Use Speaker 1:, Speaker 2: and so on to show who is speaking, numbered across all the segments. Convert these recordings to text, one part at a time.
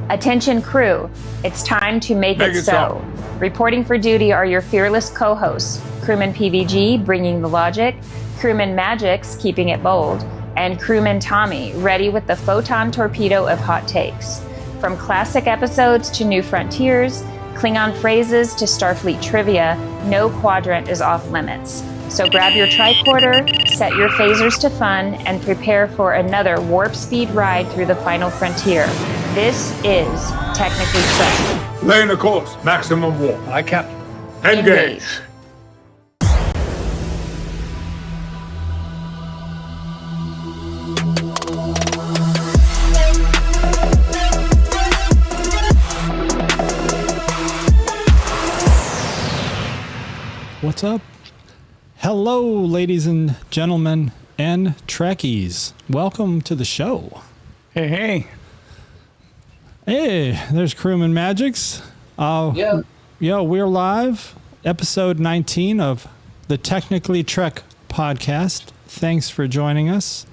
Speaker 1: Attention crew, it's time to make it so. Reporting for duty are your fearless co-hosts, Crewman PVG, bringing the logic, Crewman Mgyx, keeping it bold, and Crewman Tommy, ready with the photon torpedo of hot takes. From classic episodes to new frontiers, Klingon phrases to Starfleet trivia, no quadrant is off limits. So grab your tricorder, set your phasers to fun, and prepare for another warp speed ride through the final frontier. This is Technically Trek.
Speaker 2: Laying a course, maximum warp.
Speaker 3: Aye, Captain.
Speaker 2: Engage.
Speaker 4: What's up? Hello, ladies and gentlemen and Trekkies. Welcome to the show.
Speaker 3: Hey, hey.
Speaker 4: Hey, there's Crewman Mgyx. Yeah, we're live. Episode 19 of the Technically Trek podcast. Thanks for joining us.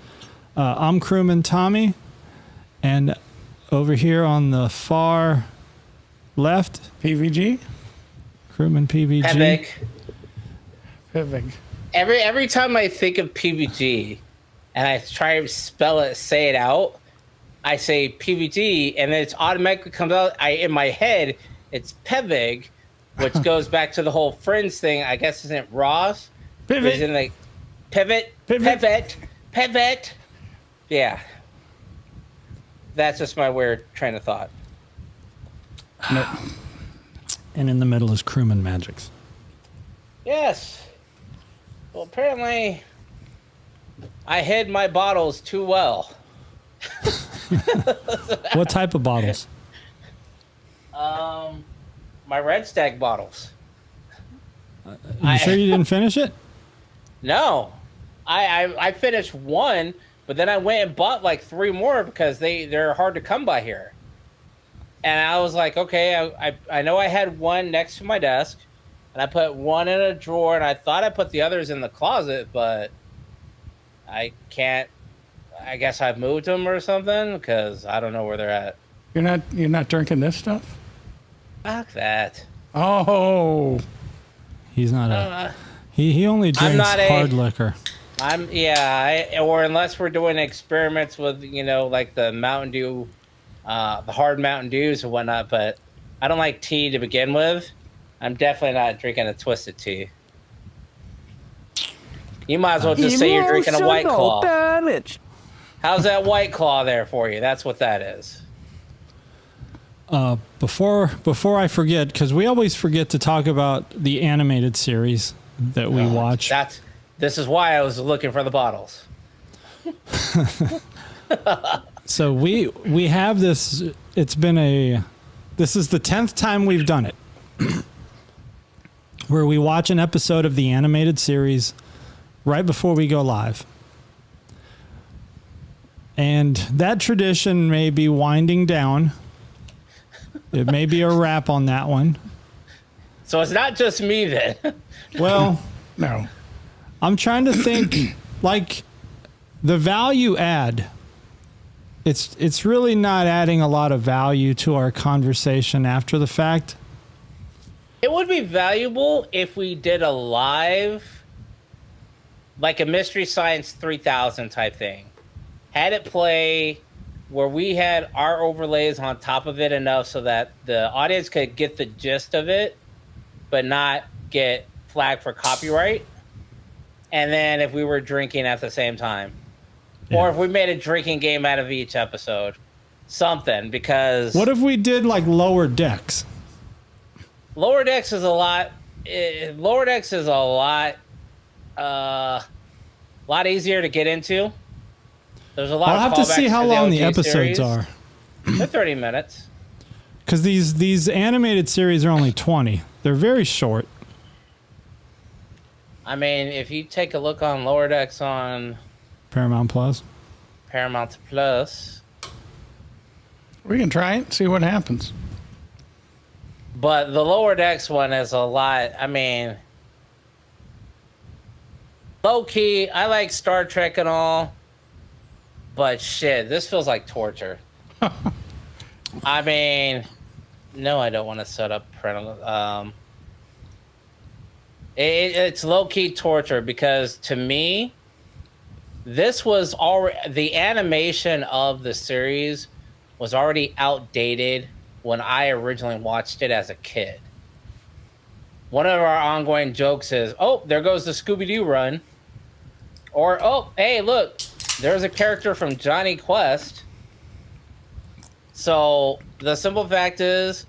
Speaker 4: I'm Crewman Tommy, and over here on the far left,
Speaker 3: PVG?
Speaker 4: Crewman PVG.
Speaker 3: Pivig.
Speaker 5: Every time I think of PVG and I try to spell it, say it out, I say PVG, and then it automatically comes out. In my head, it's Pevig, which goes back to the whole Friends thing. I guess isn't it Ross?
Speaker 3: Pivot.
Speaker 5: Isn't like pivot. Yeah, that's just my weird train of thought.
Speaker 4: And in the middle is Crewman Mgyx.
Speaker 5: Yes. Well, apparently, I hid my bottles too well.
Speaker 4: What type of bottles?
Speaker 5: My Red Stag bottles.
Speaker 4: You sure you didn't finish it?
Speaker 5: No, I finished one, but then I went and bought like 3 more because they're hard to come by here. And I was like, okay, I know I had one next to my desk, and I put one in a drawer, and I thought I put the others in the closet, but I can't. I guess I've moved them or something because I don't know where they're at.
Speaker 3: You're not drinking this stuff?
Speaker 5: Fuck that.
Speaker 3: Oh.
Speaker 4: He's not he only drinks hard liquor.
Speaker 5: Or unless we're doing experiments with, like the Mountain Dew, the hard Mountain Dews and whatnot, but I don't like tea to begin with. I'm definitely not drinking a twisted tea. You might as well just say you're drinking a White Claw.
Speaker 3: Damage.
Speaker 5: How's that White Claw there for you? That's what that is.
Speaker 4: Before I forget, because we always forget to talk about the animated series that we watch.
Speaker 5: This is why I was looking for the bottles.
Speaker 4: So we have this. This is the 10th time we've done it, where we watch an episode of the animated series right before we go live. And that tradition may be winding down. It may be a wrap on that one.
Speaker 5: So it's not just me then.
Speaker 4: Well,
Speaker 3: no.
Speaker 4: I'm trying to think, like, the value add. It's really not adding a lot of value to our conversation after the fact.
Speaker 5: It would be valuable if we did a live, like a Mystery Science 3000 type thing. Had it play where we had our overlays on top of it enough so that the audience could get the gist of it, but not get flagged for copyright. And then if we were drinking at the same time. Yeah. Or if we made a drinking game out of each episode. Something, because...
Speaker 4: What if we did, like, Lower Decks?
Speaker 5: Lower Decks is a lot easier to get into. There's a lot
Speaker 4: I'll have to see how long the episodes are.
Speaker 5: They're 30 minutes.
Speaker 4: Because these animated series are only 20. They're very short.
Speaker 5: I mean, if you take a look on Lower Decks on...
Speaker 4: Paramount Plus.
Speaker 3: We can try it, see what happens.
Speaker 5: But the Lower Decks one is a lot. I mean, low key, I like Star Trek and all. But shit, this feels like torture. I mean, no, I don't want to set up parental. It's low-key torture because to me, this was already the animation of the series was already outdated when I originally watched it as a kid. One of our ongoing jokes is, "Oh, there goes the Scooby-Doo run," or "Oh, hey, look, there's a character from Johnny Quest." So the simple fact is,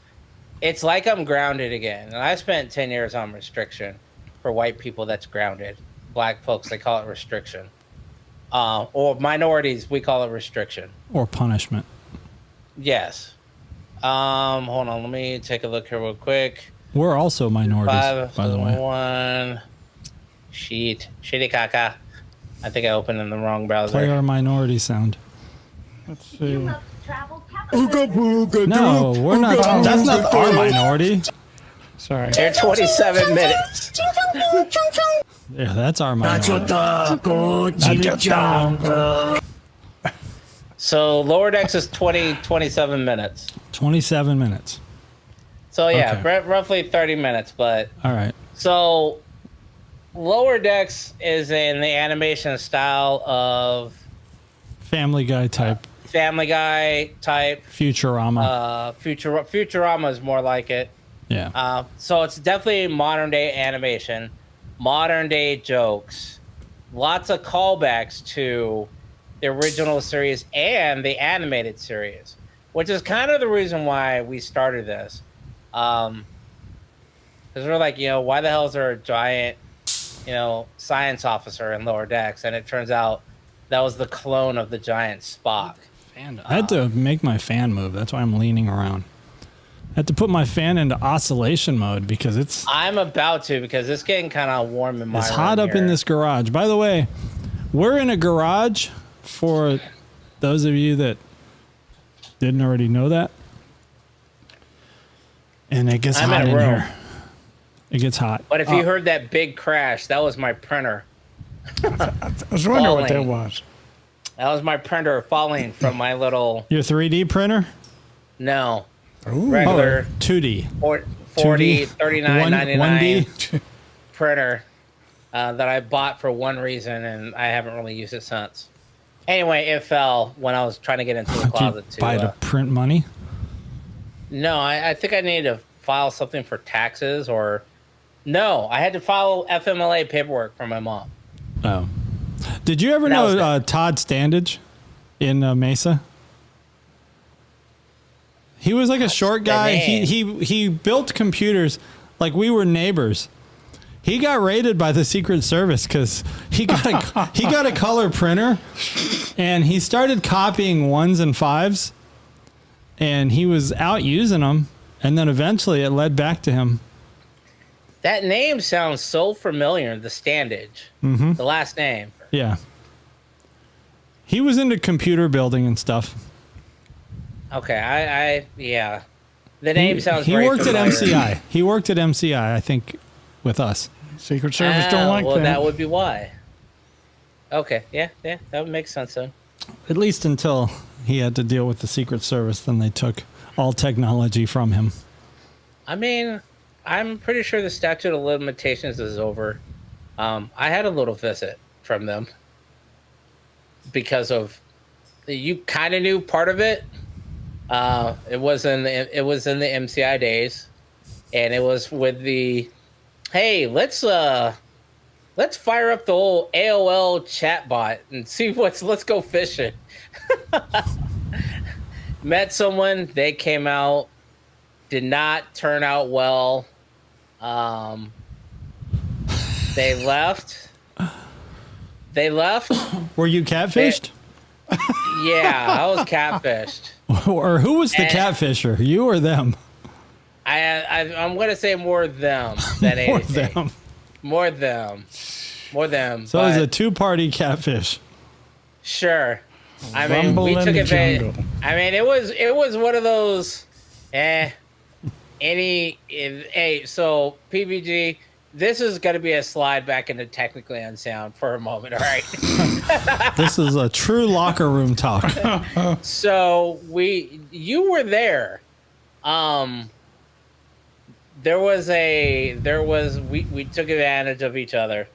Speaker 5: it's like I'm grounded again, and I spent 10 years on restriction. For white people, that's grounded. Black folks, they call it restriction. Or minorities, we call it restriction.
Speaker 4: Or punishment.
Speaker 5: Yes. Hold on, let me take a look here real quick.
Speaker 4: We're also minorities, by the way.
Speaker 5: Shitty caca. I think I opened in the wrong browser.
Speaker 4: Play our minority sound.
Speaker 3: Let's see.
Speaker 4: No, we're not. That's not our minority.
Speaker 3: Sorry.
Speaker 5: They're 27 minutes.
Speaker 4: Yeah, that's our minority.
Speaker 5: So lower decks is 27 minutes.
Speaker 4: 27 minutes.
Speaker 5: So yeah,
Speaker 4: Okay.
Speaker 5: roughly 30 minutes. But
Speaker 4: All right.
Speaker 5: so lower decks is in the animation style of
Speaker 4: Family Guy type.
Speaker 5: Family Guy type.
Speaker 4: Futurama.
Speaker 5: Futurama is more like it.
Speaker 4: Yeah.
Speaker 5: So it's definitely modern day animation, modern day jokes, lots of callbacks to the original series and the animated series, which is kind of the reason why we started this. Because we're like, why the hell is there a giant, science officer in Lower Decks? And it turns out that was the clone of the giant Spock.
Speaker 4: I had to make my fan move. That's why I'm leaning around. I had to put my fan into oscillation mode because
Speaker 5: I'm about to, because it's getting kind of warm in my
Speaker 4: it's
Speaker 5: room
Speaker 4: hot up
Speaker 5: here.
Speaker 4: in this garage. By the way, we're in a garage for those of you that didn't already know that. And it gets hot in here. It gets hot.
Speaker 5: But if you heard that big crash, that was my printer.
Speaker 3: I was wondering what that
Speaker 5: Falling.
Speaker 3: was.
Speaker 5: That was my printer falling from my little
Speaker 4: Your 3D printer?
Speaker 5: no
Speaker 3: Ooh.
Speaker 5: regular
Speaker 4: 2D.
Speaker 5: 40
Speaker 4: 2D?
Speaker 5: 39.99
Speaker 4: 1D?
Speaker 5: printer that I bought for one reason, and I haven't really used it since. Anyway, it fell when I was trying to get into the closet
Speaker 4: Did you buy to print money?
Speaker 5: No, I think I needed to file something for taxes, or no, I had to file FMLA paperwork for my mom.
Speaker 4: Oh. Did you ever
Speaker 5: That was
Speaker 4: know Todd Standage in Mesa? He was like a short guy. He built computers like we were neighbors. He got raided by the Secret Service because he got a color printer, and he started copying 1s and 5s, and he was out using them, and then eventually it led back to him.
Speaker 5: That name sounds so familiar, the Standage, the last name.
Speaker 4: Yeah. He was into computer building and stuff.
Speaker 5: Okay, yeah. The name sounds
Speaker 4: He
Speaker 5: very
Speaker 4: worked
Speaker 5: familiar.
Speaker 4: at MCI. He worked at MCI, I think, with us.
Speaker 3: Secret Service don't like
Speaker 5: well,
Speaker 3: that.
Speaker 5: that would be why. Okay, yeah, that would make sense then.
Speaker 4: At least until he had to deal with the Secret Service, then they took all technology from him.
Speaker 5: I mean, I'm pretty sure the statute of limitations is over. I had a little visit from them because of you kind of knew part of it. It was in the MCI days, and it was with the hey, let's fire up the old AOL chatbot and see let's go fishing. Met someone, they came out, did not turn out well. They left.
Speaker 4: Were you catfished?
Speaker 5: Yeah, I was catfished.
Speaker 4: Or who was the catfisher? You or them?
Speaker 5: I'm gonna say more them than anything. More them.
Speaker 4: So it was
Speaker 5: but
Speaker 4: a two-party catfish.
Speaker 5: sure. I mean,
Speaker 3: Rumble
Speaker 5: we
Speaker 3: in
Speaker 5: took
Speaker 3: the
Speaker 5: advantage.
Speaker 3: jungle.
Speaker 5: I mean, it was one of those. Hey, so PVG, this is gonna be a slide back into technically unsound for a moment. All right.
Speaker 4: This is a true locker room talk.
Speaker 5: So you were there. We took advantage of each other.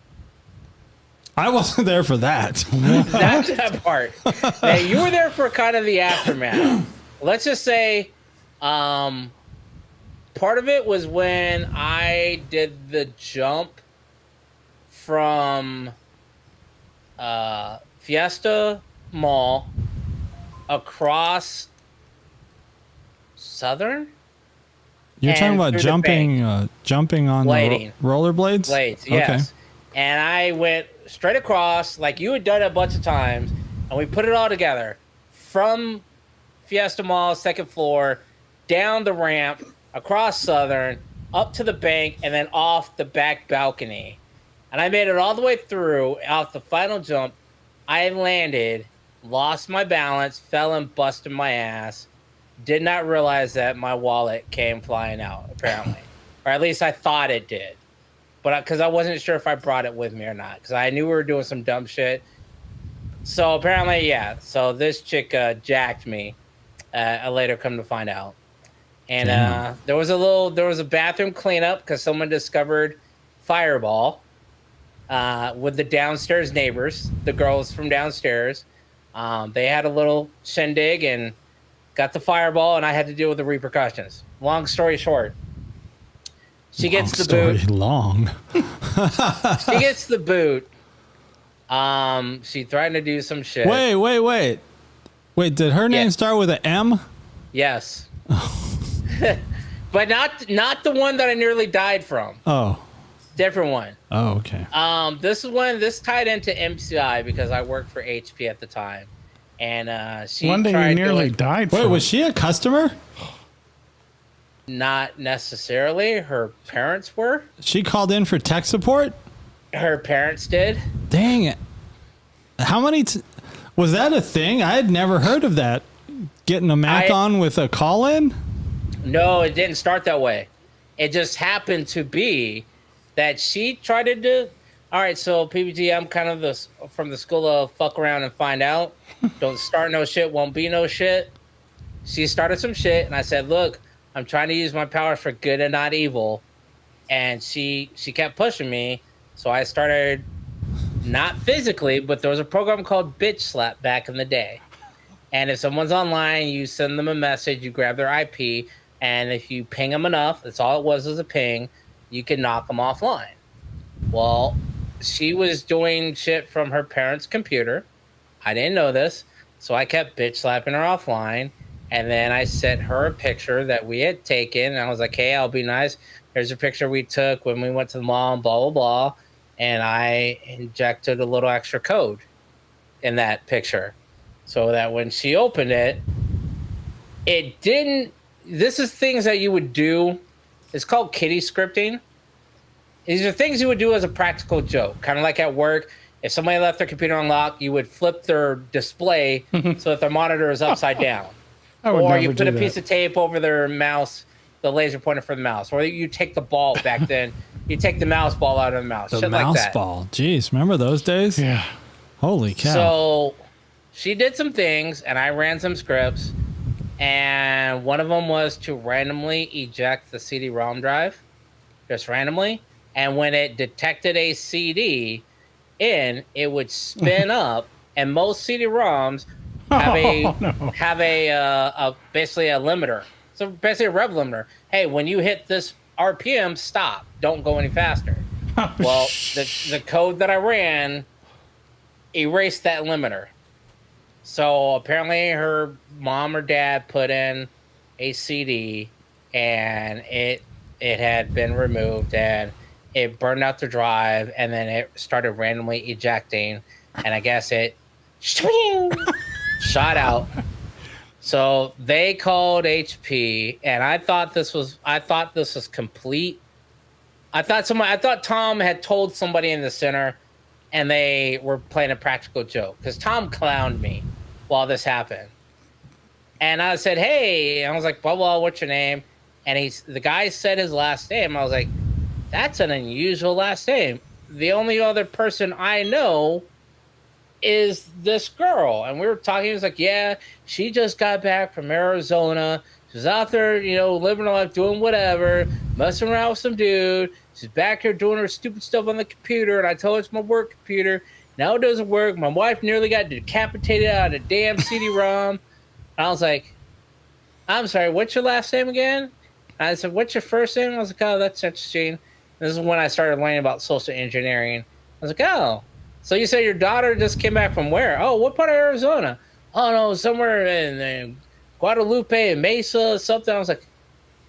Speaker 4: I wasn't there for that.
Speaker 5: That's that part. Now, you were there for kind of the aftermath. Let's just say, part of it was when I did the jump from Fiesta Mall across Southern.
Speaker 4: You're talking about jumping on
Speaker 5: Blading.
Speaker 4: the rollerblades?
Speaker 5: Blades, yes. Okay. And I went straight across, like you had done it a bunch of times, and we put it all together from Fiesta Mall, second floor, down the ramp, across Southern, up to the bank, and then off the back balcony. And I made it all the way through. Off the final jump, I landed, lost my balance, fell and busted my ass. Did not realize that my wallet came flying out, apparently. Or at least I thought it did. But because I wasn't sure if I brought it with me or not. Because I knew we were doing some dumb shit. So apparently, yeah. So this chick jacked me. I later come to find out. And there was a bathroom cleanup because someone discovered Fireball with the downstairs neighbors, the girls from downstairs. They had a little shindig and got the Fireball, and I had to deal with the repercussions. Long story short, she gets the boot.
Speaker 4: Long.
Speaker 5: She gets the boot. She threatened to do some shit.
Speaker 4: Wait. Did her name start with an M?
Speaker 5: Yes. But not the one that I nearly died from.
Speaker 4: Oh.
Speaker 5: Different one.
Speaker 4: Oh, okay.
Speaker 5: This tied into MCI because I worked for HP at the time. And she
Speaker 3: one day you nearly died.
Speaker 4: Wait, was she a customer?
Speaker 5: Not necessarily. Her parents were.
Speaker 4: She called in for tech support?
Speaker 5: Her parents did.
Speaker 4: Dang it. How many... was that a thing? I had never heard of that. Getting a Mac on with a call-in?
Speaker 5: No, it didn't start that way. It just happened to be that she tried to do... All right, so PBG, I'm kind of from the school of fuck around and find out. Don't start no shit, won't be no shit. She started some shit, and I said, look, I'm trying to use my powers for good and not evil. And she kept pushing me, so I started, not physically, but there was a program called Bitch Slap back in the day. And if someone's online, you send them a message, you grab their IP, and if you ping them enough, that's all it was a ping, you can knock them offline. Well, she was doing shit from her parents' computer. I didn't know this, so I kept bitch slapping her offline. And then I sent her a picture that we had taken. And I was like, hey, I'll be nice. Here's a picture we took when we went to the mall and blah, blah, blah. And I injected a little extra code in that picture so that when she opened it, it didn't. This is things that you would do. It's called kitty scripting. These are things you would do as a practical joke, kind of like at work. If somebody left their computer unlocked, you would flip their display so that their monitor is upside down. Or you put a piece of tape over their mouse, the laser pointer for the mouse. Or you take the ball back then. You take the mouse ball out of the mouse.
Speaker 4: The
Speaker 5: shit
Speaker 4: mouse
Speaker 5: like that.
Speaker 4: ball. Jeez, remember those days?
Speaker 3: Yeah.
Speaker 4: Holy cow.
Speaker 5: So she did some things, and I ran some scripts. And one of them was to randomly eject the CD-ROM drive. Just randomly. And when it detected a CD in, it would spin up. And most CD-ROMs have a basically a limiter. So basically a rev limiter. Hey, when you hit this RPM, stop. Don't go any faster. Well, the code that I ran erased that limiter. So apparently her mom or dad put in a CD and it had been removed and it burned out the drive and then it started randomly ejecting and I guess it shot out. So they called HP and I thought this was complete. I thought Tom had told somebody in the center and they were playing a practical joke because Tom clowned me while this happened. And I said, hey, and I was like, blah, blah, what's your name? And the guy said his last name. I was like, that's an unusual last name. The only other person I know is this girl? And we were talking. He was like, yeah, she just got back from Arizona. She's out there, living her life, doing whatever, messing around with some dude. She's back here doing her stupid stuff on the computer. And I told her it's my work computer. Now it doesn't work. My wife nearly got decapitated out of a damn CD-ROM. And I was like, I'm sorry, what's your last name again? And I said, what's your first name? I was like, oh, that's interesting. This is when I started learning about social engineering. I was like, oh, so you say your daughter just came back from where? Oh, what part of Arizona? Oh, no, somewhere in Guadalupe and Mesa, something. I was like,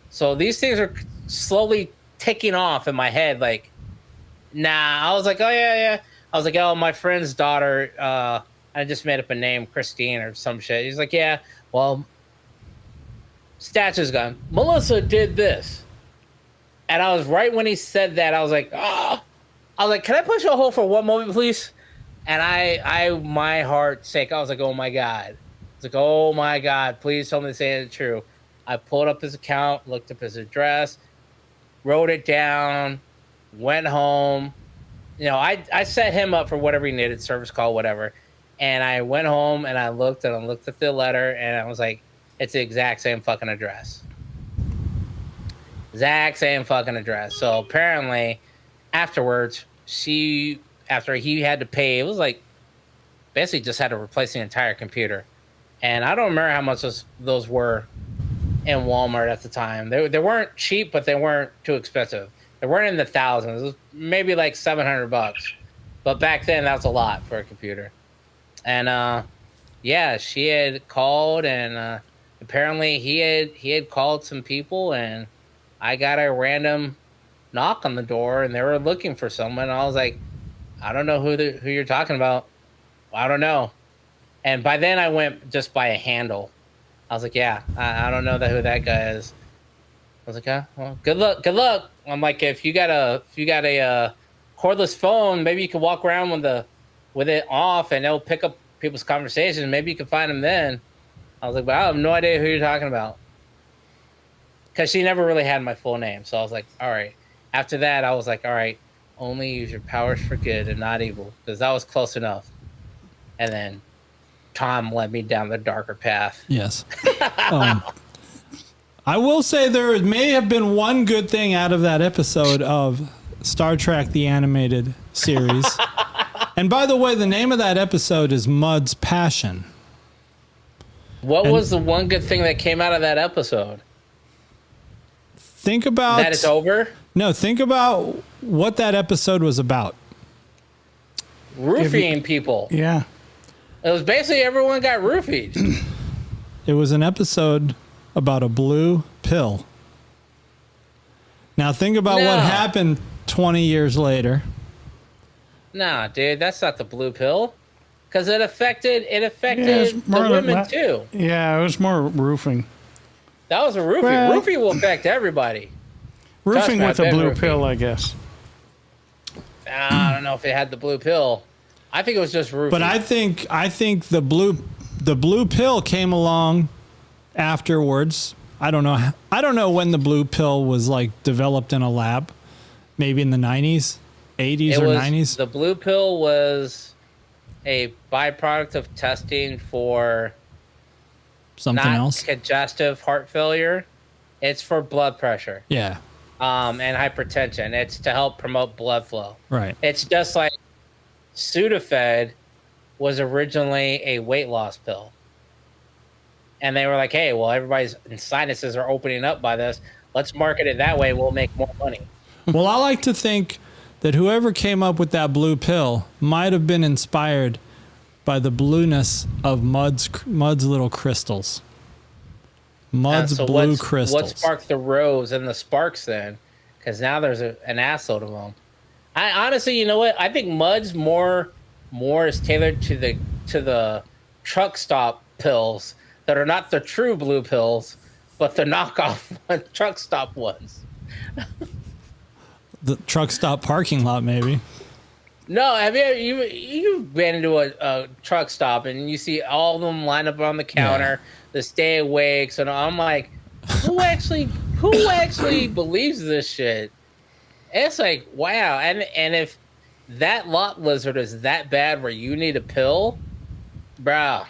Speaker 5: so these things are slowly ticking off in my head. Like, nah. I was like, oh, yeah. I was like, oh, my friend's daughter, I just made up a name, Christine or some shit. He's like, yeah, well, Stats is gone. Melissa did this. And I was right when he said that, I was like, oh. I was like, can I push a hole for one moment, please? And I my heart sank. I was like, oh my God. I was like, oh my God, please tell me this ain't true. I pulled up his account, looked up his address, wrote it down, went home. I set him up for whatever he needed, service call, whatever. And I went home and I looked at the letter and I was like, it's the exact same fucking address. Exact same fucking address. So apparently afterwards, after he had to pay, it was like basically just had to replace the entire computer. And I don't remember how much those were in Walmart at the time. They weren't cheap, but they weren't too expensive. They weren't in the thousands. It was maybe like $700. But back then, that was a lot for a computer. And yeah, she had called, and apparently he had called some people, and I got a random knock on the door, and they were looking for someone. And I was like, I don't know who you're talking about. I don't know. And by then I went just by a handle. I was like, yeah, I don't know who that guy is. I was like, oh, well, good luck. I'm like, if you got a cordless phone, maybe you can walk around with it off, and it'll pick up people's conversations. Maybe you can find them then. I was like, but I have no idea who you're talking about, because she never really had my full name. So I was like, all right. After that, I was like, all right, only use your powers for good and not evil, because that was close enough. And then Tom led me down the darker path.
Speaker 4: Yes. I will say there may have been one good thing out of that episode of Star Trek the Animated Series. And by the way, the name of that episode is Mud's Passion.
Speaker 5: What was the one good thing that came out of that episode?
Speaker 4: Think about...
Speaker 5: That it's over?
Speaker 4: No, think about what that episode was about.
Speaker 5: Roofing people.
Speaker 3: Yeah.
Speaker 5: It was basically everyone got roofied.
Speaker 4: It was an episode about a blue pill. Now think about what happened 20 years later.
Speaker 5: Nah, dude, that's not the blue pill. Because it affected the women too.
Speaker 3: Yeah, it was more roofing.
Speaker 5: That was a roofing.
Speaker 3: Well,
Speaker 5: roofing will affect everybody.
Speaker 3: Roofing with a blue
Speaker 5: roofing.
Speaker 3: pill, I guess.
Speaker 5: I don't know if it had the blue pill. I think it was just roofing.
Speaker 4: But I think the blue pill came along afterwards. I don't know when the blue pill was like developed in a lab. Maybe in the 90s, 80s or 90s.
Speaker 5: The blue pill was a byproduct of testing for
Speaker 4: something else.
Speaker 5: Congestive heart failure. It's for blood pressure.
Speaker 4: Yeah.
Speaker 5: And hypertension. It's to help promote blood flow.
Speaker 4: Right.
Speaker 5: It's just like Sudafed was originally a weight loss pill. And they were like, hey, well, everybody's sinuses are opening up by this. Let's market it that way. We'll make more money.
Speaker 4: Well, I like to think that whoever came up with that blue pill might have been inspired by the blueness of Mud's little crystals. Mud's blue crystals.
Speaker 5: What sparked the rose and the sparks then? Because now there's an assload of them. I honestly, you know what? I think Mud's more is tailored to the truck stop pills that are not the true blue pills, but the knockoff truck stop ones.
Speaker 4: The truck stop parking lot, maybe.
Speaker 5: No, have you've been into a truck stop and you see all of them lined up on the counter, the stay awakes, and I'm like, who actually believes this shit? It's like, wow, and if that lot lizard is that bad where you need a pill, bro,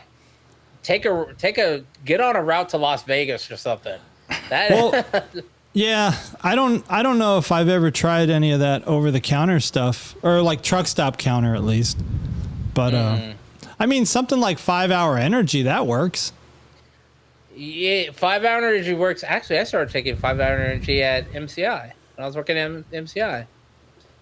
Speaker 5: get on a route to Las Vegas or something.
Speaker 4: Yeah, I don't know if I've ever tried any of that over the counter stuff, or like truck stop counter at least. But I mean, something like 5 Hour Energy, that works.
Speaker 5: Yeah, 5 Hour Energy works. Actually, I started taking 5 Hour Energy at MCI when I was working at MCI.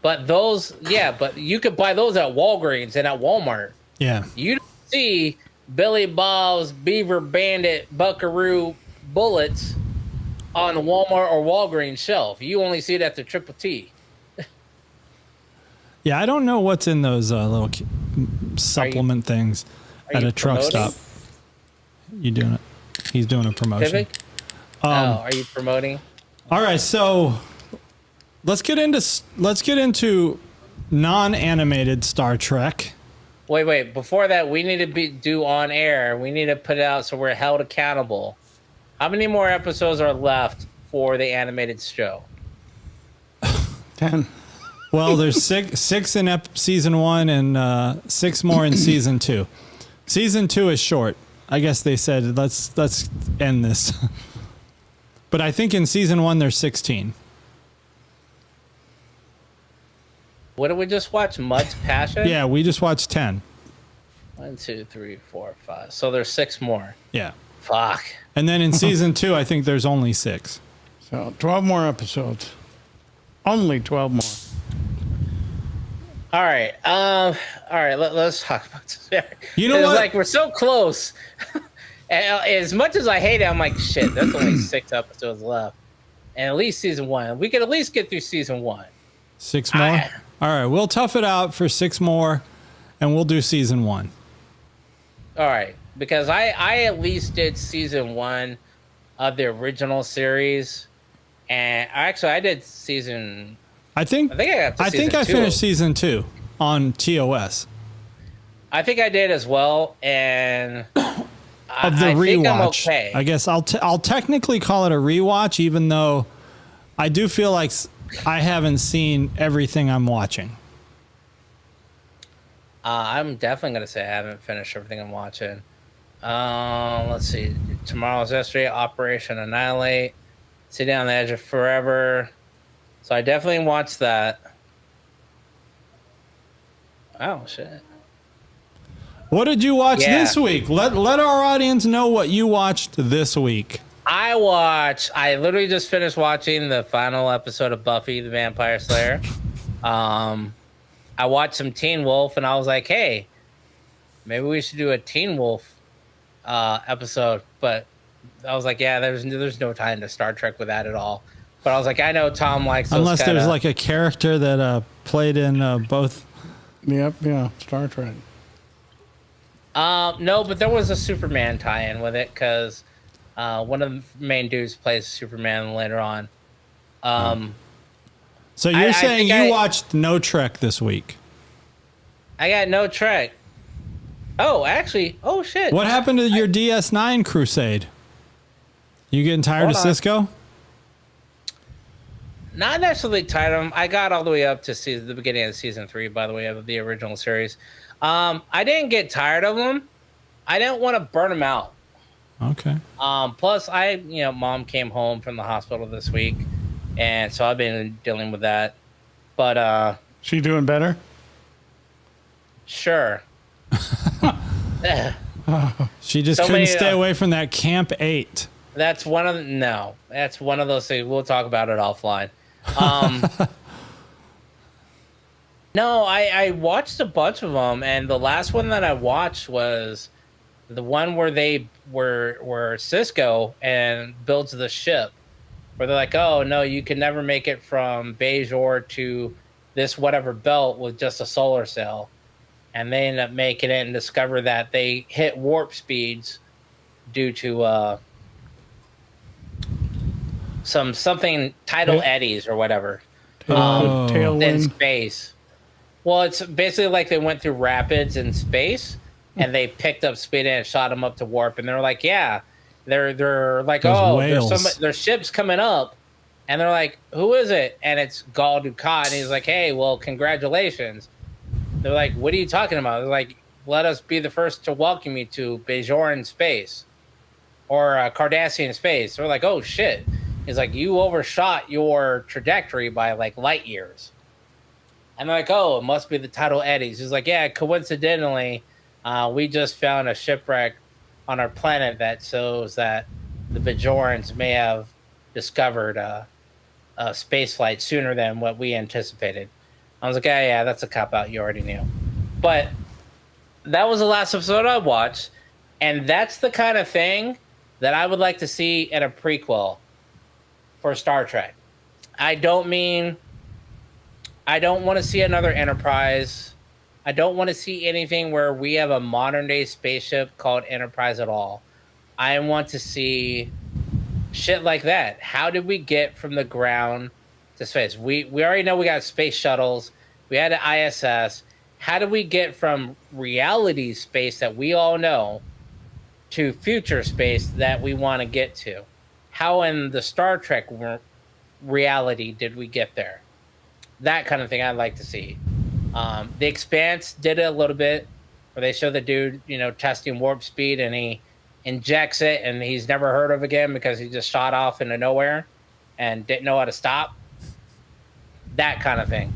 Speaker 5: But but you could buy those at Walgreens and at Walmart.
Speaker 4: Yeah.
Speaker 5: You don't see Billy Bob's Beaver Bandit Buckaroo bullets on the Walmart or Walgreens shelf. You only see it at the Triple T.
Speaker 4: Yeah, I don't know what's in those little supplement things at a truck stop. You doing it? He's doing a promotion.
Speaker 5: Are you promoting?
Speaker 4: All right, so let's get into non-animated Star Trek.
Speaker 5: Wait. Before that, we need to do on air. We need to put it out so we're held accountable. How many more episodes are left for the animated show?
Speaker 3: 10.
Speaker 4: Well, there's six in season 1 and 6 more in season 2. Season 2 is short. I guess they said let's end this. But I think in season 1 there's 16.
Speaker 5: What did we just watch? Mud's Passion?
Speaker 4: Yeah, we just watched 10.
Speaker 5: 1, 2, 3, 4, 5. So there's 6 more.
Speaker 4: Yeah.
Speaker 5: Fuck.
Speaker 4: And then in season 2, I think there's only 6.
Speaker 3: So 12 more episodes. Only 12 more.
Speaker 5: All right. Let's talk about this.
Speaker 4: You know what?
Speaker 5: Like, we're so close. And as much as I hate it, I'm like, shit, there's only 6 episodes left. And at least season 1. We could at least get through season 1.
Speaker 4: 6 more? All right. We'll tough it out for 6 more, and we'll do season 1.
Speaker 5: All right. Because I at least did season 1 of the original series. And actually, I did season... I think I
Speaker 4: finished season 2 on TOS.
Speaker 5: I think I did as well, and
Speaker 4: of the rewatch.
Speaker 5: Think I'm okay.
Speaker 4: I guess I'll technically call it a rewatch, even though I do feel like I haven't seen everything I'm watching.
Speaker 5: I'm definitely gonna say I haven't finished everything I'm watching. Let's see. Tomorrow's yesterday. Operation Annihilate. Sitting on the Edge of Forever. So I definitely watched that. Oh shit!
Speaker 4: What did you watch this week? Let our audience know what you watched this week.
Speaker 5: I literally just finished watching the final episode of Buffy the Vampire Slayer. I watched some Teen Wolf, and I was like, hey, maybe we should do a Teen Wolf episode. But I was like, yeah, there's no time to Star Trek with that at all. But I was like, I know Tom likes those
Speaker 4: unless there's like a character that played in both.
Speaker 3: Yep, yeah, Star Trek.
Speaker 5: No, but there was a Superman tie-in with it because one of the main dudes plays Superman later on.
Speaker 4: So you're saying you watched no Trek this week?
Speaker 5: I got no Trek. Oh, actually, oh shit!
Speaker 4: What happened to your DS9 crusade? You getting tired of Cisco?
Speaker 5: Not necessarily tired of them. I got all the way up to the beginning of season 3, by the way, of the original series. I didn't get tired of them. I didn't want to burn them out.
Speaker 4: Okay.
Speaker 5: Plus, Mom came home from the hospital this week, and so I've been dealing with that. But
Speaker 3: she doing better?
Speaker 5: Sure.
Speaker 4: She just couldn't stay away from that Camp 8.
Speaker 5: That's one of those things. We'll talk about it offline. No, I watched a bunch of them, and the last one that I watched was the one where they were Cisco and builds the ship, where they're like, oh no, you can never make it from Bajor to this whatever belt with just a solar cell, and they end up making it and discover that they hit warp speeds due to something tidal eddies or whatever in space. Well, it's basically like they went through rapids in space and they picked up speed and shot them up to warp, and they're like, yeah, they're like, there's ships coming up, and they're like, who is it? And it's Gul Dukat, and he's like, hey, well, congratulations, They're like, what are you talking about? They're like, let us be the first to welcome you to Bajoran space or Cardassian space. They're like, oh shit. He's like, you overshot your trajectory by like light years. And they're like, oh, it must be the tidal eddies. He's like, yeah, coincidentally, we just found a shipwreck on our planet that shows that the Bajorans may have discovered a space flight sooner than what we anticipated. I was like, yeah, that's a cop-out. You already knew. But that was the last episode I watched, and that's the kind of thing that I would like to see in a prequel for Star Trek. I don't want to see another Enterprise. I don't want to see anything where we have a modern-day spaceship called Enterprise at all. I want to see shit like that. How did we get from the ground to space? We already know we got space shuttles. We had an ISS. How do we get from reality space that we all know to future space that we want to get to? How in the Star Trek reality did we get there? That kind of thing I'd like to see. The Expanse did it a little bit, where they show the dude, testing warp speed, and he injects it, and he's never heard of again because he just shot off into nowhere and didn't know how to stop. That kind of thing.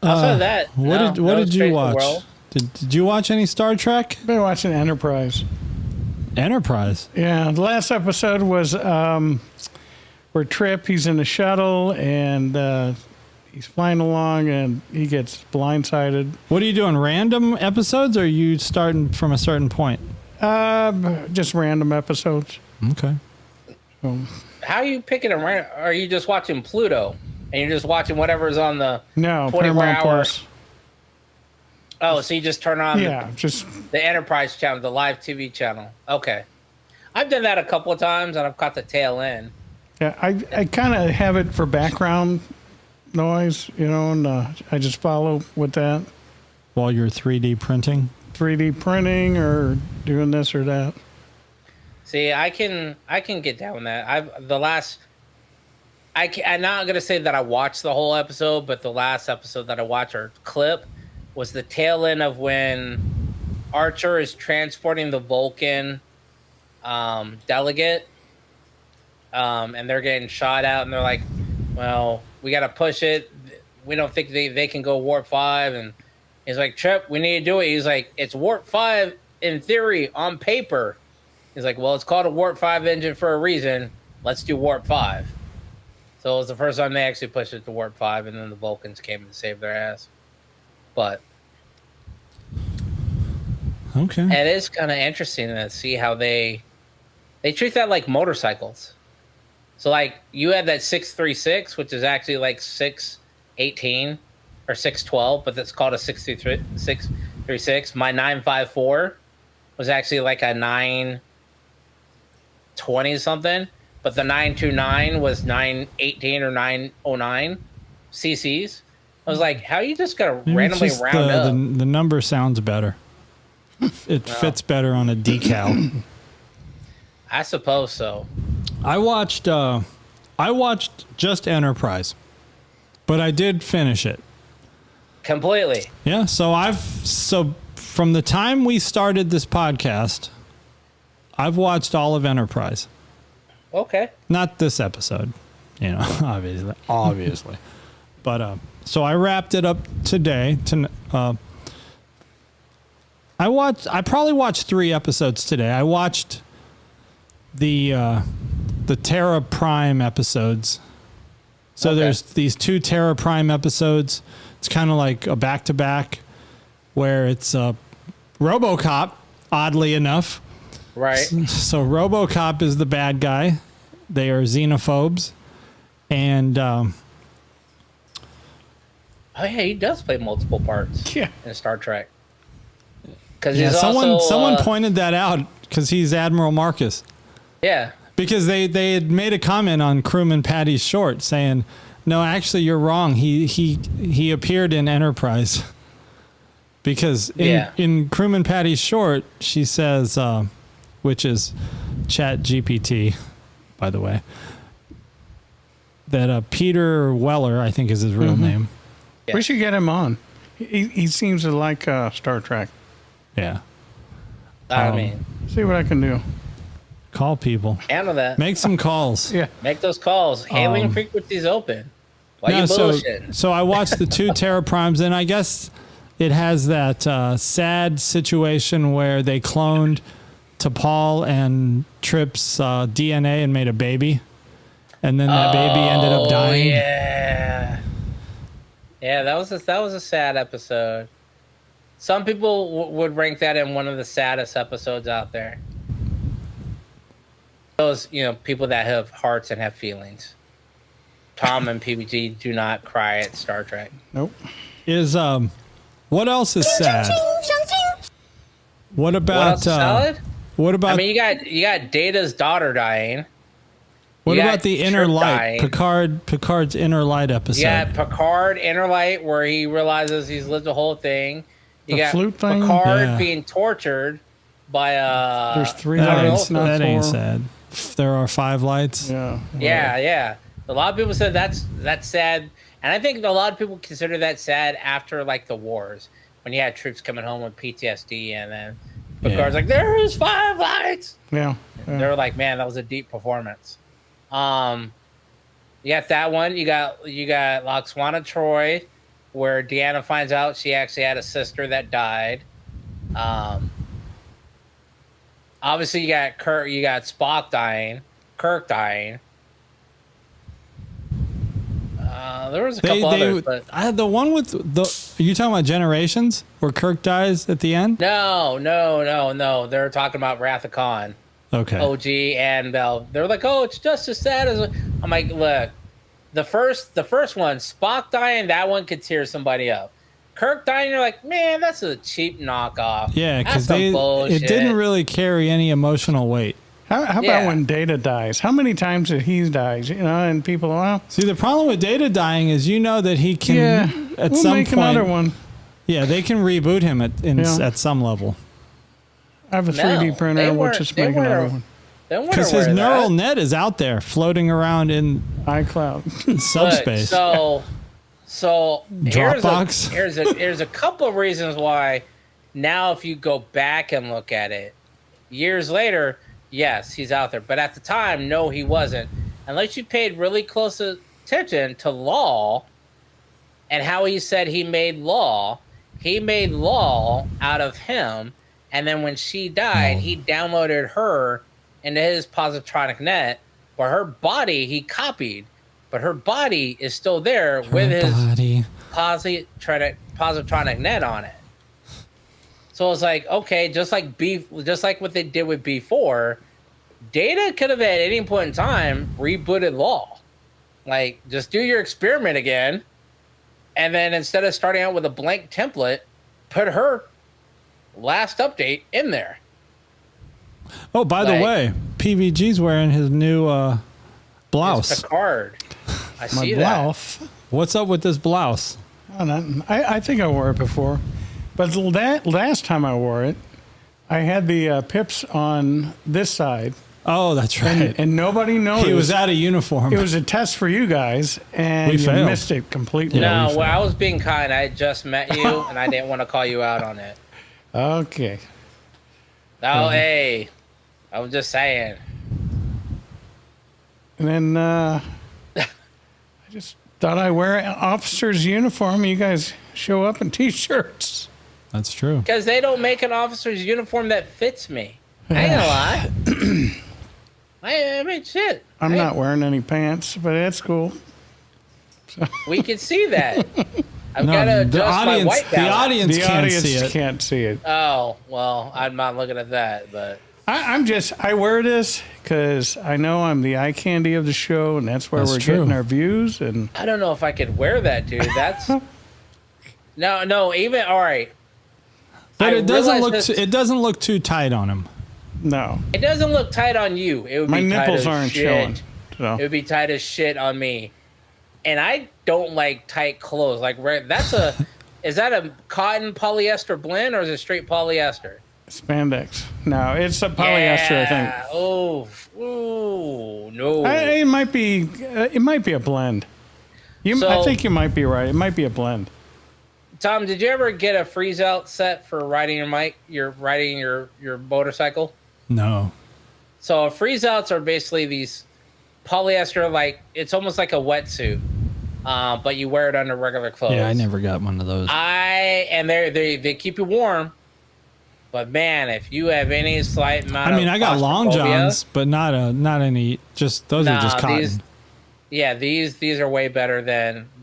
Speaker 5: Outside of that,
Speaker 4: what did you watch? Did you watch any Star Trek?
Speaker 3: Been watching Enterprise.
Speaker 4: Enterprise?
Speaker 3: Yeah, the last episode was where Trip, he's in a shuttle, and he's flying along, and he gets blindsided.
Speaker 4: What are you doing, random episodes, or are you starting from a certain point?
Speaker 3: Just random episodes.
Speaker 4: Okay.
Speaker 5: How are you picking are you just watching Pluto? And you're just watching whatever's on the 24
Speaker 3: Paramount
Speaker 5: hours.
Speaker 3: Plus.
Speaker 5: Oh, so you just turn on
Speaker 3: just
Speaker 5: the Enterprise channel, the live TV channel. Okay. I've done that a couple of times, and I've caught the tail end.
Speaker 3: Yeah, I kind of have it for background noise, and I just follow with that.
Speaker 4: While you're 3D printing?
Speaker 3: 3D printing or doing this or that.
Speaker 5: See, I can get down with that. I'm not going to say that I watched the whole episode, but the last episode that I watched, or clip, was the tail end of when Archer is transporting the Vulcan delegate, and they're getting shot out, and they're like, well, we got to push it. We don't think they can go warp 5. And he's like, Trip, we need to do it. He's like, it's warp 5 in theory, on paper. He's like, well, it's called a warp 5 engine for a reason. Let's do warp 5. So it was the first time they actually pushed it to warp 5, and then the Vulcans came and saved their ass. But
Speaker 4: okay,
Speaker 5: it is kind of interesting to see how they treat that like motorcycles. So like you had that 636, which is actually like 618 or 612, but that's called a 636. My 954 was actually like a 920 something. But the 929 was 918 or 909 cc's. I was like, how are you just going to randomly round up?
Speaker 4: The number sounds better. It fits better on a decal.
Speaker 5: I suppose so.
Speaker 4: I watched just Enterprise, but I did finish it.
Speaker 5: Completely.
Speaker 4: Yeah, so from the time we started this podcast, I've watched all of Enterprise.
Speaker 5: Okay.
Speaker 4: Not this episode, obviously. But so I wrapped it up today. I probably watched 3 episodes today. I watched the Terra Prime episodes. So there's these 2 Terra Prime episodes. It's kind of like a back-to-back where it's RoboCop, oddly enough.
Speaker 5: Right.
Speaker 4: So RoboCop is the bad guy. They are xenophobes. And
Speaker 5: oh yeah, he does play multiple parts in Star Trek. Because
Speaker 4: someone pointed that out because he's Admiral Marcus.
Speaker 5: Yeah.
Speaker 4: Because they had made a comment on Crewman Patty's short saying, no, actually you're wrong. He appeared in Enterprise. Because in Crewman Patty's short, she says, which is Chat GPT, by the way, that Peter Weller, I think is his real name.
Speaker 3: We should get him on. He seems to like Star Trek.
Speaker 4: Yeah.
Speaker 5: I mean,
Speaker 3: See what I can do.
Speaker 4: Call people.
Speaker 5: handle that.
Speaker 4: Make some calls.
Speaker 3: Yeah.
Speaker 5: Make those calls. Hailing frequencies open. Why you
Speaker 4: so,
Speaker 5: bullshitting?
Speaker 4: so I watched the 2 Terra Primes, and I guess it has that sad situation where they cloned T'Pol and Trip's DNA and made a baby, and then that baby ended up dying.
Speaker 5: Yeah, that was a sad episode. Some people would rank that in one of the saddest episodes out there. Those, people that have hearts and have feelings. Tom and PBG do not cry at Star Trek.
Speaker 3: Nope.
Speaker 4: What else is sad? What about
Speaker 5: salad?
Speaker 4: What about?
Speaker 5: I mean, you got Data's daughter dying.
Speaker 4: What
Speaker 5: You
Speaker 4: about
Speaker 5: got
Speaker 4: the Inner
Speaker 5: Trip
Speaker 4: Light?
Speaker 5: dying.
Speaker 4: Picard's Inner Light episode.
Speaker 5: You got Picard Inner Light, where he realizes he's lived the whole thing. You
Speaker 3: The
Speaker 5: got
Speaker 3: flute thing?
Speaker 5: Picard
Speaker 4: Yeah.
Speaker 5: being tortured by
Speaker 3: There's 3
Speaker 4: that
Speaker 3: lights,
Speaker 4: ain't,
Speaker 3: not
Speaker 4: that
Speaker 3: 4.
Speaker 4: ain't sad. There are 5 lights.
Speaker 3: Yeah.
Speaker 5: Yeah. A lot of people said that's sad, and I think a lot of people consider that sad after like the wars, when you had troops coming home with PTSD, and then Picard's like, "There is 5 lights."
Speaker 3: Yeah.
Speaker 5: They were like, "Man, that was a deep performance." You got that one. You got Loxwana Troy, where Deanna finds out she actually had a sister that died. Obviously, you got Spock dying, Kirk dying. There was a couple others, but
Speaker 4: I had the one with the. Are you talking about Generations, where Kirk dies at the end?
Speaker 5: no. They're talking about Wrath of Khan,
Speaker 4: Okay.
Speaker 5: OG and Bell. They're like, "Oh, it's just as sad as." I'm like, look, the first one, Spock dying, that one could tear somebody up. Kirk dying, you're like, man, that's a cheap knockoff.
Speaker 4: Yeah,
Speaker 5: That's
Speaker 4: because
Speaker 5: some bullshit.
Speaker 4: it didn't really carry any emotional weight.
Speaker 3: How about
Speaker 5: Yeah.
Speaker 3: when Data dies? How many times did he die? And people, well,
Speaker 4: See, the problem with Data dying is that he can at
Speaker 3: we'll
Speaker 4: some
Speaker 3: make
Speaker 4: point.
Speaker 3: another one.
Speaker 4: Yeah, they can reboot him
Speaker 3: Yeah.
Speaker 4: at some level.
Speaker 3: I have a 3D printer.
Speaker 5: they
Speaker 3: We'll
Speaker 5: weren't-
Speaker 3: just
Speaker 5: they
Speaker 3: make
Speaker 5: weren't
Speaker 3: another
Speaker 5: a-
Speaker 3: one.
Speaker 4: Because his neural net is out there floating around in
Speaker 3: iCloud.
Speaker 4: subspace.
Speaker 5: So
Speaker 4: Dropbox?
Speaker 5: here's a couple of reasons why now if you go back and look at it, years later, yes, he's out there. But at the time, no, he wasn't. Unless you paid really close attention to Law and how he said he made Law out of him. And then when she died, he downloaded her into his positronic net, where her body he copied, but her body is still there with his positronic net on it. So it's like, okay, just like what they did with B4, Data could have at any point in time rebooted Law. Like, just do your experiment again, and then instead of starting out with a blank template, put her last update in there.
Speaker 4: Oh, by the way, PVG's wearing his new blouse.
Speaker 5: It's Picard. I
Speaker 3: My
Speaker 5: see
Speaker 3: blouse.
Speaker 4: What's up with this blouse?
Speaker 3: I think I wore it before. But that last time I wore it, I had the pips on this side.
Speaker 4: Oh, that's right.
Speaker 3: And nobody noticed.
Speaker 4: He was out of uniform.
Speaker 3: It was a test for you guys, and
Speaker 4: We
Speaker 3: you
Speaker 4: failed.
Speaker 3: missed it completely.
Speaker 5: that. No, well, I was being kind. I had just met you, and I didn't want to call you out on it.
Speaker 3: Okay.
Speaker 5: Oh, hey. I was just saying.
Speaker 3: And then I just thought I'd wear an officer's uniform. You guys show up in T-shirts.
Speaker 4: That's true.
Speaker 5: Because they don't make an officer's uniform that fits me. I ain't gonna lie. I mean, shit.
Speaker 3: I'm not wearing any pants, but that's cool.
Speaker 5: We can see that. I've
Speaker 4: No,
Speaker 5: got to
Speaker 4: the
Speaker 5: adjust my
Speaker 4: audience,
Speaker 5: white
Speaker 4: the
Speaker 5: balance.
Speaker 4: audience
Speaker 3: The
Speaker 4: can't
Speaker 3: audience
Speaker 4: see it.
Speaker 3: can't see it.
Speaker 5: Oh, well, I'm not looking at that, but
Speaker 3: I wear this because I know I'm the eye candy of the show, and that's where
Speaker 4: That's
Speaker 3: we're
Speaker 4: true.
Speaker 3: getting our views. And
Speaker 5: I don't know if I could wear that, dude. That's no, even all right.
Speaker 4: But
Speaker 5: I
Speaker 4: it doesn't
Speaker 5: realize
Speaker 4: look.
Speaker 5: this-
Speaker 4: It doesn't look too tight on him.
Speaker 3: no,
Speaker 5: It doesn't look tight on you. It would
Speaker 3: my
Speaker 5: be tight
Speaker 3: nipples
Speaker 5: as
Speaker 3: aren't
Speaker 5: shit.
Speaker 3: showing.
Speaker 5: It
Speaker 3: So
Speaker 5: would be tight as shit on me. And I don't like tight clothes. Like that's a is that a cotton polyester blend or is it straight polyester?
Speaker 3: spandex. No, it's a polyester. I think.
Speaker 5: Oh, ooh, no.
Speaker 3: It might be. It might be a blend. I
Speaker 5: So-
Speaker 3: think you might be right. It might be a blend.
Speaker 5: Tom, did you ever get a freeze out set for riding your motorcycle?
Speaker 4: No.
Speaker 5: So freeze outs are basically these polyester, like it's almost like a wetsuit, but you wear it under regular clothes.
Speaker 4: Yeah, I never got one of those.
Speaker 5: And they keep you warm. But man, if you have any slight amount
Speaker 4: I mean,
Speaker 5: of
Speaker 4: I got long johns, but not any. Just those are just cotton.
Speaker 5: These are way better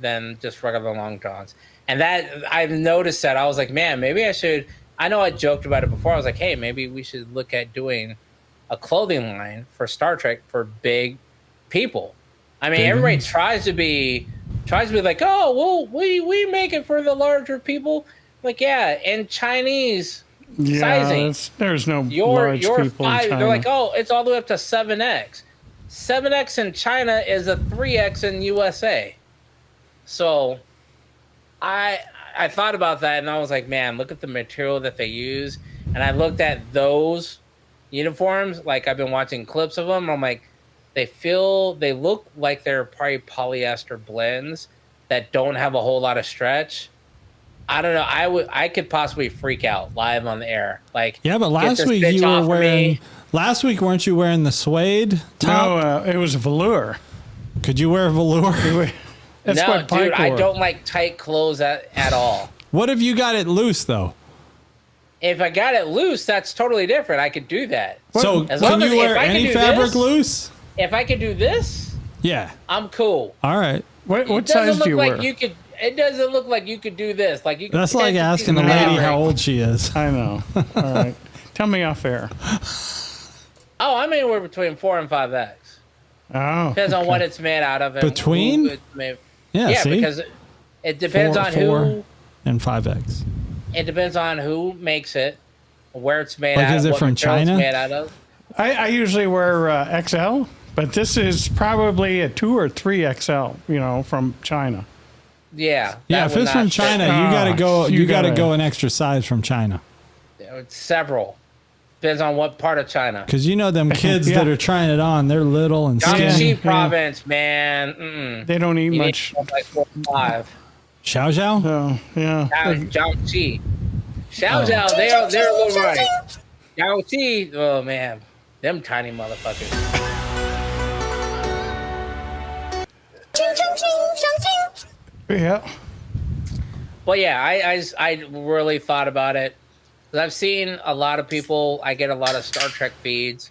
Speaker 5: than just regular long johns. And that I've noticed that I was like, man, maybe I should. I know I joked about it before. I was like, hey, maybe we should look at doing a clothing line for Star Trek for big people. I mean, everybody tries to be like, oh, well, we make it for the larger people. Like, yeah, in Chinese. Sizing.
Speaker 3: There's no large people in China.
Speaker 5: They're like, oh, it's all the way up to 7X. 7X in China is a 3X in USA. So I thought about that and I was like, man, look at the material that they use. And I looked at those uniforms, like I've been watching clips of them. And I'm like, they look like they're probably polyester blends that don't have a whole lot of stretch. I don't know. I could possibly freak out live on the air. Like,
Speaker 4: yeah, but last week you were wearing. Last week, weren't you wearing the suede top?
Speaker 3: No, it was a velour.
Speaker 4: Could you wear velour?
Speaker 3: That's
Speaker 5: no,
Speaker 3: what Pike
Speaker 5: dude,
Speaker 3: wore.
Speaker 5: I don't like tight clothes at all.
Speaker 4: What if you got it loose though?
Speaker 5: If I got it loose, that's totally different. I could do that.
Speaker 4: So can you wear any fabric loose?
Speaker 5: If I could do this,
Speaker 4: yeah,
Speaker 5: I'm cool.
Speaker 4: All right.
Speaker 3: What size do you wear?
Speaker 5: It doesn't look like you could do this. Like you.
Speaker 4: That's like asking a lady how old she is.
Speaker 3: I know. All right. Tell me off air.
Speaker 5: Oh, I'm anywhere between 4 and 5X.
Speaker 3: Oh.
Speaker 5: Depends on what it's made out of.
Speaker 4: Between? Yeah, see?
Speaker 5: Because it depends on
Speaker 4: 4
Speaker 5: who.
Speaker 4: And 5X.
Speaker 5: It depends on who makes it, where it's made
Speaker 4: like
Speaker 5: out of.
Speaker 4: Is it
Speaker 5: what
Speaker 4: from
Speaker 5: China?
Speaker 4: China?
Speaker 5: Made out of.
Speaker 3: I usually wear XL, but this is probably a 2 or 3XL, from China.
Speaker 5: Yeah.
Speaker 4: Yeah, if it's from China, you gotta go. You gotta go an extra size from China.
Speaker 5: Several. Depends on what part of China.
Speaker 4: Because them kids that are trying it on, they're little and skinny.
Speaker 5: Jiangxi province, man. Mm-mm.
Speaker 3: They don't eat much.
Speaker 5: Like 4 or 5.
Speaker 4: Xiao?
Speaker 3: Oh, yeah.
Speaker 5: Jiangxi. Xiao, they're a little right. Jiangxi, oh man, them tiny motherfuckers.
Speaker 3: Yeah.
Speaker 5: But yeah, I really thought about it. Because I've seen a lot of people, I get a lot of Star Trek feeds.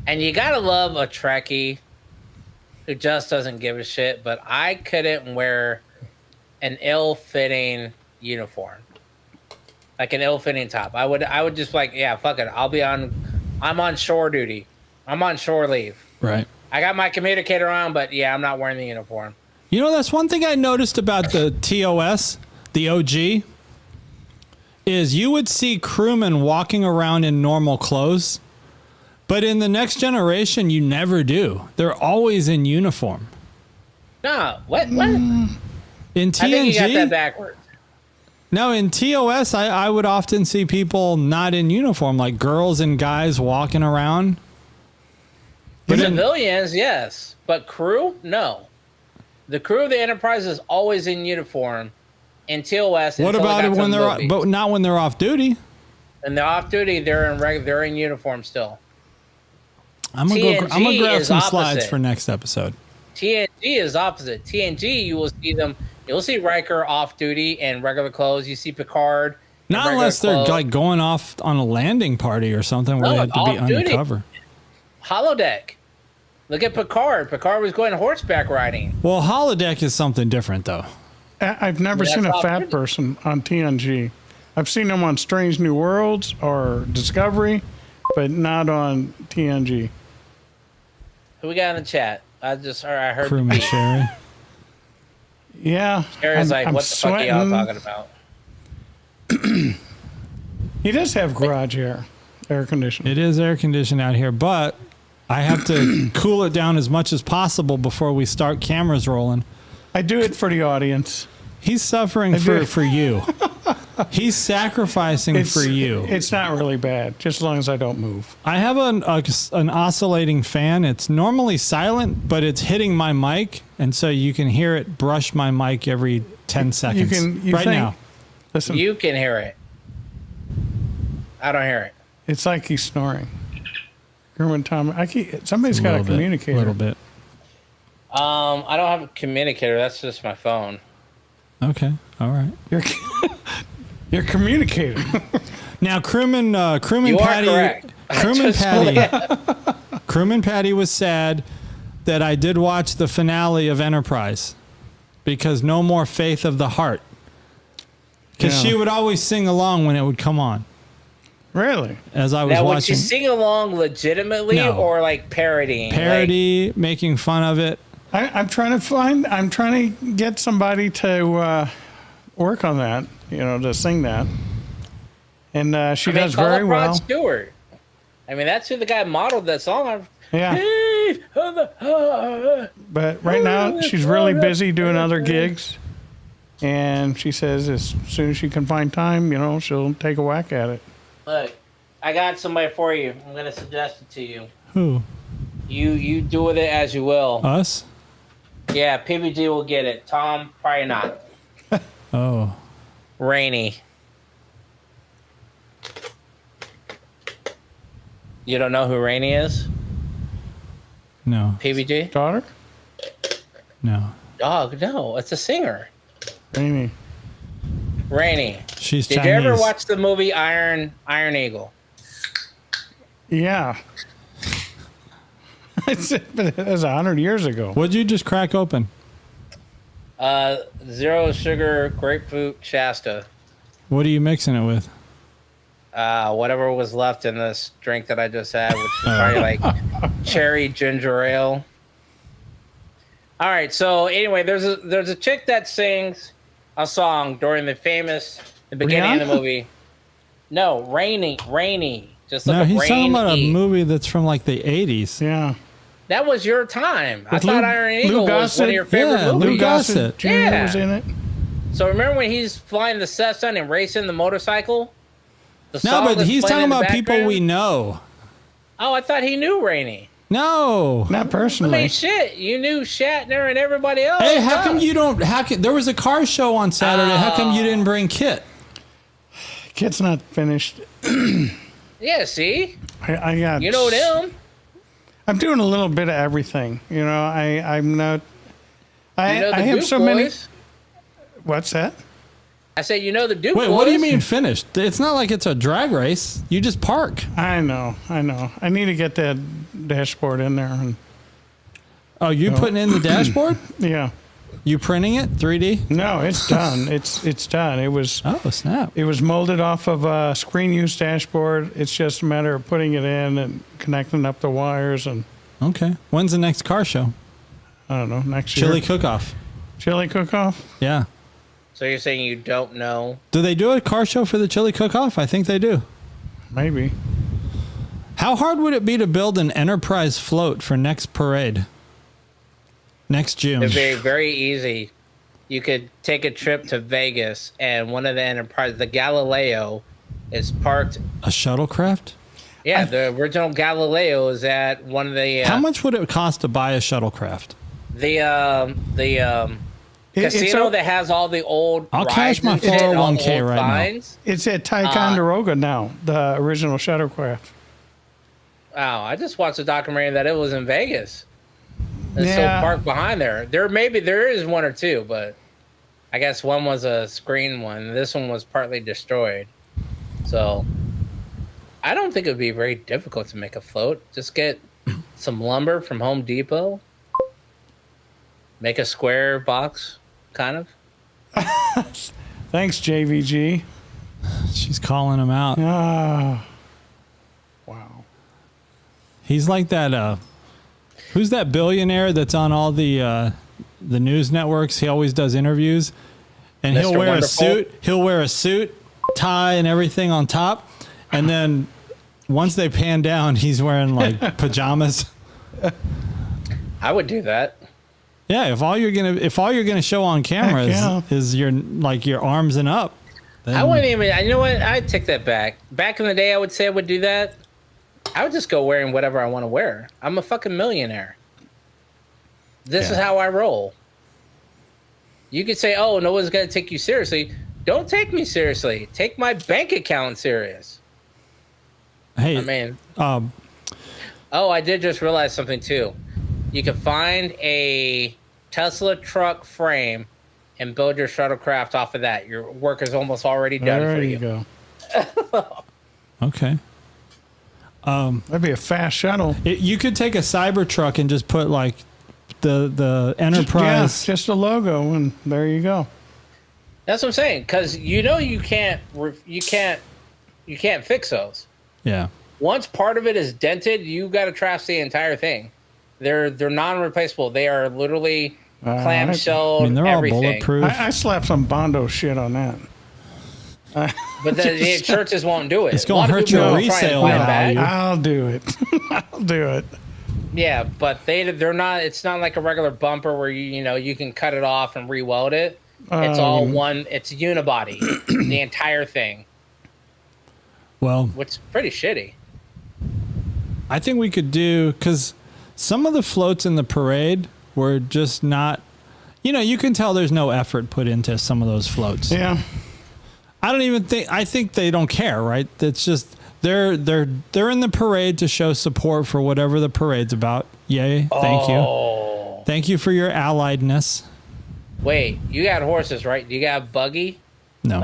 Speaker 5: And you gotta love a Trekkie who just doesn't give a shit, but I couldn't wear an ill-fitting uniform. Like an ill-fitting top. I would just like, yeah, fuck it. I'm on shore duty. I'm on shore leave.
Speaker 4: Right.
Speaker 5: I got my communicator on, but yeah, I'm not wearing the uniform.
Speaker 4: That's one thing I noticed about the TOS, the OG, is you would see crewmen walking around in normal clothes, but in the Next Generation, you never do. They're always in uniform.
Speaker 5: No, what? In
Speaker 4: TNG,
Speaker 5: I think you got that backwards.
Speaker 4: No, in TOS, I would often see people not in uniform, like girls and guys walking around.
Speaker 5: But civilians, yes. But crew, no. The crew of the Enterprise is always in uniform in TOS.
Speaker 4: What about when they're but not when they're off duty?
Speaker 5: And they're off duty, they're in uniform still.
Speaker 4: I'm gonna grab some slides for next episode.
Speaker 5: TNG is opposite. TNG, you will see them. You'll see Riker off duty in regular clothes. You see Picard.
Speaker 4: Not unless they're like going off on a landing party or something where they had to be undercover.
Speaker 5: Holodeck. Look at Picard. Picard was going horseback riding.
Speaker 4: Well, holodeck is something different, though.
Speaker 3: I've never seen a fat person on TNG. I've seen them on Strange New Worlds or Discovery, but not on TNG.
Speaker 5: Who we got in the chat? I heard
Speaker 4: Crewman Sherry.
Speaker 3: Yeah.
Speaker 5: Sherry's like, what the fuck are y'all talking about?
Speaker 3: He does have garage air conditioning.
Speaker 4: It is air conditioned out here, but I have to cool it down as much as possible before we start cameras rolling.
Speaker 3: I do it for the audience.
Speaker 4: He's suffering for you. He's sacrificing for you.
Speaker 3: It's not really bad, just as long as I don't move.
Speaker 4: I have an oscillating fan. It's normally silent, but it's hitting my mic, and so you can hear it brush my mic every 10 seconds.
Speaker 3: You
Speaker 4: right
Speaker 3: think-
Speaker 4: now.
Speaker 3: Listen,
Speaker 5: You can hear it. I don't hear it.
Speaker 3: it's like he's snoring. Crewman Tom, somebody's got a
Speaker 4: A
Speaker 3: communicator.
Speaker 4: little bit.
Speaker 5: I don't have a communicator. That's just my phone.
Speaker 4: Okay. All right.
Speaker 3: You're communicating.
Speaker 4: Now, Crewman
Speaker 5: You are
Speaker 4: Patty.
Speaker 5: correct.
Speaker 4: Crewman Patty was sad that I did watch the finale of Enterprise because no more Faith of the Heart. Because
Speaker 3: Yeah.
Speaker 4: she would always sing along when it would come on.
Speaker 3: Really?
Speaker 4: As I was
Speaker 5: Now, would
Speaker 4: watching
Speaker 5: you sing along legitimately
Speaker 4: No.
Speaker 5: or like parodying?
Speaker 4: parody, making fun of it.
Speaker 3: I'm trying to get somebody to work on that, to sing that. And she does
Speaker 5: call
Speaker 3: very
Speaker 5: up Rod
Speaker 3: well.
Speaker 5: Stewart. I mean, that's who the guy modeled that song on.
Speaker 3: Yeah.
Speaker 5: Faith of the Heart.
Speaker 3: But right now, she's really busy doing other gigs. And she says as soon as she can find time, she'll take a whack at it.
Speaker 5: Look, I got somebody for you. I'm going to suggest it to you.
Speaker 4: Who?
Speaker 5: You do with it as you will.
Speaker 4: Us?
Speaker 5: Yeah, PVG will get it. Tom, probably not.
Speaker 4: Oh.
Speaker 5: Rainy. You don't know who Rainy is?
Speaker 4: No.
Speaker 5: PVG?
Speaker 3: Daughter?
Speaker 4: No.
Speaker 5: Dog, no. It's a singer.
Speaker 3: Amy.
Speaker 5: Rainy.
Speaker 4: She's
Speaker 5: Did
Speaker 4: Chinese.
Speaker 5: you ever watch the movie Iron Eagle?
Speaker 3: Yeah. It was 100 years ago.
Speaker 4: What'd you just crack open?
Speaker 5: Zero sugar grapefruit Shasta.
Speaker 4: What are you mixing it with?
Speaker 5: Whatever was left in this drink that I just had, which is probably like cherry ginger ale. All right. So anyway, there's a chick that sings a song during the beginning of the movie. No, rainy. Just look
Speaker 4: No,
Speaker 5: up
Speaker 4: he's talking about a
Speaker 5: Rainy.
Speaker 4: movie that's from like the 80s.
Speaker 3: Yeah.
Speaker 5: That was your time. I
Speaker 3: With
Speaker 5: thought
Speaker 3: Lou-
Speaker 5: Iron
Speaker 3: Lou
Speaker 5: Eagle was one of your favorite
Speaker 4: Yeah, Lou
Speaker 5: movies.
Speaker 3: Lou Gossett
Speaker 4: Gossett.
Speaker 3: Jr.
Speaker 5: Yeah.
Speaker 3: was in it.
Speaker 5: So remember when he's flying the Cessna and racing the motorcycle? The
Speaker 4: No,
Speaker 5: song
Speaker 4: but
Speaker 5: that's
Speaker 4: he's
Speaker 5: playing
Speaker 4: talking
Speaker 5: in the
Speaker 4: about people we
Speaker 5: background?
Speaker 4: know.
Speaker 5: Oh, I thought he knew Rainey.
Speaker 4: No.
Speaker 3: Not
Speaker 5: I
Speaker 3: personally.
Speaker 5: mean, shit, you knew Shatner and everybody else.
Speaker 4: Hey, how
Speaker 5: Duh.
Speaker 4: come you don't? There was a car show on Saturday. How come you didn't bring Kit?
Speaker 3: Kid's not finished.
Speaker 5: Yeah, see?
Speaker 3: I got.
Speaker 5: You know them.
Speaker 3: I'm doing a little bit of everything. I'm not.
Speaker 5: You know the
Speaker 3: I have
Speaker 5: Duke
Speaker 3: so
Speaker 5: boys.
Speaker 3: many. What's that?
Speaker 5: I said, you know the Duke
Speaker 4: Wait,
Speaker 5: boys.
Speaker 4: what do you mean finished? It's not like it's a drag race. You just park.
Speaker 3: I know. I need to get that dashboard in there. And
Speaker 4: Oh, you putting in the dashboard?
Speaker 3: yeah.
Speaker 4: You printing it 3D?
Speaker 3: No, it's done. It's done. It was
Speaker 4: Oh, snap.
Speaker 3: molded off of a screen use dashboard. It's just a matter of putting it in and connecting up the wires and
Speaker 4: Okay. When's the next car show?
Speaker 3: I don't know, next
Speaker 4: Chili
Speaker 3: year.
Speaker 4: cook-off.
Speaker 3: Chili cook-off?
Speaker 4: Yeah.
Speaker 5: So you're saying you don't know?
Speaker 4: Do they do a car show for the chili cook-off? I think they do.
Speaker 3: Maybe.
Speaker 4: How hard would it be to build an Enterprise float for next parade? Next June.
Speaker 5: It'd be very easy. You could take a trip to Vegas, and one of the Enterprise, the Galileo, is parked.
Speaker 4: A shuttlecraft?
Speaker 5: Yeah, the original Galileo is at one of the.
Speaker 4: How much would it cost to buy a shuttlecraft?
Speaker 5: The casino that has all the old.
Speaker 4: I'll
Speaker 5: rides
Speaker 4: cash my
Speaker 5: and shit, all the
Speaker 4: 401k
Speaker 5: old
Speaker 4: right now.
Speaker 5: vines.
Speaker 3: It's at Ticonderoga now, the original shuttlecraft.
Speaker 5: Wow, I just watched a documentary that it was in Vegas. It's
Speaker 3: Yeah.
Speaker 5: still parked behind there. There is one or two, but I guess one was a screen one. This one was partly destroyed. So I don't think it would be very difficult to make a float. Just get some lumber from Home Depot. Make a square box, kind of.
Speaker 3: Thanks, JVG.
Speaker 4: She's calling him out.
Speaker 3: Ah. Wow.
Speaker 4: He's like that. Who's that billionaire that's on all the news networks? He always does interviews, and he'll
Speaker 5: Mr.
Speaker 4: wear
Speaker 5: Wonderful?
Speaker 4: a suit. He'll wear a suit, tie, and everything on top, and then once they pan down, he's wearing like pajamas.
Speaker 5: I would do that.
Speaker 4: Yeah, if all you're gonna show on camera
Speaker 3: Heck yeah.
Speaker 4: is your arms and up. Then,
Speaker 5: I wouldn't even. You know what? I'd take that back. Back in the day, I would say I would do that. I would just go wearing whatever I want to wear. I'm a fucking millionaire. This is how I roll. You could say, "Oh, no one's going to take you seriously." Don't take me seriously. Take my bank account serious.
Speaker 4: Hey,
Speaker 5: I mean, oh, I did just realize something too. You can find a Tesla truck frame and build your shuttlecraft off of that. Your work is almost already done
Speaker 3: There
Speaker 5: for
Speaker 3: you go.
Speaker 4: okay.
Speaker 3: That'd be a fast shuttle.
Speaker 4: You could take a Cybertruck and just put like the Enterprise.
Speaker 3: Yeah, just a logo, and there you go.
Speaker 5: That's what I'm saying. Because you can't fix those.
Speaker 4: Yeah.
Speaker 5: Once part of it is dented, you got to trash the entire thing. They're non-replaceable. They are literally clamshell.
Speaker 4: I mean, they're
Speaker 5: everything.
Speaker 4: all bulletproof.
Speaker 3: I slapped some Bondo shit on that.
Speaker 5: But the churches won't do it.
Speaker 4: It's going to hurt your resale value.
Speaker 3: I'll do it. I'll do it.
Speaker 5: Yeah, but they're not. It's not like a regular bumper where you can cut it off and re-weld it. It's all one. It's unibody, the entire thing.
Speaker 4: Well,
Speaker 5: which is pretty shitty.
Speaker 4: I think we could do, because some of the floats in the parade were just not. You can tell there's no effort put into some of those floats.
Speaker 3: Yeah.
Speaker 4: I think they don't care, right? It's just they're in the parade to show support for whatever the parade's about. Yay. Thank you. Thank you for your alliedness.
Speaker 5: Wait, you got horses, right? You got a buggy?
Speaker 4: No.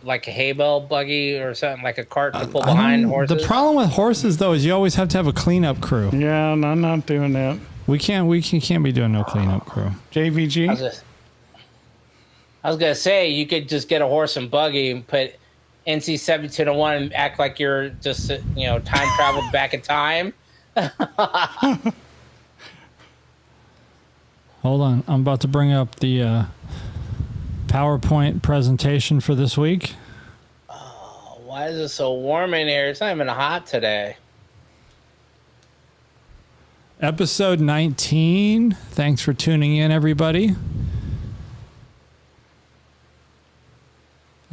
Speaker 5: Like a hay bale buggy or something, like a cart to pull behind horses?
Speaker 4: The problem with horses though is you always have to have a cleanup crew.
Speaker 3: Yeah, no, I'm not doing that.
Speaker 4: We can't be doing no cleanup crew.
Speaker 3: JVG?
Speaker 5: I was gonna say you could just get a horse and buggy and put NC 1701 and act like you're just time traveled back in time.
Speaker 4: Hold on, I'm about to bring up the PowerPoint presentation for this week.
Speaker 5: Oh, why is it so warm in here? It's not even hot today.
Speaker 4: Episode 19. Thanks for tuning in, everybody.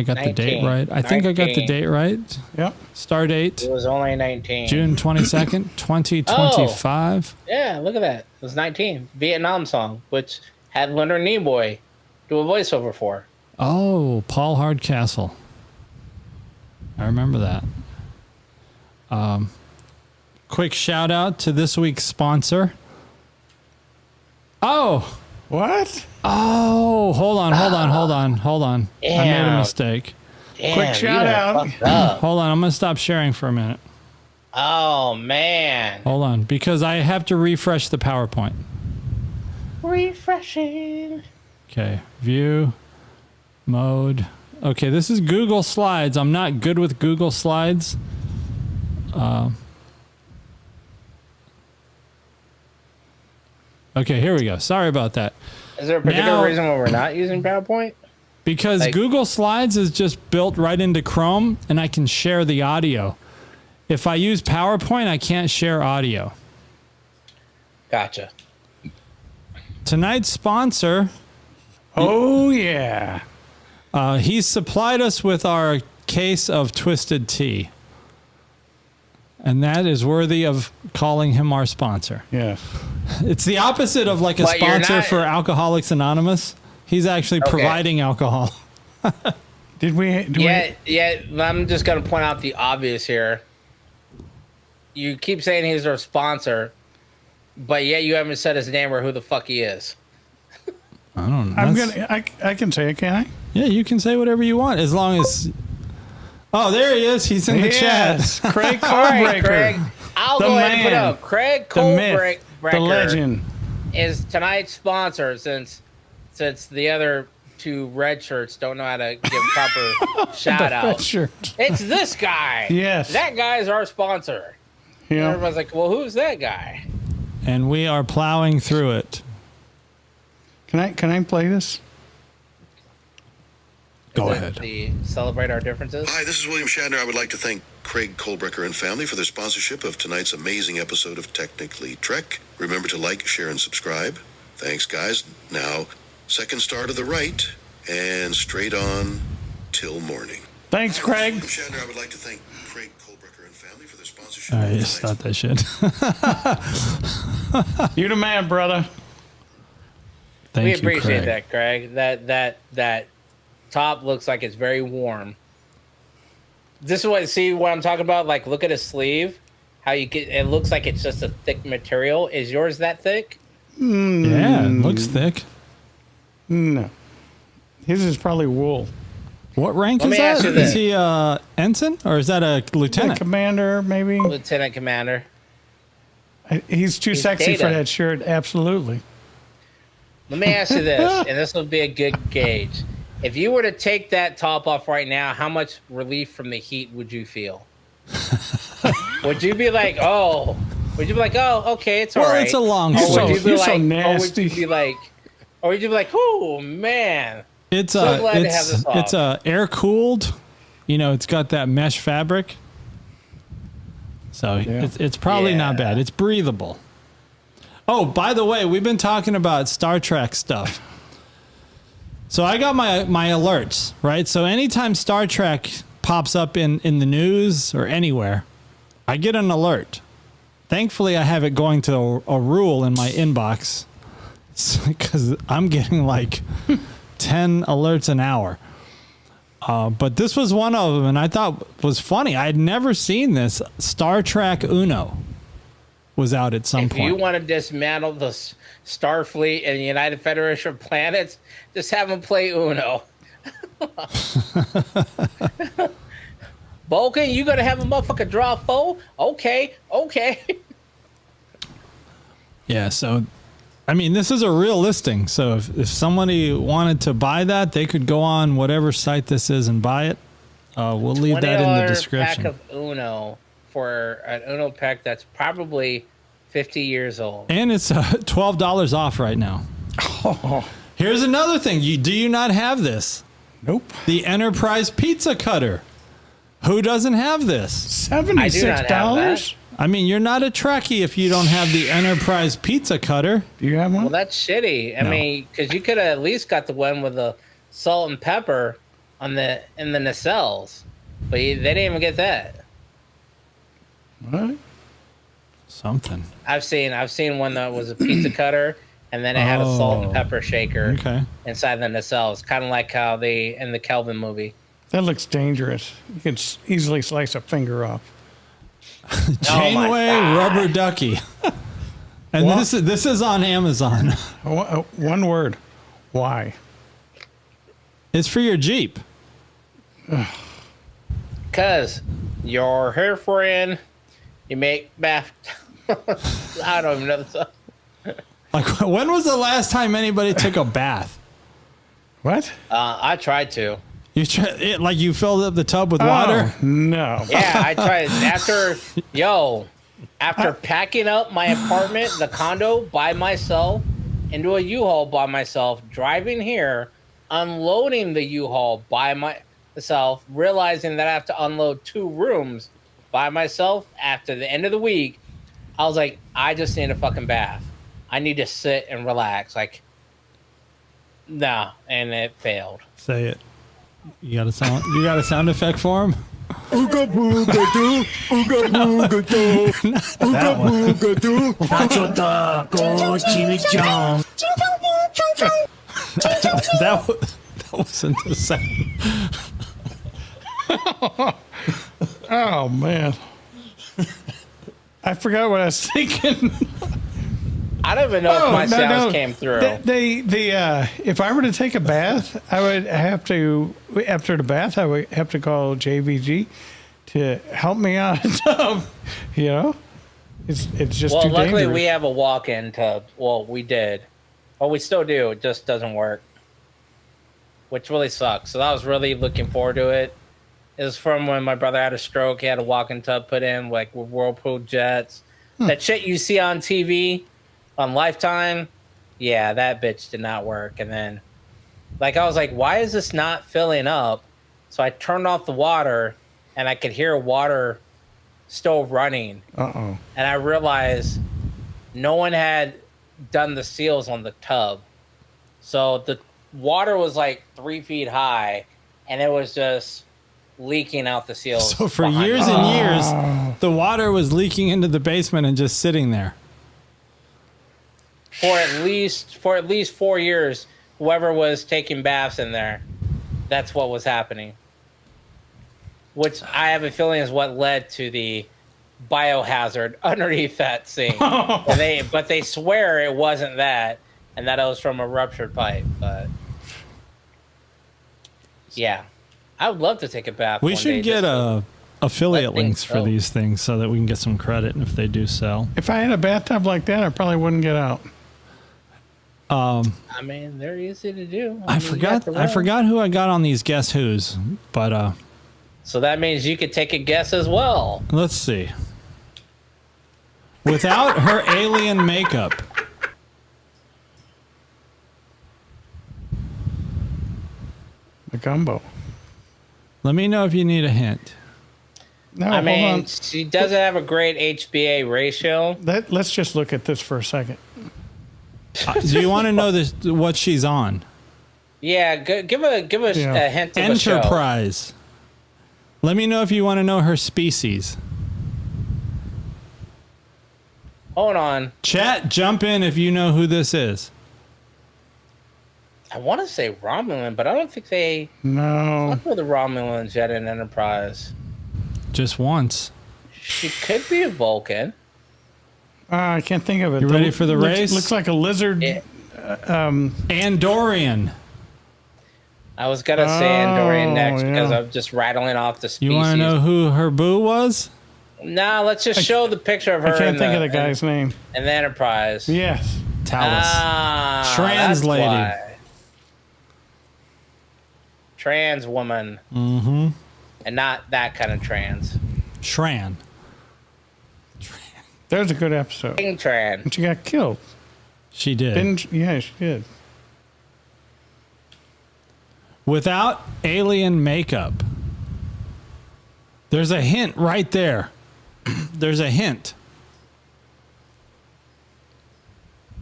Speaker 4: I got 19, the date right. I think I got the date right.
Speaker 3: Yep.
Speaker 4: Star date.
Speaker 5: It was only 19.
Speaker 4: June 22nd, 2025.
Speaker 5: Oh, yeah, look at that. It was 19. Vietnam song, which had Leonard Nimoy do a voiceover for.
Speaker 4: Oh, Paul Hardcastle. I remember that. Quick shout out to this week's sponsor. Oh.
Speaker 3: What?
Speaker 4: Oh, hold on.
Speaker 5: Damn.
Speaker 4: I made a mistake.
Speaker 5: Damn,
Speaker 3: quick shout out.
Speaker 4: Hold on, I'm going to stop sharing for a minute.
Speaker 5: Oh, man.
Speaker 4: Hold on, because I have to refresh the PowerPoint.
Speaker 5: Refreshing.
Speaker 4: Okay, view, mode. Okay, this is Google Slides. I'm not good with Google Slides. Okay, here we go. Sorry about that.
Speaker 5: Is there a particular reason why we're not using PowerPoint?
Speaker 4: Because Google Slides is just built right into Chrome, and I can share the audio. If I use PowerPoint, I can't share audio.
Speaker 5: Gotcha.
Speaker 4: Tonight's sponsor.
Speaker 3: Oh, yeah.
Speaker 4: He supplied us with our case of Twisted Tea. And that is worthy of calling him our sponsor.
Speaker 3: Yeah.
Speaker 4: It's the opposite of like a sponsor for Alcoholics Anonymous. He's actually providing alcohol.
Speaker 5: Yeah, I'm just going to point out the obvious here. You keep saying he's our sponsor, but yet you haven't said his name or who the fuck he is.
Speaker 4: I don't know.
Speaker 3: I can say it, can I?
Speaker 4: Yeah, you can say whatever you want as long as... Oh, there he is. He's in the chat.
Speaker 3: Craig Kohlbrecker.
Speaker 5: All right, Craig. I'll go ahead and put up. Craig Kohlbrecker,
Speaker 3: the legend,
Speaker 5: is tonight's sponsor since the other two red shirts don't know how to give proper shout out. It's this guy.
Speaker 3: Yes.
Speaker 5: That guy's our sponsor.
Speaker 3: Yeah.
Speaker 5: Everyone's like, well, who's that guy?
Speaker 4: And we are plowing through it.
Speaker 3: Can I play this?
Speaker 4: Go ahead.
Speaker 5: Celebrate our differences.
Speaker 6: Hi, this is William Shatner. I would like to thank Craig Kohlbrecker and family for their sponsorship of tonight's amazing episode of Technically Trek. Remember to like, share, and subscribe. Thanks, guys. Now, second star to the right, and straight on till morning.
Speaker 3: Thanks, Craig.
Speaker 6: William Shatner, I would like to thank Craig Kohlbrecker and family for their sponsorship.
Speaker 4: I just thought that shit.
Speaker 3: You the man, brother.
Speaker 5: We appreciate that, Craig. That top looks like it's very warm. This is what I'm talking about? Like, look at his sleeve. How it looks like it's just a thick material. Is yours that thick?
Speaker 4: Yeah, it looks thick.
Speaker 3: No. His is probably wool.
Speaker 4: What rank is that? Is he ensign or is that a lieutenant?
Speaker 3: Commander, maybe.
Speaker 5: Lieutenant commander.
Speaker 3: He's too sexy for that shirt. Absolutely.
Speaker 5: Let me ask you this, and this will be a good gauge. If you were to take that top off right now, how much relief from the heat would you feel? Would you be like, oh? Would you be like, oh, okay, it's all right?
Speaker 4: Well, it's a long
Speaker 3: You're
Speaker 4: sleeve.
Speaker 3: so nasty.
Speaker 5: Or would you be like, oh man?
Speaker 4: It's
Speaker 5: so glad to have this off.
Speaker 4: It's air cooled. It's got that mesh fabric. So it's probably not bad. It's breathable. Oh, by the way, we've been talking about Star Trek stuff. So I got my alerts, right? So anytime Star Trek pops up in the news or anywhere, I get an alert. Thankfully, I have it going to a rule in my inbox because I'm getting like 10 alerts an hour. But this was one of them, and I thought was funny. I had never seen this. Star Trek Uno was out at some point.
Speaker 5: If you want to dismantle the Starfleet and the United Federation of Planets, just have them play Uno. Vulcan, you gonna have a motherfucker draw a foe? Okay.
Speaker 4: Yeah, so I mean, this is a real listing. So if somebody wanted to buy that, they could go on whatever site this is and buy it. We'll leave that in the description.
Speaker 5: Pack of Uno for an Uno pack that's probably 50 years old.
Speaker 4: And it's $12 off right now. Oh. Here's another thing. Do you not have this?
Speaker 3: Nope.
Speaker 4: The Enterprise Pizza Cutter. Who doesn't have this?
Speaker 3: $76?
Speaker 4: I mean, you're not a Trekkie if you don't have the Enterprise Pizza Cutter.
Speaker 3: Do you have one?
Speaker 5: Well, that's shitty. I mean, because you could have at least got the one with the salt and pepper in the nacelles, but they didn't even get that.
Speaker 3: What?
Speaker 4: Something.
Speaker 5: I've seen one that was a pizza cutter, and then it had a salt and pepper shaker inside the nacelles, kind of like how in the Kelvin movie.
Speaker 3: That looks dangerous. You can easily slice a finger off.
Speaker 4: Janeway rubber ducky. And this is on Amazon.
Speaker 3: One word. Why?
Speaker 4: It's for your Jeep.
Speaker 5: Because your hairfriend, you make bath. I don't even know the song.
Speaker 4: Like, when was the last time anybody took a bath?
Speaker 3: What?
Speaker 5: I tried to.
Speaker 4: You you filled up the tub with water?
Speaker 3: No.
Speaker 5: Yeah, I tried after packing up my apartment, the condo by myself, into a U-Haul by myself, driving here, unloading the U-Haul by myself, realizing that I have to unload 2 rooms by myself after the end of the week. I was like, I just need a fucking bath. I need to sit and relax. Like, no, and it failed.
Speaker 4: Say it. You got a sound effect for him?
Speaker 2: Ooga booga doo, ooga booga doo, ooga booga doo. Nacho taco, chimichurri.
Speaker 4: That wasn't the sound.
Speaker 3: Oh man, I forgot what I was thinking.
Speaker 5: I don't even know if my sounds came through.
Speaker 3: If I were to take a bath, I would have to, after the bath, I would have to call JVG to help me out of the tub. You know, it's just too
Speaker 5: luckily
Speaker 3: dangerous.
Speaker 5: we have a walk-in tub. Well, we did. Well, we still do. It just doesn't work, which really sucks. So I was really looking forward to it. It was from when my brother had a stroke. He had a walk-in tub put in, like with Whirlpool jets. That shit you see on TV. On Lifetime, yeah, that bitch did not work. And then, I was like, why is this not filling up? So I turned off the water, and I could hear water still running.
Speaker 3: Uh-oh.
Speaker 5: And I realized no one had done the seals on the tub. So the water was 3 feet high, and it was just leaking out the seals.
Speaker 4: So for years and years, the water was leaking into the basement and just sitting there.
Speaker 5: for at least 4 years, whoever was taking baths in there, that's what was happening. Which I have a feeling is what led to the biohazard underneath that sink. But they swear it wasn't that, and that it was from a ruptured pipe. But yeah, I would love to take a bath.
Speaker 4: We should get affiliate links for
Speaker 5: go.
Speaker 4: these things so that we can get some credit if they do sell.
Speaker 3: If I had a bathtub like that, I probably wouldn't get out.
Speaker 5: I mean, they're easy to do.
Speaker 4: I forgot who I got on these Guess Who's, but
Speaker 5: so that means you could take a guess as well.
Speaker 4: let's see. Without her alien makeup,
Speaker 3: The gumbo.
Speaker 4: let me know if you need a hint.
Speaker 3: No,
Speaker 5: I
Speaker 3: hold
Speaker 5: mean,
Speaker 3: on.
Speaker 5: she doesn't have a great HbA ratio.
Speaker 3: Let's just look at this for a second.
Speaker 4: Do you want to know what she's on?
Speaker 5: Yeah, give a
Speaker 3: Yeah.
Speaker 5: a hint of a show.
Speaker 4: Enterprise. Let me know if you want to know her species.
Speaker 5: Hold on.
Speaker 4: Chat, jump in if you know who this is.
Speaker 5: I want to say Romulan, but I don't think they
Speaker 3: No.
Speaker 5: fuck with the Romulans yet in Enterprise.
Speaker 4: Just once.
Speaker 5: She could be a Vulcan.
Speaker 3: I can't think of it.
Speaker 4: You ready for the race?
Speaker 3: Looks like a lizard.
Speaker 5: Yeah.
Speaker 4: Andorian.
Speaker 5: I was gonna say Andorian next
Speaker 3: yeah.
Speaker 5: because I'm just rattling off the species.
Speaker 4: You want to know who her boo was?
Speaker 5: Nah, let's just show the picture of her.
Speaker 3: I can't
Speaker 5: in
Speaker 3: think
Speaker 5: the,
Speaker 3: of the guy's name.
Speaker 5: in the Enterprise.
Speaker 3: Yes.
Speaker 4: Talus.
Speaker 5: Ah,
Speaker 4: Translated.
Speaker 5: that's why. Trans woman.
Speaker 4: Mm-hmm.
Speaker 5: And not that kind of trans.
Speaker 4: Shran.
Speaker 3: That was a good episode.
Speaker 5: King Tran.
Speaker 3: And she got killed.
Speaker 4: She did.
Speaker 3: Yeah, she did.
Speaker 4: Without alien makeup. There's a hint right there. There's a hint.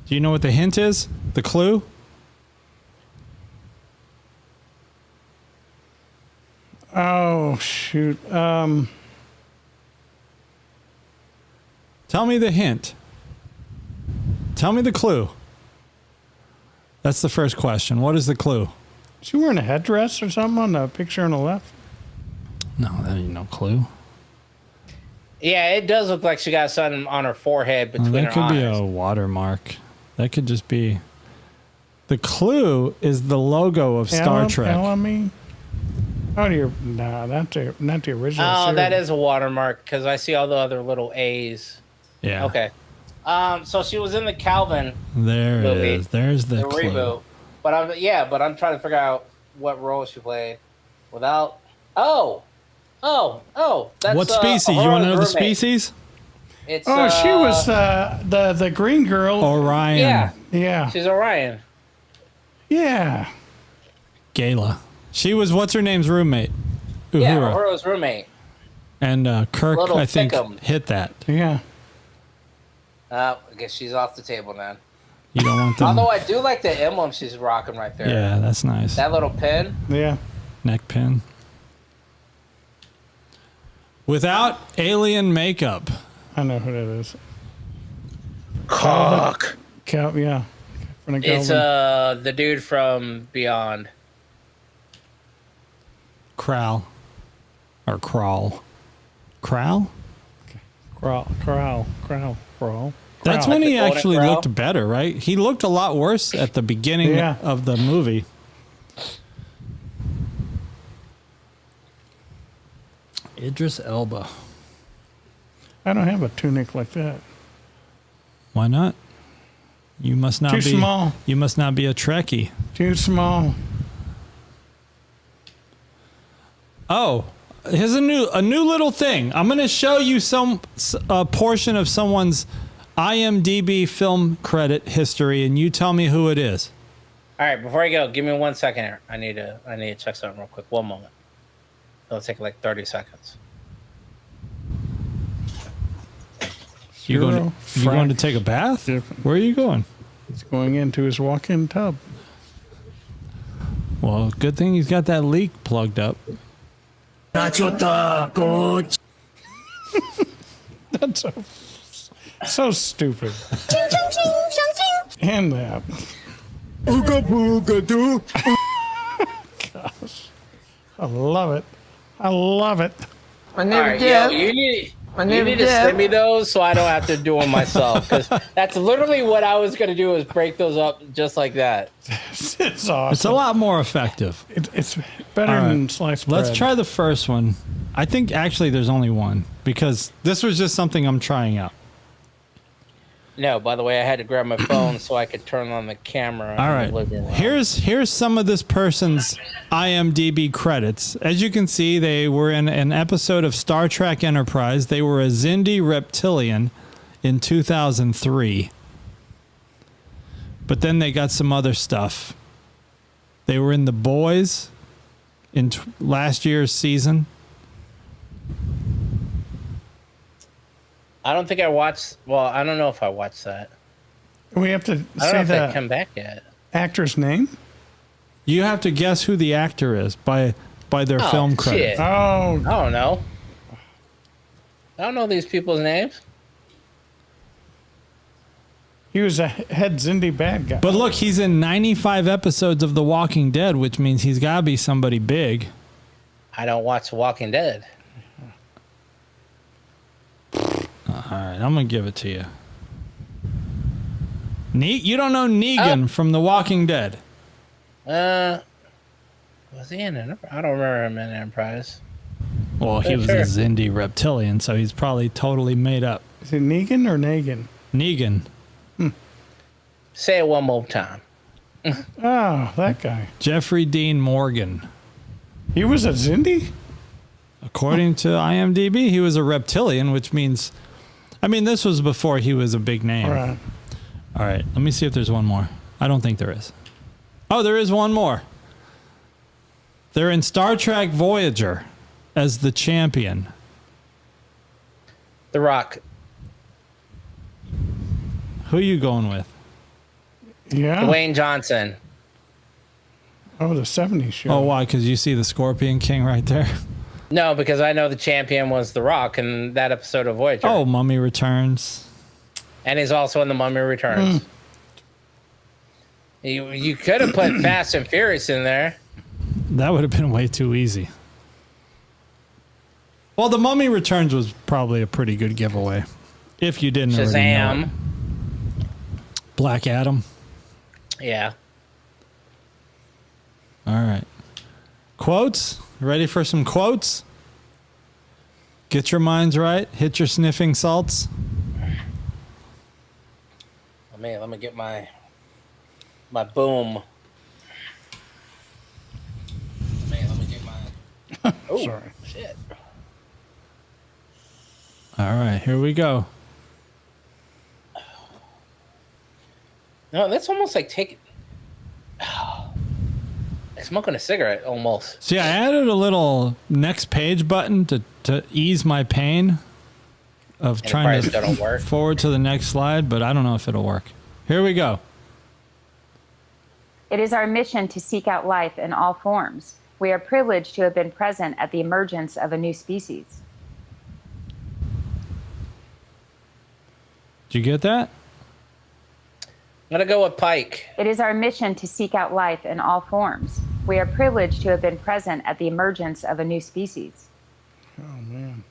Speaker 4: Do you know what the hint is? The clue?
Speaker 3: Oh, shoot.
Speaker 4: Tell me the hint. Tell me the clue. That's the first question. What is the clue?
Speaker 3: Is she wearing a headdress or something on the picture on the left?
Speaker 4: No, that ain't no clue.
Speaker 5: Yeah, it does look like she got something on her forehead between
Speaker 4: That
Speaker 5: her
Speaker 4: could be
Speaker 5: eyes.
Speaker 4: a watermark. That could just be. The clue is the logo of Star Trek.
Speaker 3: LME? Oh, not the original.
Speaker 5: Oh,
Speaker 3: series.
Speaker 5: that is a watermark because I see all the other little A's.
Speaker 4: Yeah.
Speaker 5: Okay. So she was in the Calvin
Speaker 4: There it
Speaker 5: movie,
Speaker 4: is. There's the clue.
Speaker 5: reboot. But I'm trying to figure out what role she played without. Oh. That's
Speaker 4: What species? You want to know the species?
Speaker 5: It's
Speaker 3: She was the green girl.
Speaker 4: Orion.
Speaker 5: yeah.
Speaker 3: Yeah.
Speaker 5: She's Orion.
Speaker 3: Yeah.
Speaker 4: Gala. She was what's her name's roommate?
Speaker 5: Yeah,
Speaker 4: Uhura.
Speaker 5: Uhura's roommate.
Speaker 4: And Kirk,
Speaker 5: Little
Speaker 4: I think,
Speaker 5: Thickum.
Speaker 4: hit that.
Speaker 3: Yeah.
Speaker 5: I guess she's off the table now.
Speaker 4: You don't want them.
Speaker 5: Although I do like the emblem she's rocking right there.
Speaker 4: Yeah, that's nice.
Speaker 5: That little pin.
Speaker 3: Yeah.
Speaker 4: Neck pin. Without alien makeup.
Speaker 3: I know who that is.
Speaker 5: Cock.
Speaker 3: Yeah. From the
Speaker 5: It's
Speaker 3: Galvin.
Speaker 5: the dude from Beyond.
Speaker 4: Crowl. Or crawl. Crowl?
Speaker 3: Crawl.
Speaker 4: That's when
Speaker 5: Like
Speaker 4: he
Speaker 5: the Golden
Speaker 4: actually
Speaker 5: Crow?
Speaker 4: looked better, right? He looked a lot worse at the beginning
Speaker 3: Yeah.
Speaker 4: of the movie. Idris Elba.
Speaker 3: I don't have a tunic like that.
Speaker 4: Why not? You must not
Speaker 3: Too
Speaker 4: be
Speaker 3: small.
Speaker 4: You must not be a Trekkie.
Speaker 3: Too small.
Speaker 4: Oh, here's a new little thing. I'm going to show you a portion of someone's IMDb film credit history, and you tell me who it is.
Speaker 5: All right, before I go, give me 1 second here. I need to check something real quick. 1 moment. It'll take like 30 seconds.
Speaker 4: You going to
Speaker 3: Frack.
Speaker 4: take a bath?
Speaker 3: Different.
Speaker 4: Where are you going?
Speaker 3: He's going into his walk-in tub.
Speaker 4: Well, good thing he's got that leak plugged up.
Speaker 2: Nachota, coach.
Speaker 3: That's so stupid. And that.
Speaker 2: Ooga booga doo.
Speaker 3: Gosh. I love it. I love it.
Speaker 7: My
Speaker 5: All
Speaker 7: name
Speaker 5: right,
Speaker 7: is
Speaker 5: yo,
Speaker 7: Jeff.
Speaker 5: you need
Speaker 7: My
Speaker 5: you
Speaker 7: name
Speaker 5: need
Speaker 7: is
Speaker 5: to
Speaker 7: Jeff.
Speaker 5: send me those so I don't have to do them myself. Because that's literally what I was going to do is break those up just like that.
Speaker 3: It's awesome.
Speaker 4: It's a lot more effective.
Speaker 3: It's better
Speaker 4: All right.
Speaker 3: than sliced bread.
Speaker 4: Let's try the first one. I think actually there's only one because this was just something I'm trying out.
Speaker 5: No, by the way, I had to grab my phone so I could turn on the camera.
Speaker 4: All
Speaker 5: in
Speaker 4: right.
Speaker 5: the living room.
Speaker 4: Here's some of this person's IMDb credits. As you can see, they were in an episode of Star Trek Enterprise. They were a Xindi reptilian in 2003. But then they got some other stuff. They were in The Boys in last year's season.
Speaker 5: I don't think I watched. Well, I don't know if I watched that.
Speaker 3: We have to
Speaker 5: I don't know
Speaker 3: say
Speaker 5: if they
Speaker 3: the
Speaker 5: come back yet.
Speaker 3: actor's name.
Speaker 4: You have to guess who the actor is by their film credit.
Speaker 5: Shit.
Speaker 3: Oh,
Speaker 5: I don't know. I don't know these people's names.
Speaker 3: he was a head Xindi bad guy.
Speaker 4: But look, he's in 95 episodes of The Walking Dead, which means he's got to be somebody big.
Speaker 5: I don't watch The Walking Dead.
Speaker 4: All right, I'm going to give it to you. You don't know Negan from The Walking Dead.
Speaker 5: Was he in Enterprise? I don't remember him in Enterprise.
Speaker 4: Well, he
Speaker 5: Yeah,
Speaker 4: was
Speaker 5: sure.
Speaker 4: a Xindi reptilian, so he's probably totally made up.
Speaker 3: Is it Negan or Negan?
Speaker 4: Negan.
Speaker 5: Say it one more time.
Speaker 3: Oh, that guy.
Speaker 4: Jeffrey Dean Morgan.
Speaker 3: He was a Xindi?
Speaker 4: According to IMDb, he was a reptilian, which means... I mean, this was before he was a big name.
Speaker 3: Right.
Speaker 4: All right, let me see if there's one more. I don't think there is. Oh, there is one more. They're in Star Trek Voyager as the champion.
Speaker 5: The Rock.
Speaker 4: Who are you going with?
Speaker 3: Yeah.
Speaker 5: Dwayne Johnson.
Speaker 3: Oh, the 70s show.
Speaker 4: Oh, why? Because you see the Scorpion King right there?
Speaker 5: No, because I know the champion was The Rock in that episode of Voyager.
Speaker 4: Oh, Mummy Returns.
Speaker 5: And he's also in The Mummy Returns. You could have put Fast and Furious in there.
Speaker 4: That would have been way too easy. Well, The Mummy Returns was probably a pretty good giveaway. If you didn't already know
Speaker 5: Shazam.
Speaker 4: it. Black Adam.
Speaker 5: Yeah.
Speaker 4: All right. Quotes? Ready for some quotes? Get your minds right. Hit your sniffing salts.
Speaker 5: Let me get my boom. Let me get my... Oh,
Speaker 3: Sorry.
Speaker 5: shit.
Speaker 4: All right, here we go.
Speaker 5: No, that's almost like taking... Like smoking a cigarette, almost.
Speaker 4: See, I added a little next page button to ease my pain of
Speaker 5: And it
Speaker 4: trying
Speaker 5: probably
Speaker 4: to
Speaker 5: don't work.
Speaker 4: forward to the next slide, but I don't know if it'll work. Here we go.
Speaker 1: It is our mission to seek out life in all forms. We are privileged to have been present at the emergence of a new species.
Speaker 4: Did you get that?
Speaker 5: I'm going to go with Pike.
Speaker 1: It is our mission to seek out life in all forms. We are privileged to have been present at the emergence of a new species.
Speaker 3: Oh, man.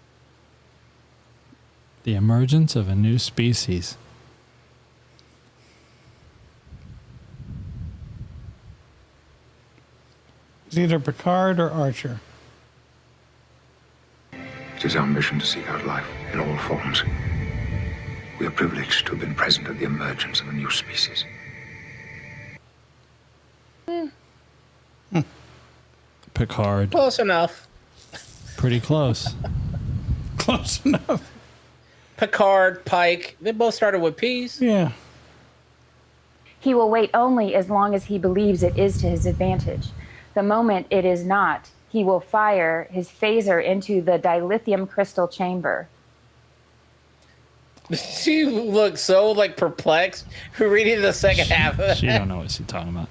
Speaker 4: The emergence of a new species.
Speaker 3: It's either Picard or Archer.
Speaker 8: It is our mission to seek out life in all forms. We are privileged to have been present at the emergence of a new species.
Speaker 4: Picard.
Speaker 5: Close enough.
Speaker 4: Pretty close.
Speaker 3: Close enough.
Speaker 5: Picard, Pike, they both started with P's.
Speaker 3: Yeah.
Speaker 1: He will wait only as long as he believes it is to his advantage. The moment it is not, he will fire his phaser into the dilithium crystal chamber.
Speaker 5: She looked so like perplexed reading the second half of that.
Speaker 4: She don't know what she's talking about.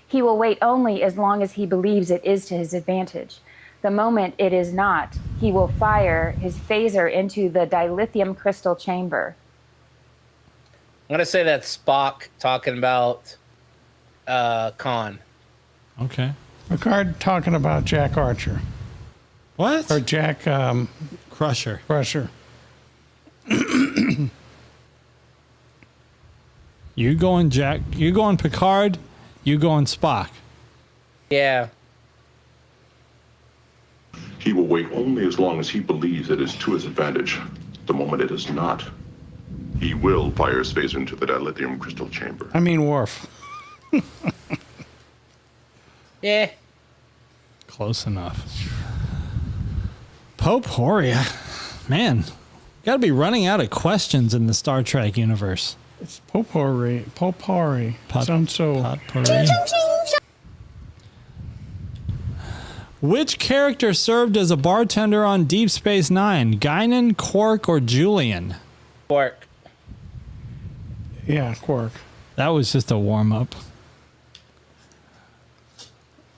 Speaker 1: He will wait only as long as he believes it is to his advantage. The moment it is not, he will fire his phaser into the dilithium crystal chamber.
Speaker 5: gonna say that's Spock talking about Khan.
Speaker 4: Okay.
Speaker 3: Picard talking about Jack Archer.
Speaker 4: What?
Speaker 3: Or Jack
Speaker 4: Crusher.
Speaker 3: Crusher.
Speaker 4: You going Jack? You going Picard? You going Spock?
Speaker 5: Yeah.
Speaker 7: He will wait only as long as he believes it is to his advantage. The moment it is not, he will fire his phaser into the dilithium crystal chamber.
Speaker 3: I mean Worf.
Speaker 5: Yeah.
Speaker 4: Close enough. Potpourri. Man, got to be running out of questions in the Star Trek universe.
Speaker 3: It's potpourri. Potpourri. Sounds so.
Speaker 4: Potpourri. Which character served as a bartender on Deep Space Nine? Guinan, Quark, or Julian?
Speaker 5: Quark.
Speaker 3: Yeah, Quark.
Speaker 4: That was just a warm-up.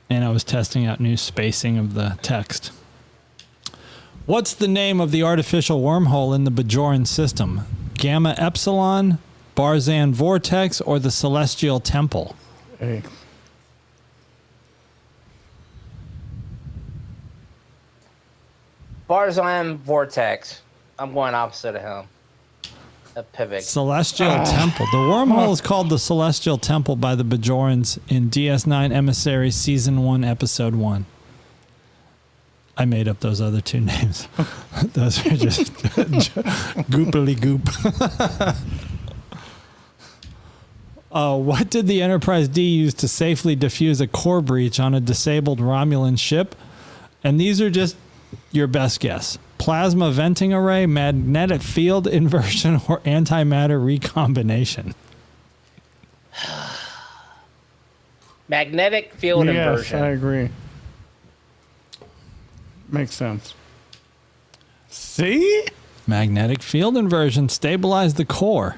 Speaker 4: And I was testing out new spacing of the text. What's the name of the artificial wormhole in the Bajoran system? Gamma Epsilon, Barzan Vortex, or the Celestial Temple?
Speaker 3: Hey.
Speaker 5: Barzan Vortex. I'm going opposite of him. A pivot.
Speaker 4: Celestial Temple. The wormhole is called the Celestial Temple by the Bajorans in DS9 Emissary Season 1, Episode 1. I made up those other two names. Those are just goopily goop. What did the Enterprise D use to safely defuse a core breach on a disabled Romulan ship? And these are just your best guess. Plasma venting array, magnetic field inversion, or antimatter recombination?
Speaker 5: Magnetic field
Speaker 3: Yes,
Speaker 5: inversion.
Speaker 3: I agree. Makes sense. See?
Speaker 4: Magnetic field inversion stabilized the core.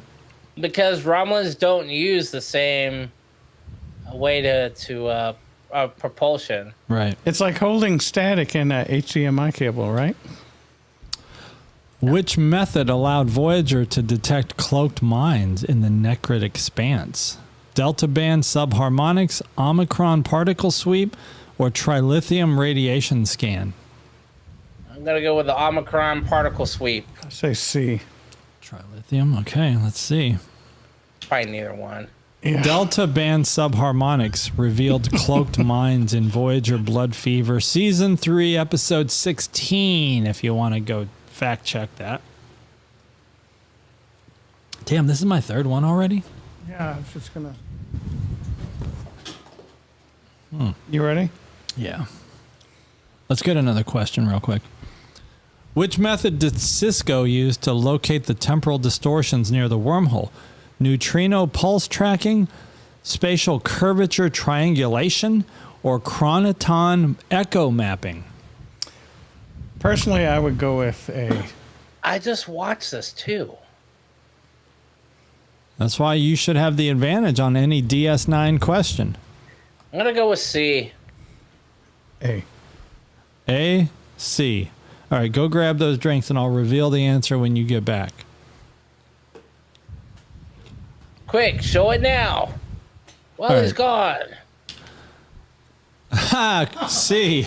Speaker 5: Because Romulans don't use the same way to propulsion.
Speaker 4: Right.
Speaker 3: It's like holding static in a HDMI cable, right?
Speaker 4: Which method allowed Voyager to detect cloaked mines in the Necrit Expanse? Delta band subharmonics, Omicron particle sweep, or trilithium radiation scan?
Speaker 5: I'm going to go with the Omicron particle sweep.
Speaker 3: I say C.
Speaker 4: Trilithium. Okay, let's see.
Speaker 5: Probably neither one.
Speaker 3: Yeah.
Speaker 4: Delta band subharmonics revealed cloaked mines in Voyager Blood Fever Season 3, Episode 16, if you want to go fact check that. Damn, this is my third one already?
Speaker 3: Yeah, I was just gonna. You ready?
Speaker 4: Yeah. Let's get another question real quick. Which method did Cisco use to locate the temporal distortions near the wormhole? Neutrino pulse tracking, spatial curvature triangulation, or chronoton echo mapping?
Speaker 3: Personally, I would go with A.
Speaker 5: I just watched this too.
Speaker 4: That's why you should have the advantage on any DS9 question.
Speaker 5: I'm going to go with C.
Speaker 3: A.
Speaker 4: A, C. All right, go grab those drinks and I'll reveal the answer when you get back.
Speaker 5: Quick, show it now. Well,
Speaker 4: All
Speaker 5: he's
Speaker 4: right.
Speaker 5: gone.
Speaker 4: Ha, C.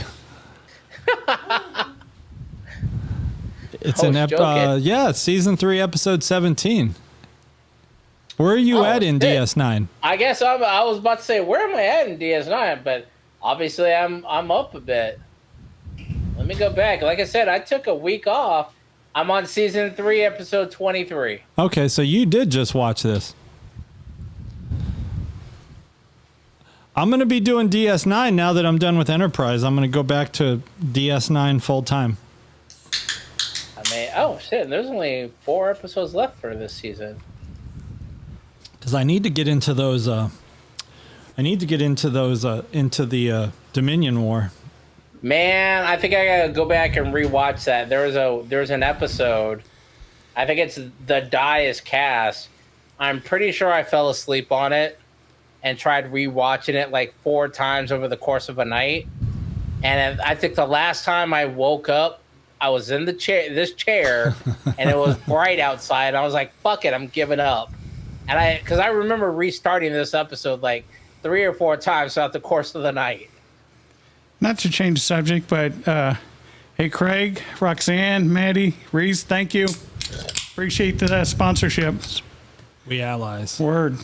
Speaker 4: It's
Speaker 5: I
Speaker 4: an
Speaker 5: was joking.
Speaker 4: Season 3, Episode 17. Where are you at in
Speaker 5: shit.
Speaker 4: DS9?
Speaker 5: I guess I was about to say, where am I at in DS9? But obviously I'm up a bit. Let me go back. Like I said, I took a week off. I'm on Season 3, Episode 23.
Speaker 4: Okay, so you did just watch this. I'm going to be doing DS9 now that I'm done with Enterprise. I'm going to go back to DS9 full time.
Speaker 5: I mean, oh shit, there's only 4 episodes left for this season.
Speaker 4: Because I need to get into those. Into the Dominion War.
Speaker 5: Man, I think I gotta go back and rewatch that. There's an episode. I think it's The Die is Cast. I'm pretty sure I fell asleep on it and tried rewatching it like 4 times over the course of a night. And I think the last time I woke up, I was in this chair, and it was bright outside. I was like, "Fuck it, I'm giving up." And because I remember restarting this episode like 3 or 4 times throughout the course of the night.
Speaker 3: Not to change the subject, but hey, Craig, Roxanne, Maddie, Reese, thank you. Appreciate the sponsorship.
Speaker 4: We allies.
Speaker 3: Word.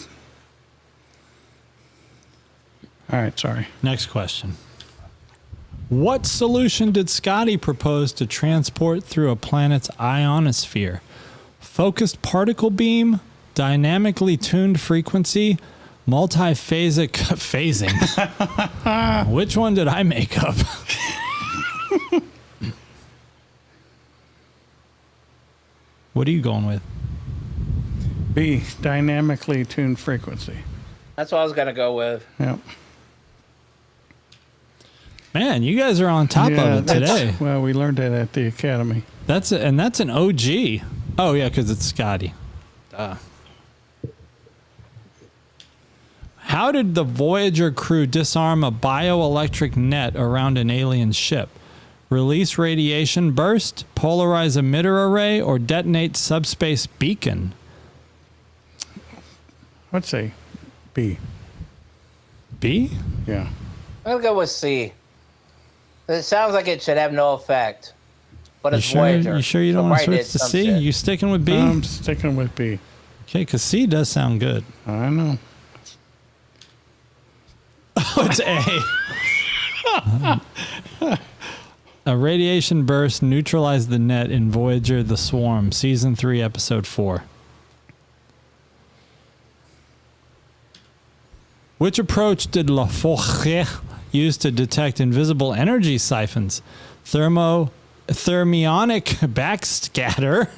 Speaker 3: All right, sorry.
Speaker 4: Next question. What solution did Scotty propose to transport through a planet's ionosphere? Focused particle beam, dynamically tuned frequency, multiphasic phasing. Which one did I make up? What are you going with?
Speaker 3: B, dynamically tuned frequency.
Speaker 5: That's what I was going to go with.
Speaker 3: Yep.
Speaker 4: Man, you guys are on top of it today.
Speaker 3: Well, we learned that at the academy.
Speaker 4: That's an OG. Oh yeah, because it's Scotty. How did the Voyager crew disarm a bioelectric net around an alien ship? Release radiation burst, polarize emitter array, or detonate subspace beacon?
Speaker 3: Let's say B.
Speaker 4: B?
Speaker 3: Yeah.
Speaker 5: I'm going to go with C. It sounds like it should have no effect. But it's Voyager.
Speaker 4: You sure you don't want to switch to C?
Speaker 5: Shit.
Speaker 4: You sticking with B?
Speaker 3: I'm sticking with B.
Speaker 4: Okay, because C does sound good.
Speaker 3: I know.
Speaker 4: Oh, it's A. A radiation burst neutralized the net in Voyager The Swarm, Season 3, Episode 4. Which approach did Laforgue use to detect invisible energy siphons? Thermionic backscatter,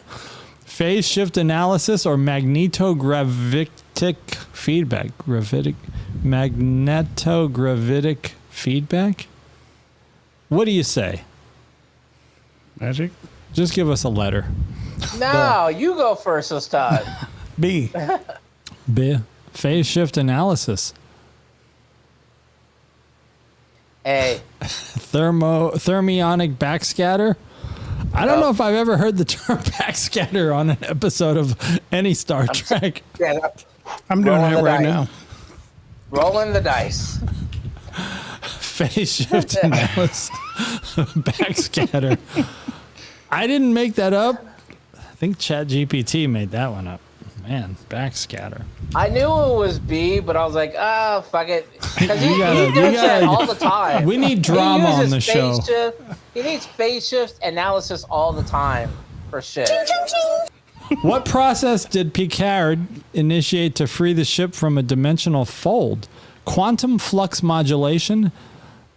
Speaker 4: phase shift analysis, or magnetogravitic feedback? Magnetogravitic feedback? What do you say?
Speaker 3: Magic?
Speaker 4: Just give us a letter.
Speaker 5: No, you go first this time.
Speaker 3: B.
Speaker 4: B. Phase shift analysis.
Speaker 5: A.
Speaker 4: Thermionic backscatter. I don't know if I've ever heard the term backscatter on an episode of any Star Trek.
Speaker 5: Yeah,
Speaker 3: I'm doing that right now.
Speaker 5: Rolling the dice.
Speaker 4: Phase shift analysis. Backscatter. I didn't make that up. I think ChatGPT made that one up. Man, backscatter.
Speaker 5: I knew it was B, but I was like, fuck it. Because he does that all the time.
Speaker 4: We need drama on the show.
Speaker 5: He needs phase shift analysis all the time for shit.
Speaker 4: What process did Picard initiate to free the ship from a dimensional fold? Quantum flux modulation,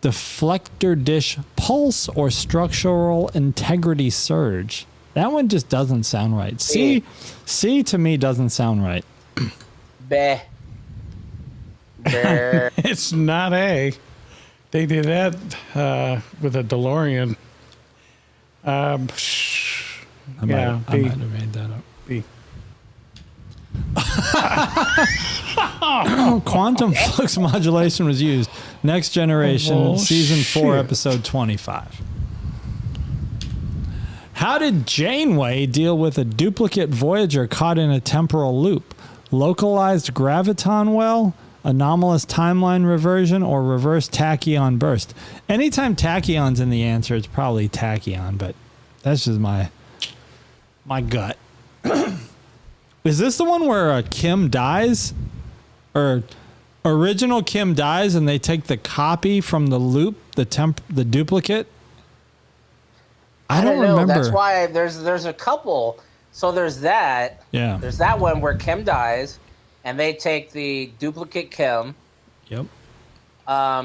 Speaker 4: deflector dish pulse, or structural integrity surge? That one just doesn't sound right. C to me doesn't sound right.
Speaker 5: Bah.
Speaker 3: It's not A. They did that with a DeLorean.
Speaker 4: I might have made that up.
Speaker 3: B.
Speaker 4: Quantum flux modulation was used. Next Generation,
Speaker 3: Oh,
Speaker 4: Season 4,
Speaker 3: shit.
Speaker 4: Episode 25. How did Janeway deal with a duplicate Voyager caught in a temporal loop? Localized graviton well, anomalous timeline reversion, or reverse tachyon burst? Anytime tachyon's in the answer, it's probably tachyon, but that's just my gut. Is this the one where Kim dies? Or original Kim dies and they take the copy from the loop, the duplicate? I don't
Speaker 5: know.
Speaker 4: remember.
Speaker 5: That's why there's a couple. So there's that.
Speaker 4: Yeah.
Speaker 5: There's that one where Kim dies, and they take the duplicate Kim.
Speaker 4: Yep.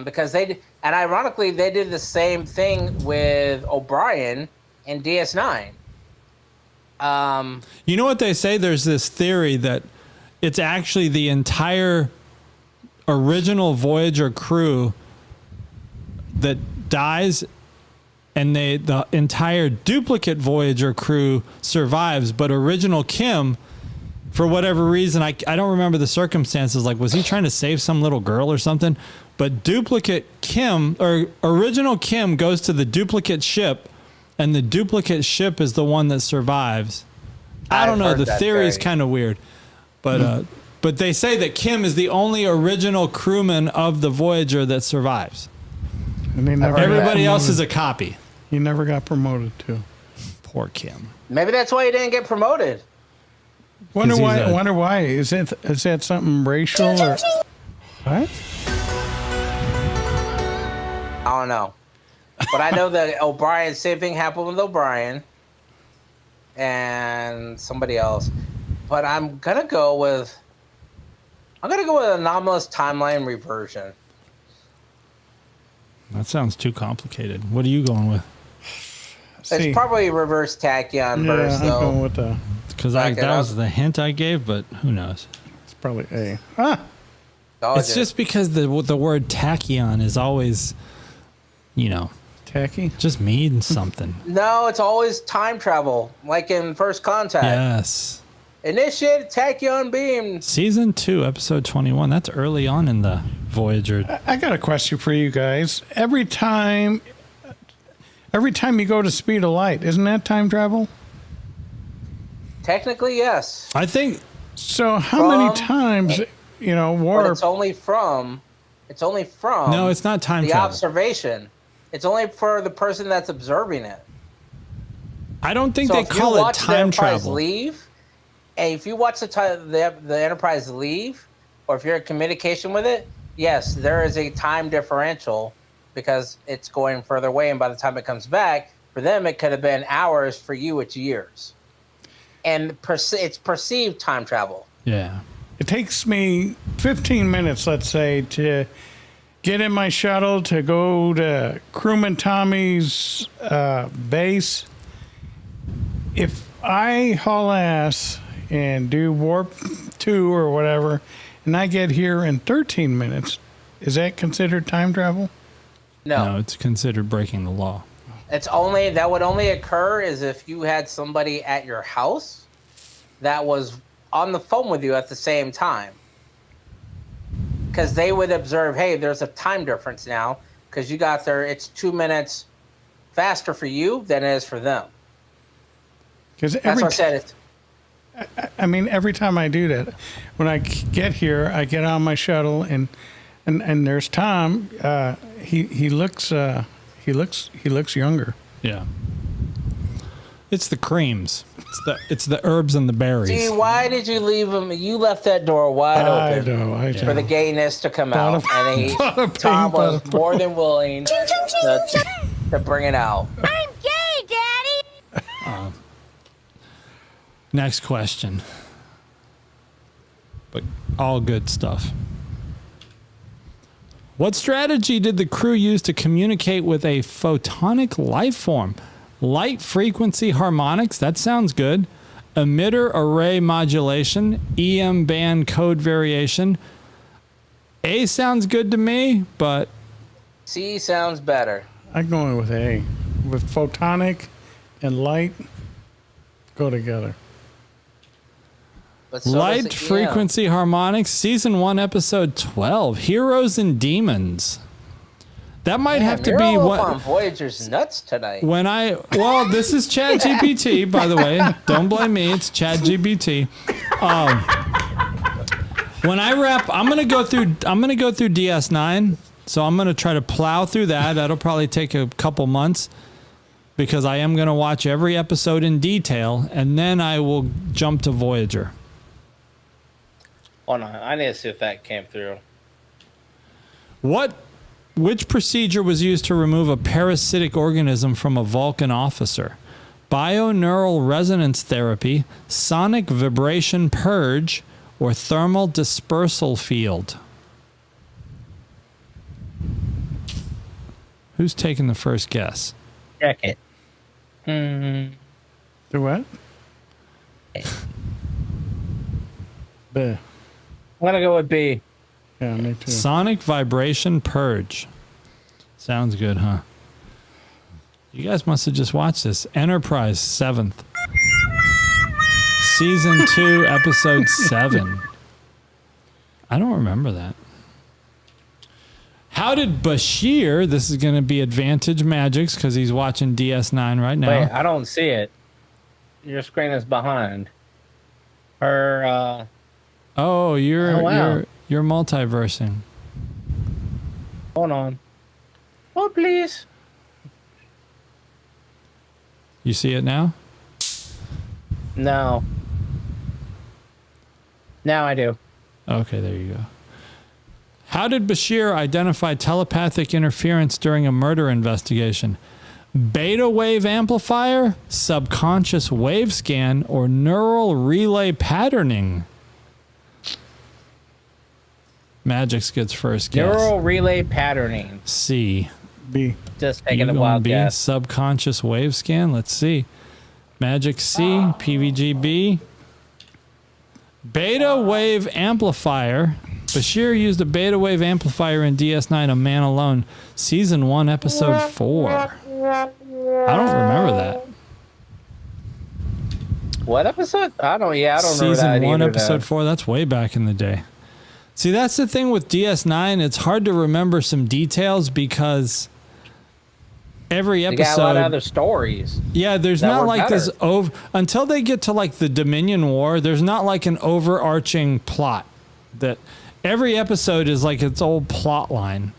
Speaker 5: Because and ironically, they did the same thing with O'Brien in DS9.
Speaker 4: You know what they say? There's this theory that it's actually the entire original Voyager crew that dies, and the entire duplicate Voyager crew survives, but original Kim, for whatever reason, I don't remember the circumstances, like was he trying to save some little girl or something? But duplicate Kim, or original Kim, goes to the duplicate ship, and the duplicate ship is the one that survives. I don't know. The theory is kind of weird, but But they say that Kim is the only original crewman of the Voyager that survives.
Speaker 3: And
Speaker 4: everybody else is a copy.
Speaker 3: He never got promoted to.
Speaker 4: Poor Kim.
Speaker 5: Maybe that's why he didn't get promoted.
Speaker 3: Wonder why. Is that something racial or what?
Speaker 5: I don't know. But I know that O'Brien, same thing happened with O'Brien and somebody else. But I'm gonna go with anomalous timeline reversion.
Speaker 4: That sounds too complicated. What are you going with?
Speaker 5: It's probably reverse tachyon burst, though.
Speaker 3: I'm going with the.
Speaker 4: Because that was the hint I gave, but who knows?
Speaker 3: It's probably A.
Speaker 4: It's just because the word tachyon is always,
Speaker 3: tacky.
Speaker 4: Just means something.
Speaker 5: No, it's always time travel, like in First Contact.
Speaker 4: Yes.
Speaker 5: Initiate tachyon beam.
Speaker 4: Season 2, episode 21. That's early on in the Voyager.
Speaker 3: I got a question for you guys. Every time you go to speed of light, isn't that time travel?
Speaker 5: Technically, yes.
Speaker 4: I think.
Speaker 3: So how many times, warp?
Speaker 5: But it's only from.
Speaker 4: No, it's not time
Speaker 5: the
Speaker 4: travel.
Speaker 5: Observation. It's only for the person that's observing it.
Speaker 4: I don't think they call it time travel.
Speaker 5: Leave, and if you watch the Enterprise leave, or if you're in communication with it, yes, there is a time differential because it's going further away, and by the time it comes back, for them it could have been hours. For you, it's years, and it's perceived time travel.
Speaker 4: Yeah,
Speaker 3: it takes me 15 minutes, let's say, to get in my shuttle to go to Crewman Tommy's base. If I haul ass and do warp 2 or whatever, and I get here in 13 minutes, is that considered time travel?
Speaker 5: No,
Speaker 4: it's considered breaking the law.
Speaker 5: That would only occur is if you had somebody at your house that was on the phone with you at the same time. Because they would observe, hey, there's a time difference now because you got there. It's 2 minutes faster for you than it is for them.
Speaker 3: Because
Speaker 5: that's what I said.
Speaker 3: Every time I do that, when I get here, I get on my shuttle and there's Tom. He looks younger.
Speaker 4: Yeah. It's the creams. It's the herbs and the berries.
Speaker 5: See, why did you leave him? You left that door wide open for the gayness to come out, and Tom was more than willing to bring it out.
Speaker 9: I'm gay, Daddy.
Speaker 4: Next question. But all good stuff. What strategy did the crew use to communicate with a photonic life form? Light frequency harmonics, that sounds good. Emitter array modulation, EM band code variation. A sounds good to me, but
Speaker 5: C sounds better.
Speaker 3: I'm going with A. With photonic and light go together.
Speaker 5: But so
Speaker 4: light frequency harmonics, season 1, episode 12, Heroes and Demons. That might have to be what
Speaker 5: on Voyager's nuts tonight.
Speaker 4: This is ChatGPT, by the way. Don't blame me. It's ChatGPT. When I wrap, I'm gonna go through DS9. So I'm gonna try to plow through that. That'll probably take a couple months because I am gonna watch every episode in detail, and then I will jump to Voyager.
Speaker 5: Hold on, I need to see if that came through.
Speaker 4: Which procedure was used to remove a parasitic organism from a Vulcan officer? Bioneural resonance therapy, sonic vibration purge, or thermal dispersal field? Who's taking the first guess?
Speaker 5: Check it.
Speaker 3: The what? B.
Speaker 5: I'm gonna go with B.
Speaker 3: Yeah, me too.
Speaker 4: Sonic vibration purge. Sounds good, huh? You guys must have just watched this. Enterprise 7th. Season 2, episode 7. I don't remember that. How did Bashir, this is going to be Advantage Mgyx because he's watching DS9 right now.
Speaker 5: Wait, I don't see it. Your screen is behind. Her
Speaker 4: Oh,
Speaker 5: wow.
Speaker 4: you're multiversing.
Speaker 5: Hold on. Oh, please.
Speaker 4: You see it now?
Speaker 5: No. Now I do.
Speaker 4: Okay, there you go. How did Bashir identify telepathic interference during a murder investigation? Beta wave amplifier, subconscious wave scan, or neural relay patterning? Mgyx gets first guess.
Speaker 5: Neural relay patterning.
Speaker 4: C.
Speaker 3: B.
Speaker 5: Just
Speaker 4: You
Speaker 5: taking a
Speaker 4: going
Speaker 5: wild
Speaker 4: B?
Speaker 5: guess.
Speaker 4: Subconscious wave scan. Let's see. Mgyx C. PVG B. Beta wave amplifier. Bashir used a beta wave amplifier in DS9, A Man Alone, Season 1, Episode 4. I don't remember that.
Speaker 5: What episode? I don't remember that.
Speaker 4: Season 1,
Speaker 5: either,
Speaker 4: Episode 4. That's way back in the day. See, that's the thing with DS9. It's hard to remember some details because every
Speaker 5: They
Speaker 4: episode.
Speaker 5: got a lot of other stories.
Speaker 4: Yeah, there's
Speaker 5: that
Speaker 4: not
Speaker 5: were
Speaker 4: like this
Speaker 5: better.
Speaker 4: until they get to like the Dominion War. There's not like an overarching plot that every episode is like its old plot line.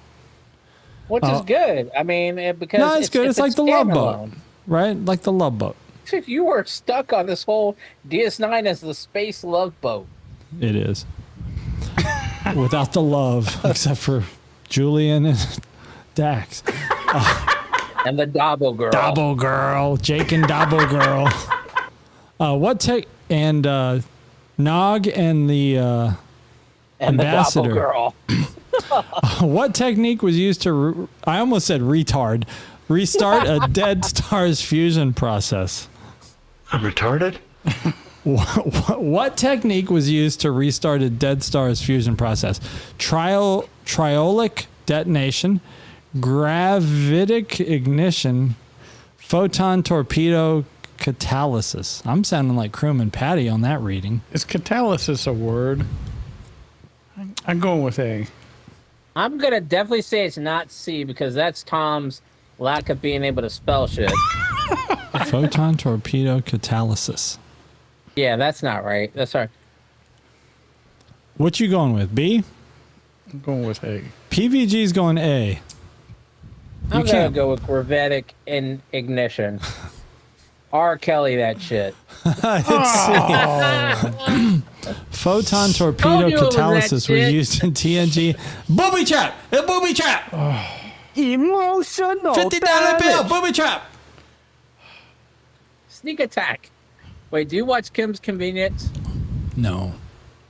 Speaker 5: Which is good. I mean, because
Speaker 4: No, it's good. It's like the Love Boat,
Speaker 5: standalone.
Speaker 4: right? Like the Love Boat.
Speaker 5: You were stuck on this whole DS9 as the space love boat.
Speaker 4: It is. Without the love, except for Julian and Dax.
Speaker 5: And the Dobbo girl.
Speaker 4: Dobbo girl, Jake and Dobbo girl. What tech and Nog and the
Speaker 5: and
Speaker 4: ambassador.
Speaker 5: The Dobbo girl.
Speaker 4: What technique was used to? I almost said retard. Restart a dead star's fusion process.
Speaker 2: I'm retarded?
Speaker 4: What technique was used to restart a dead star's fusion process? Triolic detonation, gravitic ignition, photon torpedo catalysis. I'm sounding like Crewman Patty on that reading.
Speaker 3: Is catalysis a word? I'm going with A.
Speaker 5: I'm going to definitely say it's not C because that's Tom's lack of being able to spell shit.
Speaker 4: Photon torpedo catalysis.
Speaker 5: Yeah, that's not right. That's right.
Speaker 4: What you going with? B?
Speaker 3: I'm going with A.
Speaker 4: PVG's going A.
Speaker 5: I'm going to go with gravitic ignition. R. Kelly, that shit.
Speaker 4: Photon
Speaker 5: Told
Speaker 4: torpedo
Speaker 5: you it was that
Speaker 4: catalysis was
Speaker 5: shit.
Speaker 4: used in TNG. Booby trap! A booby trap!
Speaker 2: Emotional
Speaker 4: $50 bill! Booby trap!
Speaker 5: Sneak attack. Wait, do you watch Kim's Convenience?
Speaker 4: No.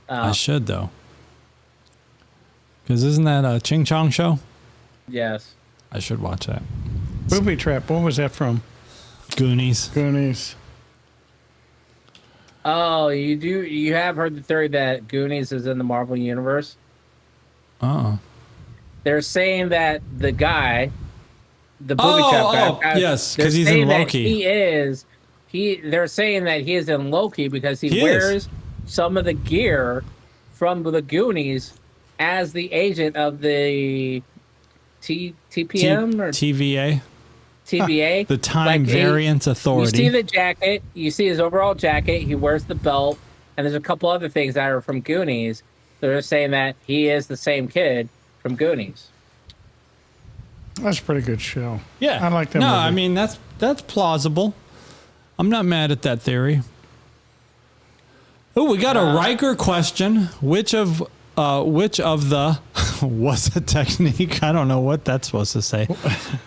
Speaker 5: Oh.
Speaker 4: I should, though. Because isn't that a Ching Chong show?
Speaker 5: Yes.
Speaker 4: I should watch that.
Speaker 3: Booby trap. What was that from?
Speaker 4: Goonies.
Speaker 3: Goonies.
Speaker 5: Oh, you have heard the theory that Goonies is in the Marvel Universe?
Speaker 4: Oh.
Speaker 5: They're saying that the guy, the booby trap guy,
Speaker 4: yes,
Speaker 5: they're
Speaker 4: 'cause he's in
Speaker 5: saying that
Speaker 4: Loki.
Speaker 5: They're saying that he is in Loki because he
Speaker 4: He
Speaker 5: wears some of the gear from the Goonies as the agent of the TPM or
Speaker 4: TVA.
Speaker 5: TVA.
Speaker 4: The Time Variance Authority.
Speaker 5: You see the jacket. You see his overall jacket. He wears the belt. And there's a couple other things that are from Goonies. They're saying that he is the same kid from Goonies.
Speaker 3: That's a pretty good show.
Speaker 4: Yeah.
Speaker 3: I like that
Speaker 4: No,
Speaker 3: movie.
Speaker 4: I mean, that's plausible. I'm not mad at that theory. Oh, we got a Riker question. Which of the was a technique? I don't know what that's supposed to say.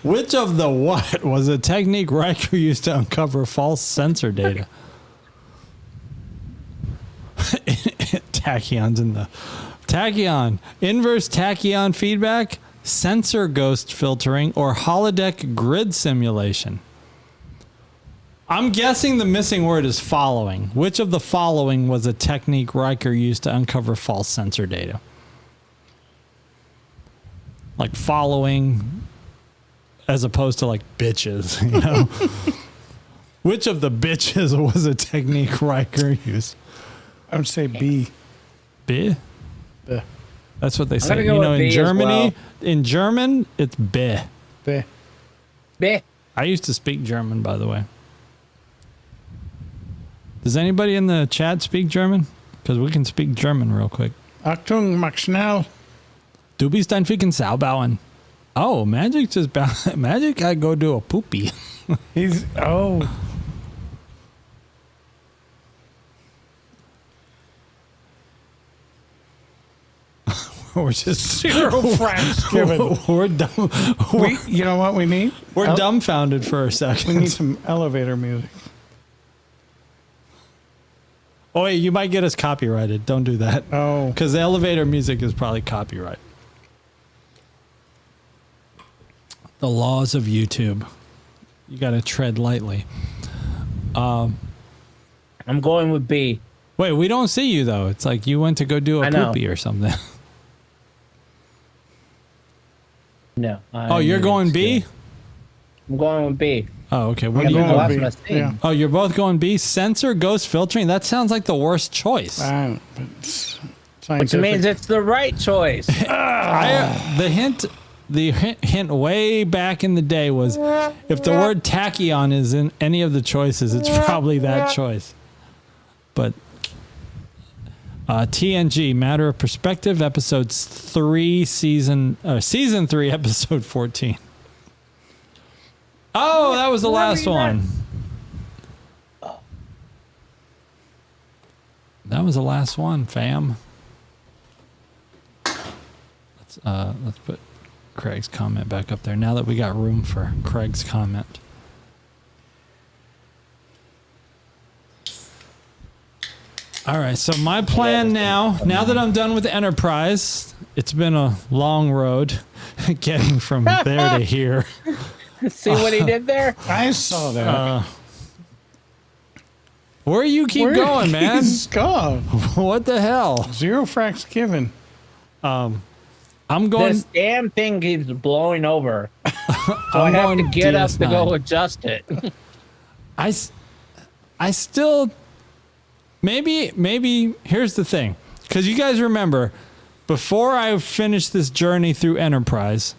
Speaker 4: Which of the what was a technique Riker used to uncover false sensor data? Tachyon's in the tachyon. Inverse tachyon feedback, sensor ghost filtering, or holodeck grid simulation. I'm guessing the missing word is following. Which of the following was a technique Riker used to uncover false sensor data? Like following as opposed to like bitches, you know? Which of the bitches was a technique Riker used?
Speaker 3: I would say B.
Speaker 4: B?
Speaker 3: B.
Speaker 4: That's what they say.
Speaker 5: gonna go
Speaker 4: You know,
Speaker 5: with
Speaker 4: in
Speaker 5: B as
Speaker 4: Germany, in German, it's B.
Speaker 3: B.
Speaker 5: Bleh.
Speaker 4: I used to speak German, by the way. Does anybody in the chat speak German? because we can speak German real quick.
Speaker 3: Achtung, mach schnell.
Speaker 4: Du bist ein ficken Saubauen. Oh, Magic just Magic gotta go do a poopy.
Speaker 3: He's
Speaker 4: We're just
Speaker 3: 0 francs given.
Speaker 4: We're dumb.
Speaker 3: You know what we need?
Speaker 4: We're dumbfounded for a second.
Speaker 3: We need some elevator music.
Speaker 4: Oh, wait, you might get us copyrighted. Don't do that.
Speaker 3: Oh.
Speaker 4: Because the elevator music is probably copyright. The laws of YouTube. You got to tread lightly.
Speaker 5: I'm going with B.
Speaker 4: Wait, we don't see you, though. It's like you went to go do a poopy or something.
Speaker 5: No.
Speaker 4: Oh, you're going B?
Speaker 5: I'm going with B.
Speaker 4: Oh, okay. What
Speaker 5: are
Speaker 4: you
Speaker 5: going
Speaker 4: going?
Speaker 3: Yeah.
Speaker 4: Oh, you're both going B? Sensor ghost filtering? That sounds like the worst choice.
Speaker 5: Which means it's the right choice.
Speaker 4: The hint way back in the day was if the word tachyon is in any of the choices, it's probably that choice. But TNG, Matter of Perspective, episodes 3, season 3, episode 14. Oh, that was the last one. That was the last one, fam. Let's put Craig's comment back up there now that we got room for Craig's comment. All right, so my plan now that I'm done with Enterprise, it's been a long road getting from there to here.
Speaker 5: See what he did there?
Speaker 3: I saw that.
Speaker 4: Where you keep going, man?
Speaker 3: Go.
Speaker 4: What the hell?
Speaker 3: 0 francs given.
Speaker 4: I'm going.
Speaker 5: This damn thing keeps blowing over. So I have to get up to go adjust it.
Speaker 4: I still. Maybe here's the thing. Because you guys remember, before I finished this journey through Enterprise,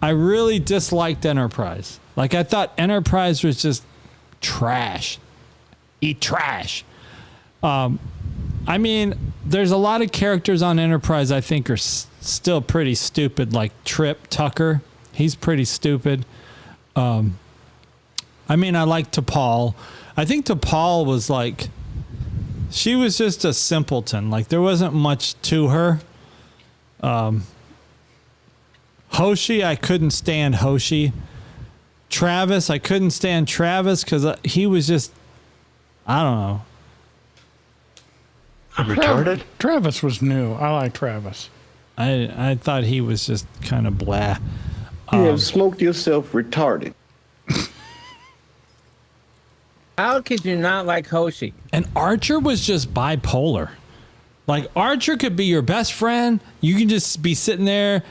Speaker 4: I really disliked Enterprise. Like, I thought Enterprise was just trash. Eat trash. I mean, there's a lot of characters on Enterprise I think are still pretty stupid, like Trip Tucker. He's pretty stupid. I mean, I like T'Pol. I think T'Pol was like... She was just a simpleton. Like, there wasn't much to her. Hoshi, I couldn't stand Hoshi. Travis, I couldn't stand Travis because he was just, I don't know.
Speaker 3: Retarded? Travis was new. I like Travis.
Speaker 4: I thought he was just kind of blah.
Speaker 10: You have smoked yourself retarded.
Speaker 5: How could you not like Hoshi?
Speaker 4: And Archer was just bipolar. Like, Archer could be your best friend. You can just be sitting there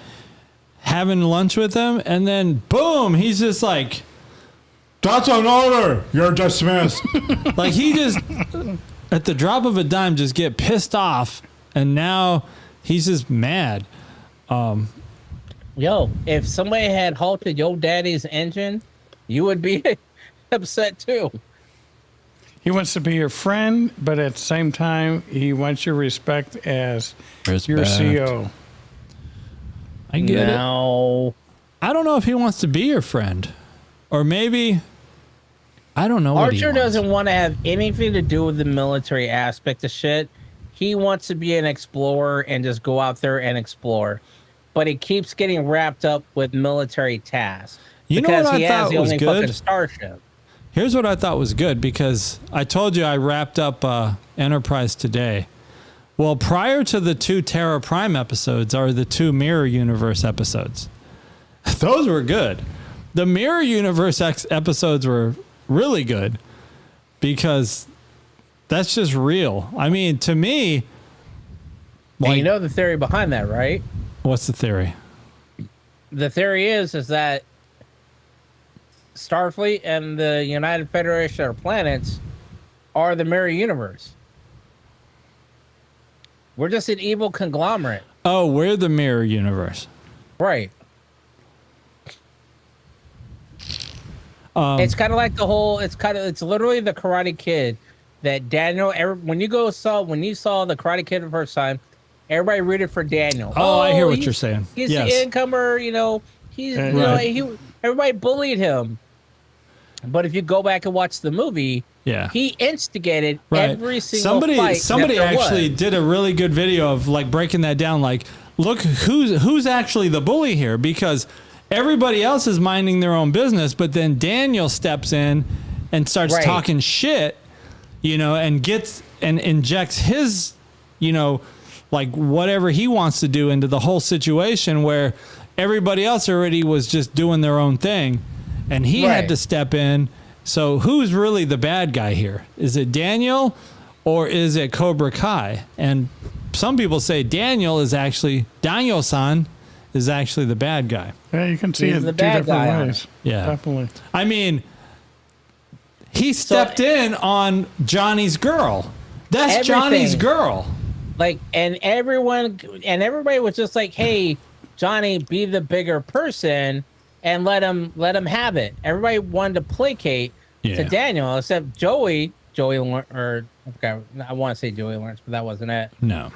Speaker 4: having lunch with him, and then boom, he's just like,
Speaker 2: "That's an order. You're dismissed."
Speaker 4: Like, he just, at the drop of a dime, just get pissed off, and now he's just mad.
Speaker 5: Yo, if somebody had halted your daddy's engine, you would be upset too.
Speaker 3: He wants to be your friend, but at the same time, he wants your respect as your CO.
Speaker 4: I get it. I don't know if he wants to be your friend. Or maybe... I don't know what he
Speaker 5: Archer
Speaker 4: wants.
Speaker 5: doesn't want to have anything to do with the military aspect of shit. He wants to be an explorer and just go out there and explore. But he keeps getting wrapped up with military tasks.
Speaker 4: You know
Speaker 5: because
Speaker 4: what I
Speaker 5: he has
Speaker 4: thought
Speaker 5: the
Speaker 4: was
Speaker 5: only
Speaker 4: good?
Speaker 5: fucking starship.
Speaker 4: Here's what I thought was good, because I told you I wrapped up Enterprise today. Well, prior to the 2 Terra Prime episodes are the 2 Mirror Universe episodes. Those were good. The Mirror Universe episodes were really good because that's just real. I mean, to me...
Speaker 5: Like, and you know the theory behind that, right?
Speaker 4: What's the theory?
Speaker 5: The theory is that Starfleet and the United Federation of Planets are the mirror universe. We're just an evil conglomerate.
Speaker 4: Oh, we're the mirror universe.
Speaker 5: Right. It's kind of like it's literally the Karate Kid that Daniel. When you saw the Karate Kid the first time, everybody rooted for Daniel.
Speaker 4: Oh, I hear what you're saying.
Speaker 5: He's
Speaker 4: Yes.
Speaker 5: the incomer. You know, everybody bullied him. But if you go back and watch the movie, he instigated every single fight.
Speaker 4: Somebody actually did a really good video of like breaking that down. Like, look who's actually the bully here, because everybody else is minding their own business, but then Daniel steps in and starts talking shit, you know, and gets and injects his, you know, like whatever he wants to do into the whole situation, where everybody else already was just doing their own thing, and he had to step in. So who's really the bad guy here? Is it Daniel or is it Cobra Kai? And some people say Daniel-san is actually the bad guy.
Speaker 3: Yeah, you can see it two different ways.
Speaker 4: Yeah.
Speaker 3: Definitely.
Speaker 4: I mean, he stepped in on Johnny's girl. That's Johnny's girl.
Speaker 5: Like, and everybody was just like, hey, Johnny, be the bigger person and let him have it. Everybody wanted to placate to Daniel, except Joey Lawrence, or I want to say Joey Lawrence, but that wasn't it.
Speaker 4: No.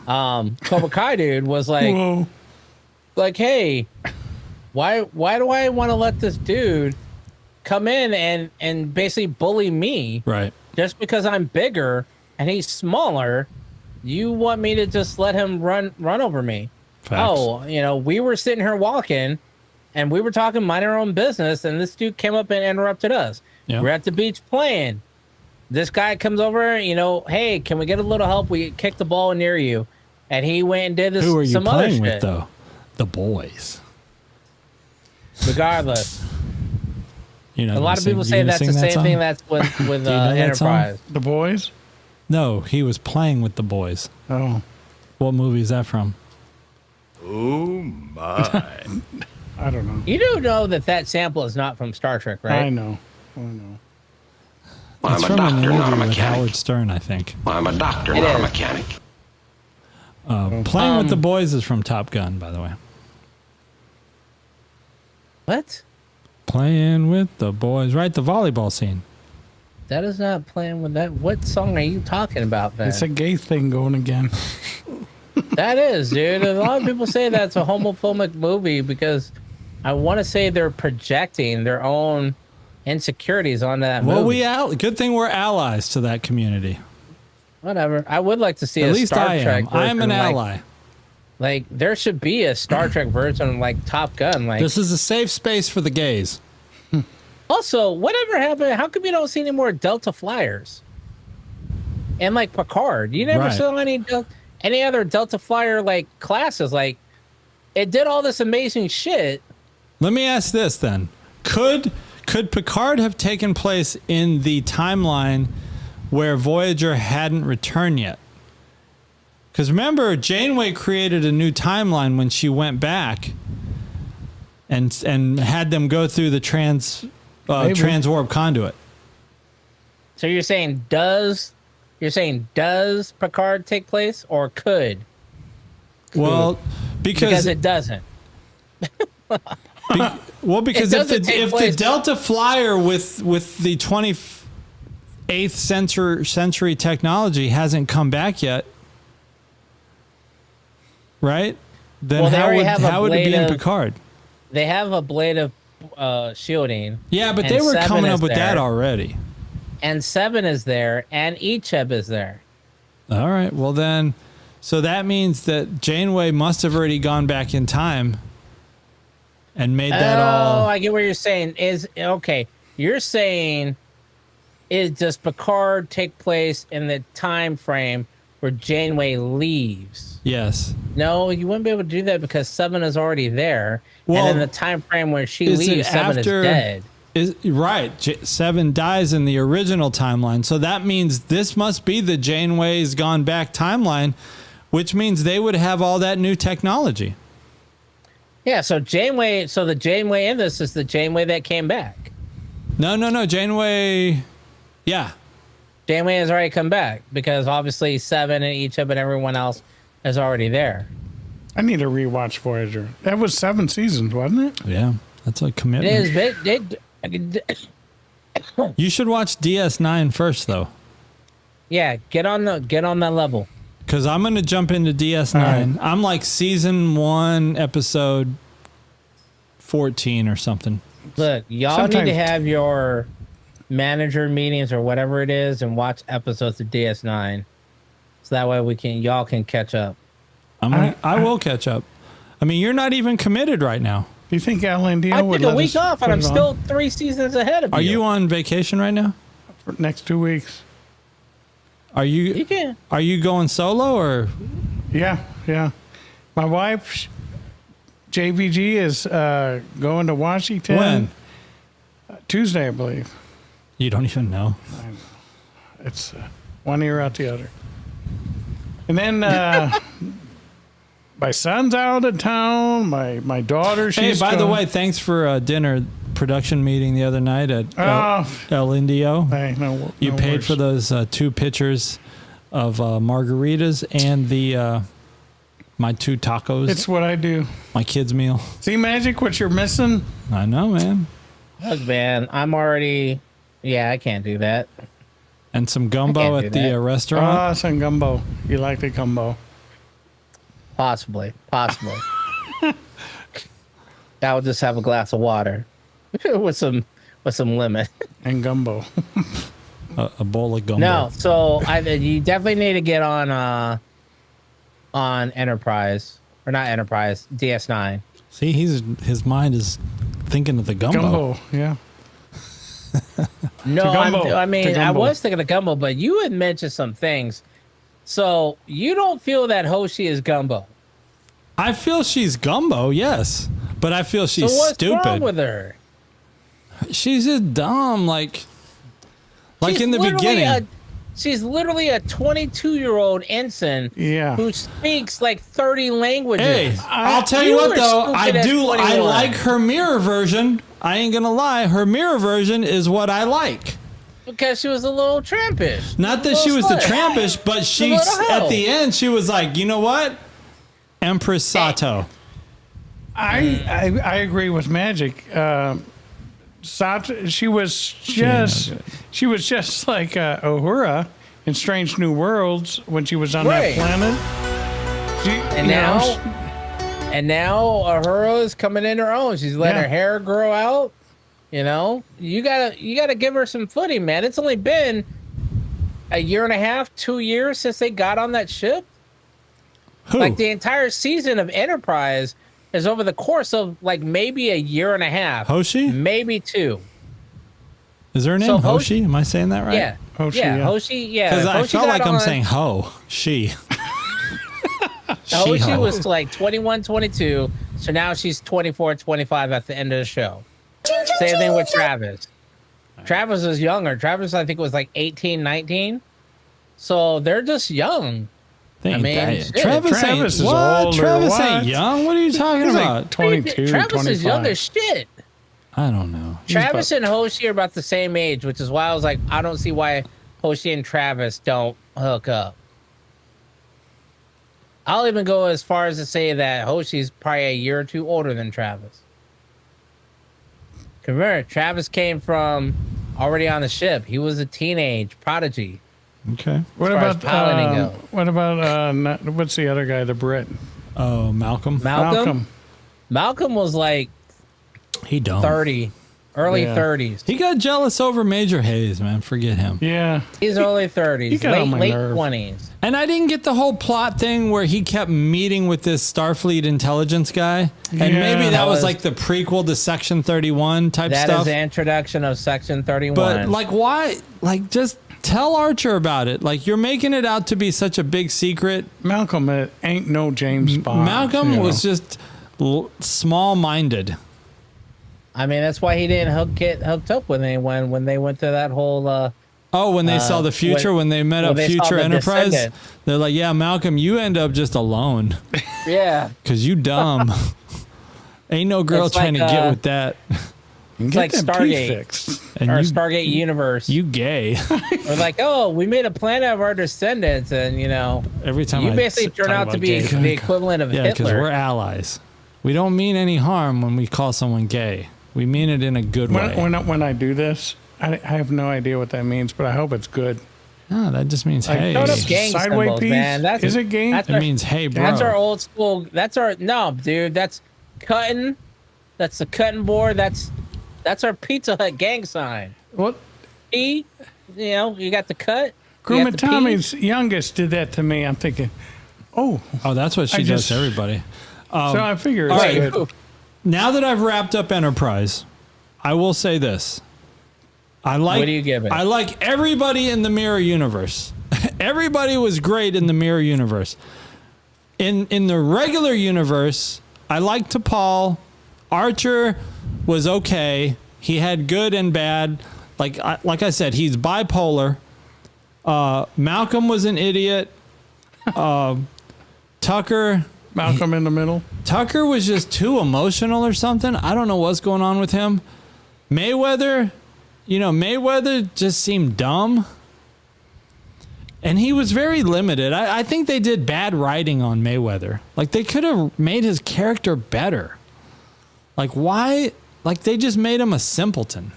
Speaker 5: Cobra Kai dude was like, hey, why do I want to let this dude come in and basically bully me?
Speaker 4: Right.
Speaker 5: Just because I'm bigger and he's smaller, you want me to just let him run over me?
Speaker 4: Facts.
Speaker 5: Oh, you know, we were sitting here walking and we were talking, mind our own business, and this dude came up and interrupted us.
Speaker 4: Yep.
Speaker 5: We're at the beach playing. This guy comes over, you know, hey, can we get a little help? We kicked the ball near you. And he went and did this.
Speaker 4: Who are you
Speaker 5: some
Speaker 4: playing
Speaker 5: other
Speaker 4: with,
Speaker 5: shit.
Speaker 4: though? The boys.
Speaker 5: Regardless.
Speaker 4: You know,
Speaker 5: a lot of people say that's the same thing that's with Enterprise.
Speaker 3: The Boys?
Speaker 4: No, he was playing with the boys.
Speaker 3: Oh.
Speaker 4: What movie is that from?
Speaker 2: Oh, my.
Speaker 3: I don't know.
Speaker 5: You do know that sample is not from Star Trek, right?
Speaker 3: I know.
Speaker 4: It's from an interview with Howard Stern, I think.
Speaker 8: I'm a doctor, not a mechanic.
Speaker 4: Playing with the Boys is from Top Gun, by the way.
Speaker 5: What?
Speaker 4: Playing with the Boys, right? The volleyball scene.
Speaker 5: That is not Playing with that. What song are you talking about, then?
Speaker 3: It's a gay thing going again.
Speaker 5: That is, dude. A lot of people say that's a homophobic movie because I want to say they're projecting their own insecurities onto that movie.
Speaker 4: Well, good thing we're allies to that community.
Speaker 5: Whatever. I would like to see
Speaker 4: At
Speaker 5: a
Speaker 4: least
Speaker 5: Star
Speaker 4: I
Speaker 5: Trek
Speaker 4: am. I am an
Speaker 5: version,
Speaker 4: ally.
Speaker 5: Like, there should be a Star Trek version like Top Gun. Like,
Speaker 4: This is a safe space for the gays.
Speaker 5: also, whatever happened? How come you don't see any more Delta flyers? And like Picard, you never saw any other Delta flyer like classes. Like, it did all this amazing shit.
Speaker 4: Let me ask this then: Could Picard have taken place in the timeline where Voyager hadn't returned yet? Because remember, Janeway created a new timeline when she went back and had them go through the transwarp conduit.
Speaker 5: So you're saying does Picard take place or could?
Speaker 4: Well, because
Speaker 5: it doesn't.
Speaker 4: Because if the Delta Flyer with the 28th century technology hasn't come back yet, right? Then how would it be in Picard?
Speaker 5: They have a blade of shielding.
Speaker 4: Yeah, but they were coming up with that already.
Speaker 5: And 7 is there, and Icheb is there.
Speaker 4: All right. Well, then, so that means that Janeway must have already gone back in time and made that all.
Speaker 5: Oh, I get what you're saying. You're saying, does Picard take place in the time frame where Janeway leaves?
Speaker 4: Yes.
Speaker 5: No, you wouldn't be able to do that because 7 is already there.
Speaker 4: Well,
Speaker 5: and in the time frame where she leaves, 7 is dead.
Speaker 4: Right. 7 dies in the original timeline. So that means this must be the Janeway's gone back timeline, which means they would have all that new technology.
Speaker 5: Yeah, so the Janeway in this is the Janeway that came back.
Speaker 4: No, Janeway. Yeah.
Speaker 5: Janeway has already come back because obviously 7 and Icheb and everyone else is already there.
Speaker 3: I need to rewatch Voyager. That was 7 seasons, wasn't it?
Speaker 4: Yeah, that's a commitment.
Speaker 5: It is.
Speaker 4: You should watch DS9 first, though.
Speaker 5: Yeah, get on that level.
Speaker 4: Because I'm going to jump into DS9.
Speaker 3: Right.
Speaker 4: I'm like season 1, episode 14 or something.
Speaker 5: Look, y'all need to have your manager meetings or whatever it is and watch episodes of DS9. So that way y'all can catch up.
Speaker 4: I will catch up. I mean, you're not even committed right now.
Speaker 3: Do you think Al Indio
Speaker 5: I
Speaker 3: would
Speaker 5: took a
Speaker 3: let
Speaker 5: week
Speaker 3: us
Speaker 5: off and
Speaker 3: put
Speaker 5: I'm
Speaker 3: it on
Speaker 5: still 3 seasons ahead of you.
Speaker 4: Are you on vacation right now?
Speaker 3: for next 2 weeks?
Speaker 5: You can.
Speaker 4: Are you going solo or?
Speaker 3: Yeah. My wife, JVG, is going to Washington.
Speaker 4: When?
Speaker 3: Tuesday, I believe.
Speaker 4: You don't even know.
Speaker 3: It's one ear out the other. And then my son's out of town. My daughter, she's
Speaker 4: Hey, by the
Speaker 3: going.
Speaker 4: way, thanks for dinner production meeting the other night at El Indio.
Speaker 3: Hey,
Speaker 4: You
Speaker 3: no
Speaker 4: paid
Speaker 3: worries.
Speaker 4: for those 2 pitchers of margaritas and the my 2 tacos.
Speaker 3: It's what I do.
Speaker 4: My kids' meal.
Speaker 3: See, Magic, what you're missing?
Speaker 4: I know, man.
Speaker 5: Look, man, I'm already. Yeah, I can't do that.
Speaker 4: And some gumbo
Speaker 5: can't
Speaker 4: at
Speaker 5: do
Speaker 4: the
Speaker 5: that.
Speaker 4: restaurant.
Speaker 3: Some gumbo. You like the gumbo?
Speaker 5: Possibly. I would just have a glass of water with some lemon.
Speaker 3: And gumbo.
Speaker 4: A bowl of gumbo.
Speaker 5: No, so you definitely need to get on Enterprise or not Enterprise, DS9.
Speaker 4: See, his mind is thinking of the gumbo.
Speaker 3: Gumbo, yeah.
Speaker 5: No,
Speaker 3: gumbo.
Speaker 5: I mean,
Speaker 3: To
Speaker 5: I
Speaker 3: gumbo.
Speaker 5: was thinking of gumbo, but you had mentioned some things. So you don't feel that Hoshi is gumbo.
Speaker 4: I feel she's gumbo, yes, but I feel she's
Speaker 5: So what's
Speaker 4: stupid.
Speaker 5: wrong with her?
Speaker 4: She's just dumb, like
Speaker 5: She's
Speaker 4: in the
Speaker 5: literally
Speaker 4: beginning.
Speaker 5: She's literally a 22-year-old ensign
Speaker 3: Yeah.
Speaker 5: who speaks like 30 languages.
Speaker 4: Hey, I'll tell you
Speaker 5: You
Speaker 4: what
Speaker 5: were
Speaker 4: though,
Speaker 5: stupid at
Speaker 4: I
Speaker 5: 21.
Speaker 4: like her mirror version. I ain't gonna lie, her mirror version is what I like.
Speaker 5: Because she was a little trampish.
Speaker 4: Not that she was the trampish, but she
Speaker 5: little hoe.
Speaker 4: at the end she was like, you know what, Empress Sato.
Speaker 3: I agree with Magic. Sato, she was just like Uhura in Strange New Worlds when she was on
Speaker 5: Right.
Speaker 3: that planet.
Speaker 5: And now Uhura is coming in her own. She's letting
Speaker 3: Yeah.
Speaker 5: her hair grow out. You know, you gotta give her some footing, man. It's only been a year and a half, 2 years since they got on that ship.
Speaker 4: Who?
Speaker 5: Like the entire season of Enterprise is over the course of like maybe a year and a half.
Speaker 4: Hoshi?
Speaker 5: Maybe 2.
Speaker 4: Is her name
Speaker 5: So
Speaker 4: Hoshi? Am I saying that right?
Speaker 5: Yeah.
Speaker 3: Hoshi,
Speaker 5: yeah,
Speaker 3: yeah.
Speaker 5: Hoshi, yeah.
Speaker 4: Because I
Speaker 5: Hoshi
Speaker 4: felt
Speaker 5: got
Speaker 4: like I'm
Speaker 5: on-
Speaker 4: saying ho. She.
Speaker 5: Hoshi
Speaker 4: She-ho.
Speaker 5: was like 21, 22. So now she's 24, 25 at the end of the show. Same thing with Travis. Travis was younger. Travis, I think, was like 18, 19. So they're just young.
Speaker 4: They ain't
Speaker 5: mean,
Speaker 4: that-
Speaker 5: shit.
Speaker 3: Travis
Speaker 4: ain't
Speaker 3: is
Speaker 4: what?
Speaker 3: older,
Speaker 4: Travis
Speaker 3: what?
Speaker 4: ain't young. What are you talking
Speaker 3: He's
Speaker 4: about?
Speaker 3: like 22,
Speaker 5: Travis
Speaker 3: 25.
Speaker 5: is young as shit.
Speaker 4: I don't know.
Speaker 5: Travis and Hoshi are about the same age, which is why I was like, I don't see why Hoshi and Travis don't hook up. I'll even go as far as to say that Hoshi's probably a year or 2 older than Travis. 'Cause remember, Travis came from already on the ship. He was a teenage prodigy.
Speaker 4: Okay.
Speaker 3: What
Speaker 5: far as
Speaker 3: about
Speaker 5: piloting go.
Speaker 3: what's the other guy? The Brit.
Speaker 4: Oh, Malcolm.
Speaker 5: Malcolm was like
Speaker 4: He don't.
Speaker 5: 30, early
Speaker 3: Yeah.
Speaker 5: 30s.
Speaker 4: He got jealous over Major Hayes, man. Forget him.
Speaker 3: Yeah.
Speaker 5: He's early 30s,
Speaker 3: He got on my
Speaker 5: late
Speaker 3: nerve.
Speaker 5: 20s.
Speaker 4: And I didn't get the whole plot thing where he kept meeting with this Starfleet intelligence guy. And
Speaker 3: Yeah.
Speaker 4: maybe that
Speaker 5: That
Speaker 4: was
Speaker 5: was-
Speaker 4: like the prequel to Section 31 type
Speaker 5: That
Speaker 4: stuff.
Speaker 5: is the introduction of Section 31.
Speaker 4: But like, why? Like, just tell Archer about it. Like, you're making it out to be such a big secret.
Speaker 3: Malcolm ain't no James Bond.
Speaker 4: Malcolm
Speaker 3: you know.
Speaker 4: was just small-minded.
Speaker 5: I mean, that's why he didn't get hooked up with anyone when they went to that whole.
Speaker 4: Oh, when they saw the future, when they met
Speaker 5: when
Speaker 4: up
Speaker 5: they saw
Speaker 4: Future
Speaker 5: the
Speaker 4: Enterprise,
Speaker 5: Descendant.
Speaker 4: they're like, yeah, Malcolm, you end up just alone
Speaker 5: Yeah,
Speaker 4: because you dumb. Ain't no girl
Speaker 5: It's
Speaker 4: trying
Speaker 5: like,
Speaker 4: to get with that.
Speaker 3: Get
Speaker 5: like
Speaker 3: them teeth
Speaker 5: Stargate.
Speaker 3: fixed.
Speaker 4: And
Speaker 5: or
Speaker 4: you,
Speaker 5: Stargate Universe.
Speaker 4: you gay.
Speaker 5: We're like, oh, we made a planet of our descendants, and
Speaker 4: Every time
Speaker 5: you
Speaker 4: I
Speaker 5: basically turn
Speaker 4: talk
Speaker 5: out to
Speaker 4: about
Speaker 5: be
Speaker 4: gay.
Speaker 5: the equivalent of
Speaker 4: Yeah, because
Speaker 5: Hitler.
Speaker 4: we're allies. We don't mean any harm when we call someone gay. We mean it in a good way.
Speaker 3: When I do this, I have no idea what that means, but I hope it's good.
Speaker 4: No, that just means hey.
Speaker 5: Showed up gang
Speaker 3: Sideway
Speaker 5: symbols,
Speaker 3: piece?
Speaker 5: man. That's,
Speaker 3: Is it gang?
Speaker 4: It means hey, bro.
Speaker 5: That's our old school. That's our dude. That's cutting. That's the cutting board. That's our Pizza Hut gang sign.
Speaker 3: What?
Speaker 5: You got the cut.
Speaker 3: Crewman Tommy's youngest did that to me. I'm thinking, oh,
Speaker 4: that's what she does to everybody.
Speaker 3: So I figured.
Speaker 4: All
Speaker 3: It's
Speaker 4: right.
Speaker 3: good.
Speaker 4: Now that I've wrapped up Enterprise, I will say this.
Speaker 5: What do you give it?
Speaker 4: I like everybody in the Mirror Universe. Everybody was great in the Mirror Universe. In the regular universe, I liked T'Pol. Archer was okay. He had good and bad. Like I said, he's bipolar. Malcolm was an idiot. Tucker.
Speaker 3: Malcolm in the middle.
Speaker 4: Tucker was just too emotional or something. I don't know what's going on with him. Mayweather just seemed dumb. And he was very limited. I think they did bad writing on Mayweather. Like, they could have made his character better. Like, why? Like, they just made him a simpleton.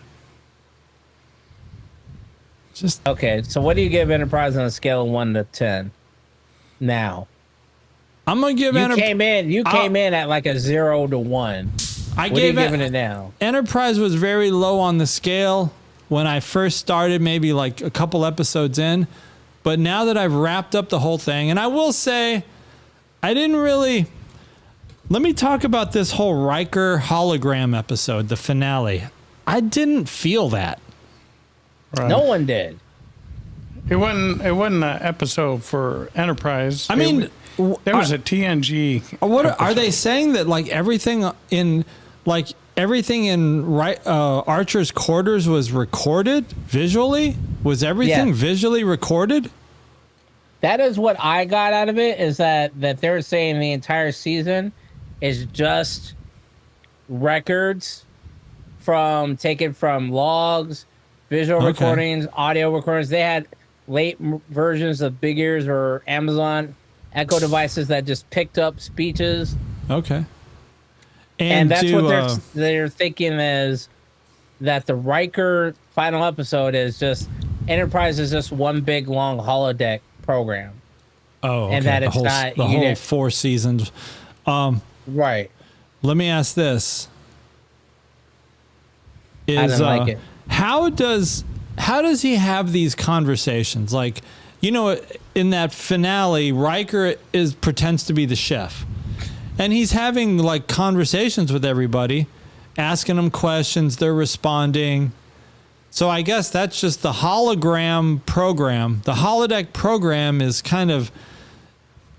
Speaker 5: Okay, so what do you give Enterprise on a scale of 1 to 10? Now.
Speaker 4: I'm going to give Enterprise...
Speaker 5: You came in at like a 0 to 1.
Speaker 4: What
Speaker 5: are you giving it now?
Speaker 4: Enterprise was very low on the scale when I first started, maybe like a couple episodes in. But now that I've wrapped up the whole thing, and I will say, I didn't really... Let me talk about this whole Riker hologram episode, the finale. I didn't feel that.
Speaker 3: Right.
Speaker 5: No one did.
Speaker 3: It wasn't an episode for Enterprise.
Speaker 4: I mean...
Speaker 3: There was a TNG.
Speaker 4: What are they saying that like everything in Archer's quarters was recorded visually? Was everything visually recorded?
Speaker 5: That is what I got out of it. Is that they're saying the entire season is just records taken from logs, visual recordings, audio recordings. They had late versions of Big Ears or Amazon Echo devices that just picked up speeches.
Speaker 4: Okay.
Speaker 5: And that's what they're thinking is that the Riker final episode is just Enterprise is just one big long holodeck program.
Speaker 4: Oh, okay.
Speaker 5: And that it's not
Speaker 4: the whole 4 seasons.
Speaker 5: Right.
Speaker 4: Let me ask this.
Speaker 5: I didn't like it.
Speaker 4: How does he have these conversations? Like, in that finale, Riker pretends to be the chef. And he's having like conversations with everybody, asking them questions, they're responding. So I guess that's just the hologram program. The holodeck program is kind of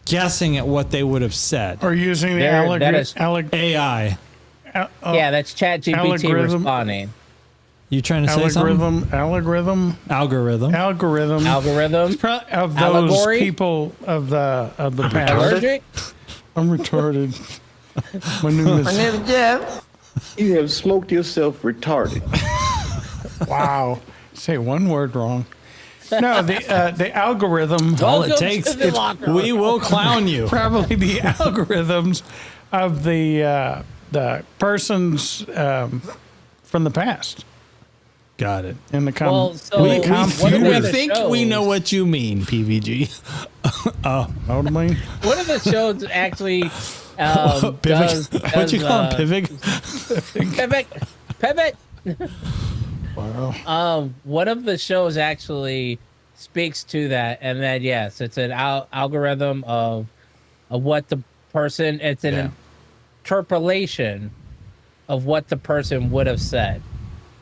Speaker 4: guessing at what they would have said.
Speaker 3: Or using the
Speaker 4: AI.
Speaker 5: Yeah, that's ChatGPT responding.
Speaker 4: You trying to say something?
Speaker 3: Algorithm.
Speaker 4: Of
Speaker 3: those people of the past.
Speaker 5: Allergic?
Speaker 3: I'm retarded. My name is
Speaker 10: Jeff. You have smoked yourself retarded.
Speaker 3: Wow. Say one word wrong. No, the algorithm.
Speaker 4: All it takes. We will clown you.
Speaker 3: Probably the algorithms of the persons from the past.
Speaker 4: Got it.
Speaker 3: In the
Speaker 4: we think we know what you mean, PVG.
Speaker 3: Totally.
Speaker 5: One of the shows actually
Speaker 4: what you call him, Pivot?
Speaker 5: Pivot.
Speaker 3: Wow.
Speaker 5: One of the shows actually speaks to that, and then yes, it's an algorithm of what the person. It's an interpolation of what the person would have said.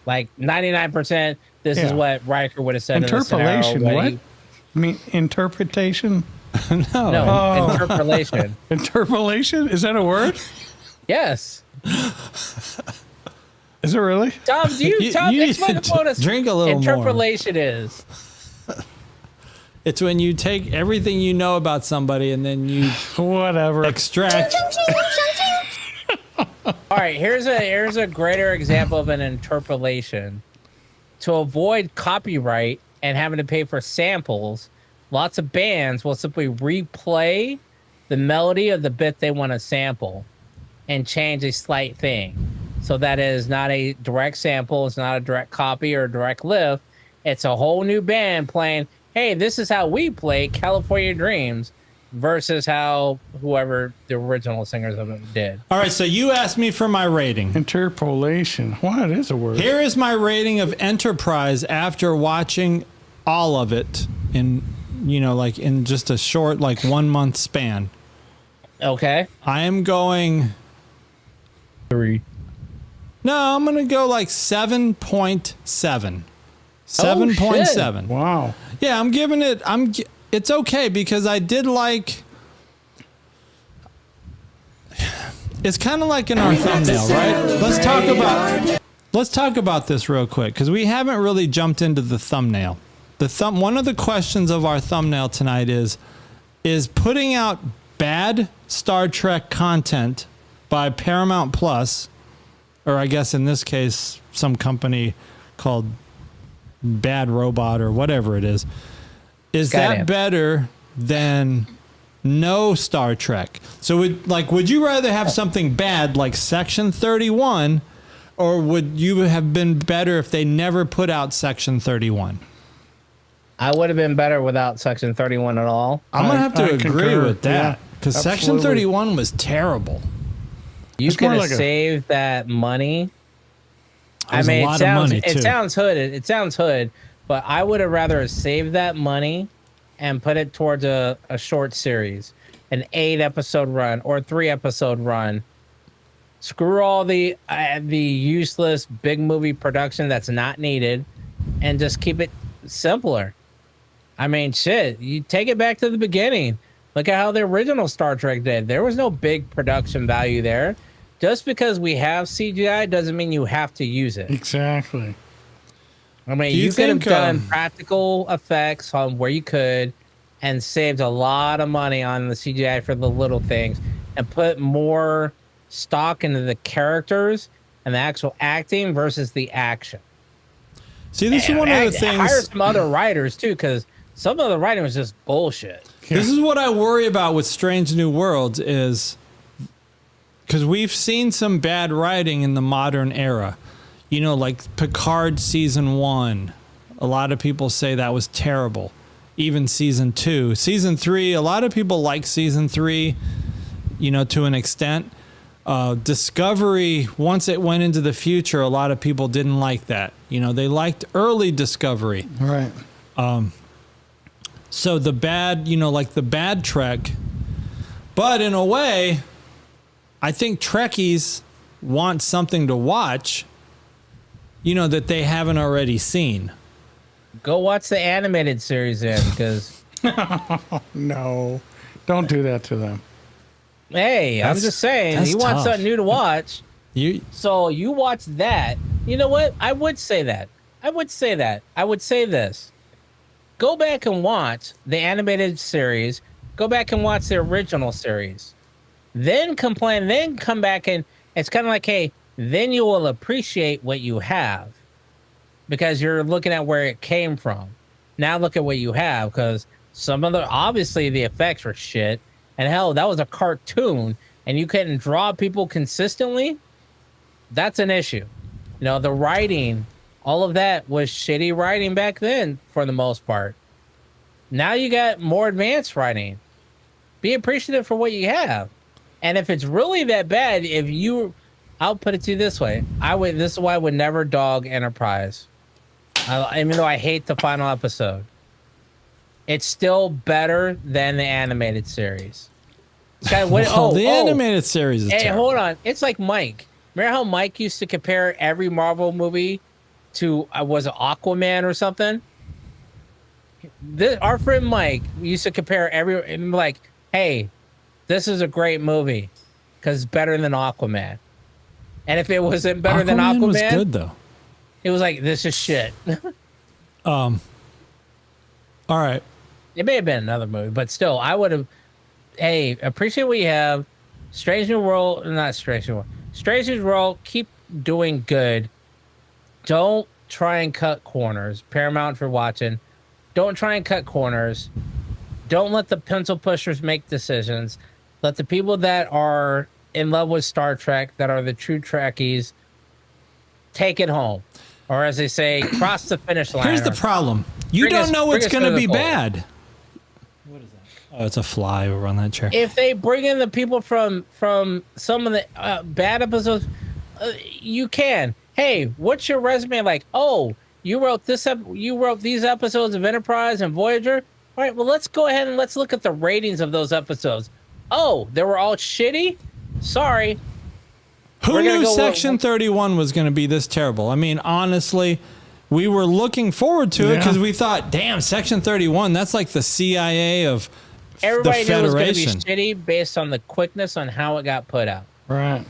Speaker 5: Like 99%, this is what Riker would have said.
Speaker 3: Interpolation.
Speaker 5: What?
Speaker 3: I mean, interpretation?
Speaker 5: No, interpolation.
Speaker 3: Interpolation? Is that a word?
Speaker 5: Yes.
Speaker 3: Is it really?
Speaker 5: Tom, Tom, explain what a
Speaker 4: drink a little
Speaker 5: interpolation is.
Speaker 4: It's when you take everything you know about somebody and then you extract.
Speaker 5: All right, here's a greater example of an interpolation. To avoid copyright and having to pay for samples, lots of bands will simply replay the melody of the bit they want to sample and change a slight thing. So that is not a direct sample, it's not a direct copy or a direct lift. It's a whole new band playing hey, this is how we play California Dreams versus how whoever the original singers of it did.
Speaker 4: All right, so you asked me for my rating.
Speaker 3: Interpolation. What is a word?
Speaker 4: Here is my rating of Enterprise after watching all of it in, like in just a short, 1 month span.
Speaker 5: Okay.
Speaker 4: I am going
Speaker 5: 3.
Speaker 4: No, I'm going to go 7.7. 7.7.
Speaker 3: Wow.
Speaker 4: Yeah, I'm giving it, it's okay because I did it's kind of like in our thumbnail, right? Let's talk about this real quick because we haven't really jumped into the thumbnail. One of the questions of our thumbnail tonight is putting out bad Star Trek content by Paramount Plus, or I guess in this case, some company called Bad Robot or whatever it is that better than no Star Trek? So would you rather have something bad like Section 31, or would you have been better if they never put out Section 31?
Speaker 5: I would have been better without Section 31 at all.
Speaker 4: I'm going to have to agree
Speaker 3: concur.
Speaker 4: with that because Section 31 was terrible.
Speaker 5: You could have saved that money.
Speaker 4: It
Speaker 5: sounds hood. It sounds hood, but I would have rather saved that money and put it towards a short series, an 8-episode run or 3-episode run. Screw all the useless big movie production that's not needed, and just keep it simpler. I mean, shit, you take it back to the beginning. Look at how the original Star Trek did. There was no big production value there. Just because we have CGI doesn't mean you have to use it.
Speaker 3: Exactly.
Speaker 5: I mean, you could have done practical effects on where you could and saved a lot of money on the CGI for the little things and put more stock into the characters and the actual acting versus the action.
Speaker 4: See, this is one of the things.
Speaker 5: Hire some other writers, too, because some of the writing was just bullshit.
Speaker 4: This is what I worry about with Strange New Worlds is because we've seen some bad writing in the modern era. Like Picard season 1. A lot of people say that was terrible. Even season 2. Season 3, a lot of people like season 3, to an extent. Discovery, once it went into the future, a lot of people didn't like that. They liked early Discovery.
Speaker 3: Right.
Speaker 4: So the bad, the bad Trek. But in a way, I think Trekkies want something to watch, that they haven't already seen.
Speaker 5: Go watch the animated series then, because...
Speaker 3: No, don't do that to them.
Speaker 5: Hey, I'm just saying, you want something new to watch. So you watch that. You know what? I would say that. I would say this. Go back and watch the animated series. Go back and watch the original series. Then complain. Then come back and it's kind of like, hey, then you will appreciate what you have because you're looking at where it came from. Now look at what you have because obviously the effects were shit. And hell, that was a cartoon and you couldn't draw people consistently. That's an issue. The writing, all of that was shitty writing back then for the most part. Now you got more advanced writing. Be appreciative for what you have. And if it's really that bad, I'll put it to you this way. This is why I would never dog Enterprise. Even though I hate the final episode. It's still better than the animated series.
Speaker 4: The animated series is terrible.
Speaker 5: Hold on. It's like Mike. Remember how Mike used to compare every Marvel movie to, was it Aquaman or something? Our friend Mike used to compare and like, hey, this is a great movie because it's better than Aquaman. And if it wasn't better than Aquaman,
Speaker 4: was good though.
Speaker 5: It was like, this is shit.
Speaker 4: All right.
Speaker 5: It may have been another movie, but still, I would have. Hey, appreciate what you have. Strange New World, not Strange New World. Strange New World, keep doing good. Don't try and cut corners. Paramount for watching. Don't try and cut corners. Don't let the pencil pushers make decisions. Let the people that are in love with Star Trek, that are the true Trekkies, take it home. Or as they say, cross the finish line.
Speaker 4: Here's the problem. You don't know what's going to be bad. What is that? Oh, it's a fly over on that chair.
Speaker 5: If they bring in the people from some of the bad episodes, you can. Hey, what's your resume like? Oh, you wrote this you wrote these episodes of Enterprise and Voyager. All right, well, let's go ahead and let's look at the ratings of those episodes. Oh, they were all shitty? Sorry.
Speaker 4: Who knew Section 31 was going to be this terrible? I mean, honestly, we were looking forward to it because we thought, damn, Section 31, that's like the CIA of
Speaker 5: Everybody
Speaker 4: the
Speaker 5: knew it was
Speaker 4: Federation.
Speaker 5: going to be shitty based on the quickness on how it got put out.
Speaker 3: Right.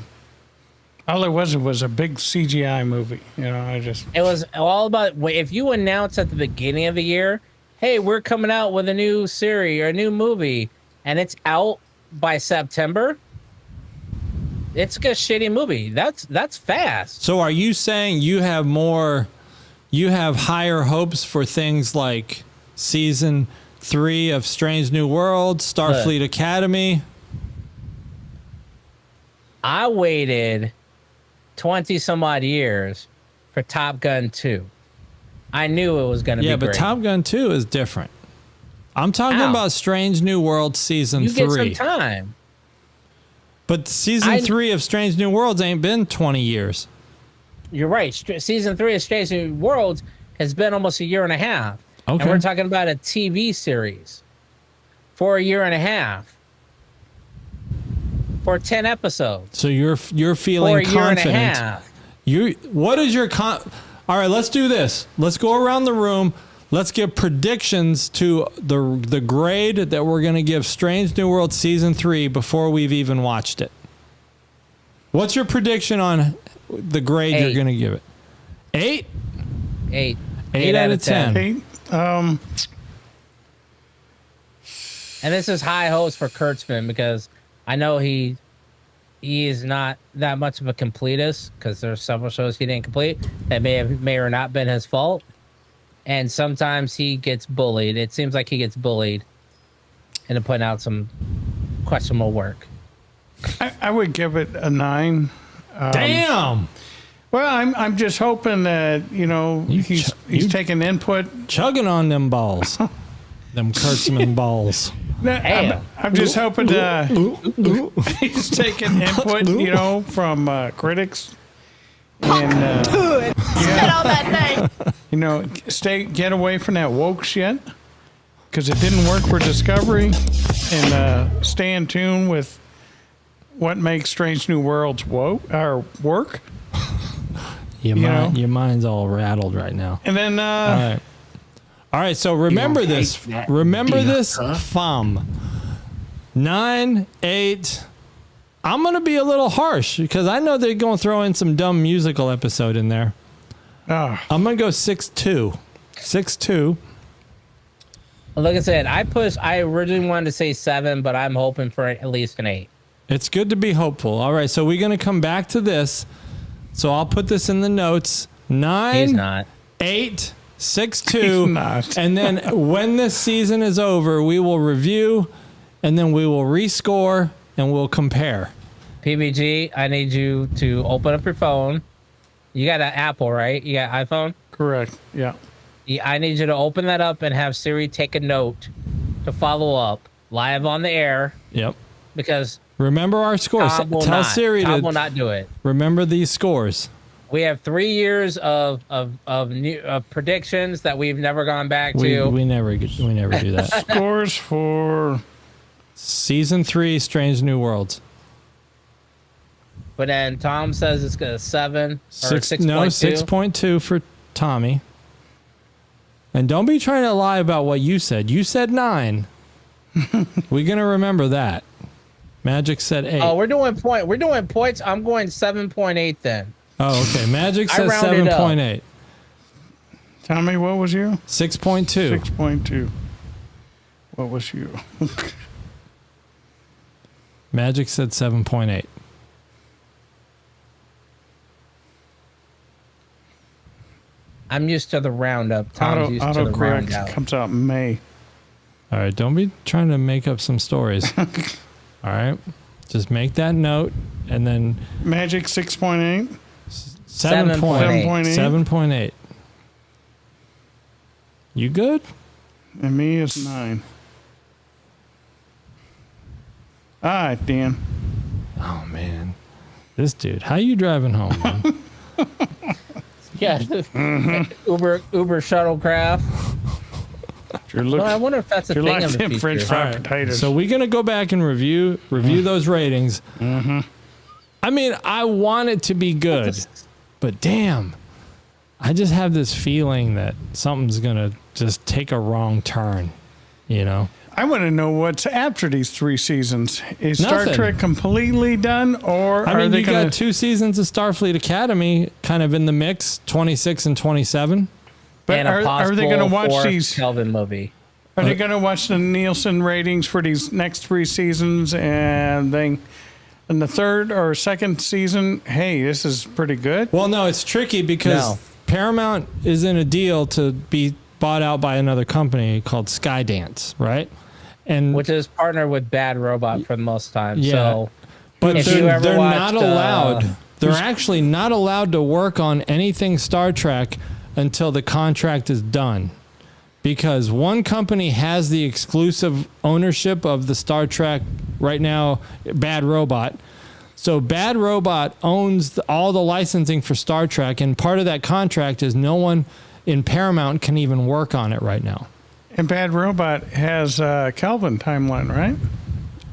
Speaker 3: All it was a big CGI movie. You know,
Speaker 5: It was all about, if you announce at the beginning of the year, hey, we're coming out with a new series or a new movie, and it's out by September, it's a shitty movie. That's fast.
Speaker 4: So are you saying you have higher hopes for things like season 3 of Strange New Worlds, Starfleet Academy?
Speaker 5: I waited 20 some odd years for Top Gun 2. I knew it was going to be great.
Speaker 4: Yeah, but Top Gun 2 is different. I'm talking about Strange New Worlds season 3.
Speaker 5: You get some time.
Speaker 4: But season 3 of Strange New Worlds ain't been 20 years.
Speaker 5: You're right. Season 3 of Strange New Worlds has been almost a year and a half.
Speaker 4: Okay.
Speaker 5: And we're talking about a TV series for a year and a half. For 10 episodes.
Speaker 4: So you're feeling
Speaker 5: for a
Speaker 4: confident.
Speaker 5: Year and a half.
Speaker 4: What is your All right, let's do this. Let's go around the room. Let's give predictions to the grade that we're going to give Strange New World season 3 before we've even watched it. What's your prediction on the grade you're going to give it? 8?
Speaker 5: 8.
Speaker 4: 8 out of 10.
Speaker 3: 8.
Speaker 5: And this is high hopes for Kurtzman because I know he is not that much of a completist because there's several shows he didn't complete that may or not been his fault. And sometimes he gets bullied. It seems like he gets bullied into putting out some questionable work.
Speaker 3: I would give it a 9.
Speaker 4: Damn.
Speaker 3: Well, I'm just hoping that he's taking input,
Speaker 4: chugging on them balls, them Kurtzman balls.
Speaker 3: I'm just hoping he's taking input, from critics. And
Speaker 9: all that thing.
Speaker 3: Get away from that woke shit because it didn't work for Discovery, and stay in tune with what makes Strange New Worlds work.
Speaker 4: Your mind's all rattled right now.
Speaker 3: And then,
Speaker 4: all right. So remember this. Remember this, FUM. 9, 8. I'm going to be a little harsh because I know they're going to throw in some dumb musical episode in there. I'm going to go 6.2. 6.2.
Speaker 5: Like I said, I originally wanted to say 7, but I'm hoping for at least an 8.
Speaker 4: It's good to be hopeful. All right, so we're going to come back to this. So I'll put this in the notes. 9,
Speaker 5: He's not.
Speaker 4: 8, 6.2. And then when this season is over, we will review, and then we will rescore, and we'll compare.
Speaker 5: PBG, I need you to open up your phone. You got an Apple, right? You got iPhone?
Speaker 3: Correct. Yeah.
Speaker 5: I need you to open that up and have Siri take a note to follow up live on the air.
Speaker 4: Yep.
Speaker 5: Because
Speaker 4: remember our scores. Tell Siri
Speaker 5: Tom will not do it.
Speaker 4: Remember these scores.
Speaker 5: We have 3 years of predictions that we've never gone back to.
Speaker 4: We never do that.
Speaker 3: Scores for
Speaker 4: season 3, Strange New Worlds.
Speaker 5: But then Tom says it's a 7 or 6.2.
Speaker 4: No, 6.2 for Tommy. And don't be trying to lie about what you said. You said 9. We're gonna remember that. Magic said 8.
Speaker 5: Oh, we're doing points. I'm going 7.8 then.
Speaker 4: Oh, okay. Magic says 7.8.
Speaker 3: Tommy, what was you?
Speaker 4: 6.2.
Speaker 3: 6.2. What was you?
Speaker 4: Magic said 7.8.
Speaker 5: I'm used to the roundup. Tom's used to the roundout.
Speaker 3: Comes out in May.
Speaker 4: All right, don't be trying to make up some stories. All right, just make that note, and then
Speaker 3: Magic 6.8.
Speaker 4: 7.8. 7.8. You good?
Speaker 3: And me is 9. All right, Dan.
Speaker 4: Oh, man. This dude. How you driving home, man?
Speaker 5: Yeah. Uber shuttlecraft. Well, I wonder if that's a thing in the future.
Speaker 3: French fried potatoes.
Speaker 4: So we're going to go back and review those ratings.
Speaker 3: Mm-hmm.
Speaker 4: I mean, I want it to be good, but damn, I just have this feeling that something's going to just take a wrong turn, you know?
Speaker 3: I want to know what's after these 3 seasons. Is Star
Speaker 4: Nothing.
Speaker 3: Trek completely done, or
Speaker 4: I
Speaker 3: are
Speaker 4: mean,
Speaker 3: they
Speaker 4: you
Speaker 3: going
Speaker 4: got 2 seasons of Starfleet Academy kind of in the mix, 26 and 27.
Speaker 3: But
Speaker 5: And a
Speaker 3: are they going to watch
Speaker 5: possible
Speaker 3: these?
Speaker 5: Kelvin movie?
Speaker 3: Are they going to watch the Nielsen ratings for these next 3 seasons, and then in the 3rd or 2nd season, hey, this is pretty good?
Speaker 4: Well, no, it's tricky because Paramount is in a deal to be bought out by another company called Skydance, right? And
Speaker 5: Which is partnered with Bad Robot for the most time.
Speaker 4: Yeah.
Speaker 5: So,
Speaker 4: but
Speaker 5: if you
Speaker 4: they're
Speaker 5: ever
Speaker 4: not
Speaker 5: watched,
Speaker 4: allowed. They're actually not allowed to work on anything Star Trek until the contract is done. Because one company has the exclusive ownership of the Star Trek right now, Bad Robot. So Bad Robot owns all the licensing for Star Trek, and part of that contract is no one in Paramount can even work on it right now.
Speaker 3: And Bad Robot has Kelvin timeline, right?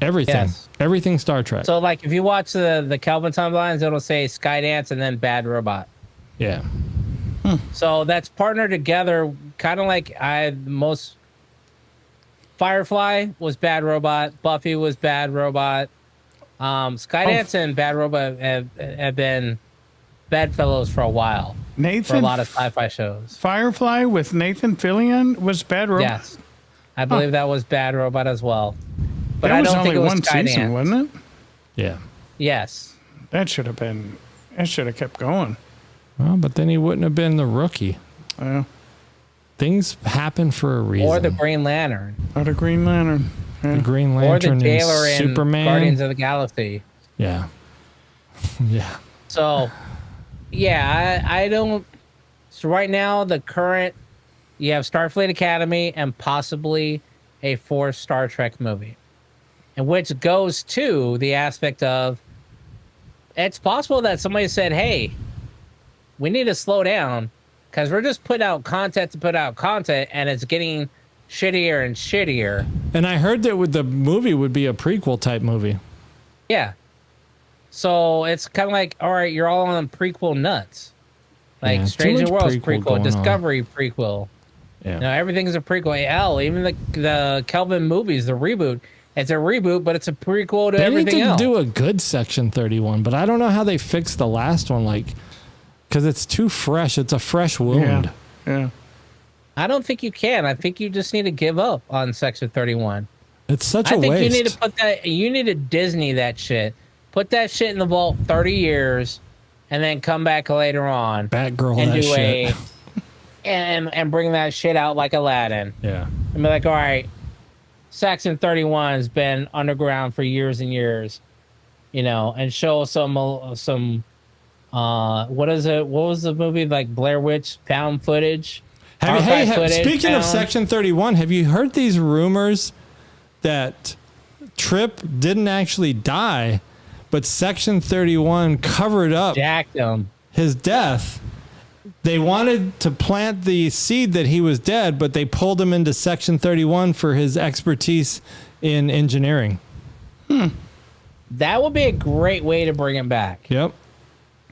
Speaker 4: Everything.
Speaker 5: Yes.
Speaker 4: Everything Star Trek.
Speaker 5: So, like, if you watch the Kelvin timelines, it'll say Skydance and then Bad Robot.
Speaker 4: Yeah.
Speaker 5: So that's partnered together, kind of like most. Firefly was Bad Robot. Buffy was Bad Robot. Skydance and Bad Robot have been bedfellows for a while. For a lot of sci-fi shows.
Speaker 3: Firefly with Nathan Fillion was Bad Robot?
Speaker 5: Yes. I believe that was Bad Robot as well. But
Speaker 3: that
Speaker 5: I
Speaker 3: was
Speaker 5: don't
Speaker 3: only
Speaker 5: think it was
Speaker 3: one season,
Speaker 5: Skydance.
Speaker 3: wasn't it?
Speaker 4: Yeah.
Speaker 5: Yes.
Speaker 3: That should have kept going.
Speaker 4: Well, but then he wouldn't have been the rookie.
Speaker 3: Well,
Speaker 4: things happen for a reason.
Speaker 5: Or the Green Lantern.
Speaker 3: Or the Green Lantern. Yeah.
Speaker 4: The Green
Speaker 5: Or the
Speaker 4: Lantern
Speaker 5: Jailer
Speaker 4: and
Speaker 5: in
Speaker 4: Superman.
Speaker 5: Guardians of the Galaxy.
Speaker 4: Yeah. Yeah.
Speaker 5: So, yeah, I don't. So right now, you have Starfleet Academy and possibly a 4th Star Trek movie, and which goes to the aspect of it's possible that somebody said, "Hey, we need to slow down because we're just putting out content to put out content, and it's getting shittier and shittier."
Speaker 4: And I heard that the movie would be a prequel type movie.
Speaker 5: Yeah. So it's kind of like, all right, you're all on prequel nuts. Like Strange New Worlds prequel, Discovery prequel.
Speaker 4: Yeah.
Speaker 5: You know, everything's a prequel. Hell, even the Kelvin movies, the reboot. It's a reboot, but it's a prequel to everything else.
Speaker 4: They need to do a good Section 31, but I don't know how they fixed the last one, because it's too fresh. It's a fresh wound.
Speaker 3: Yeah.
Speaker 5: I don't think you can. I think you just need to give up on Section 31.
Speaker 4: It's such a
Speaker 5: waste. I think you need to
Speaker 4: put
Speaker 5: that. You need to Disney that shit. Put that shit in the vault 30 years, and then come back later on.
Speaker 4: Batgirl
Speaker 5: and
Speaker 4: that
Speaker 5: do
Speaker 4: shit.
Speaker 5: and bring that shit out like Aladdin.
Speaker 4: Yeah.
Speaker 5: And be like, all right, Section 31 has been underground for years and years, and show some what is it? What was the movie like Blair Witch found footage?
Speaker 4: Speaking of Section 31, have you heard these rumors that Trip didn't actually die, but Section 31 covered up his death? They wanted to plant the seed that he was dead, but they pulled him into Section 31 for his expertise in engineering.
Speaker 5: That would be a great way to bring him back.
Speaker 4: Yep.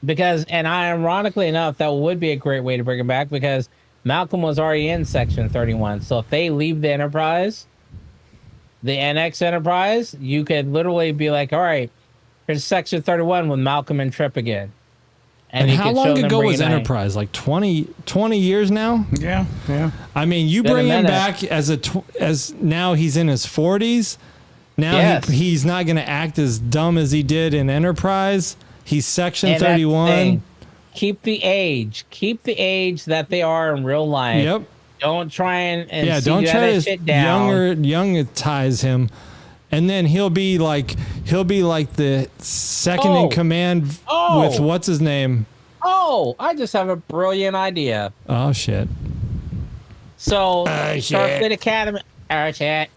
Speaker 5: Because, and ironically enough, that would be a great way to bring him back because Malcolm was already in Section 31. So if they leave the Enterprise, the NX Enterprise, you could literally be like, all right, here's Section 31 with Malcolm and Trip again.
Speaker 4: And how long ago was Enterprise? Like 20 years now?
Speaker 3: Yeah.
Speaker 4: I mean, you bring him back as now he's in his 40s. Now he's not going to act as dumb as he did in Enterprise. He's Section 31.
Speaker 5: Keep the age that they are in real life.
Speaker 4: Yep.
Speaker 5: Don't try and
Speaker 4: don't try to
Speaker 5: shit down.
Speaker 4: youngize him, and then he'll be like the second in command with what's his name.
Speaker 5: Oh, I just have a brilliant idea.
Speaker 4: Oh shit!
Speaker 5: So Starfleet Academy. Shit.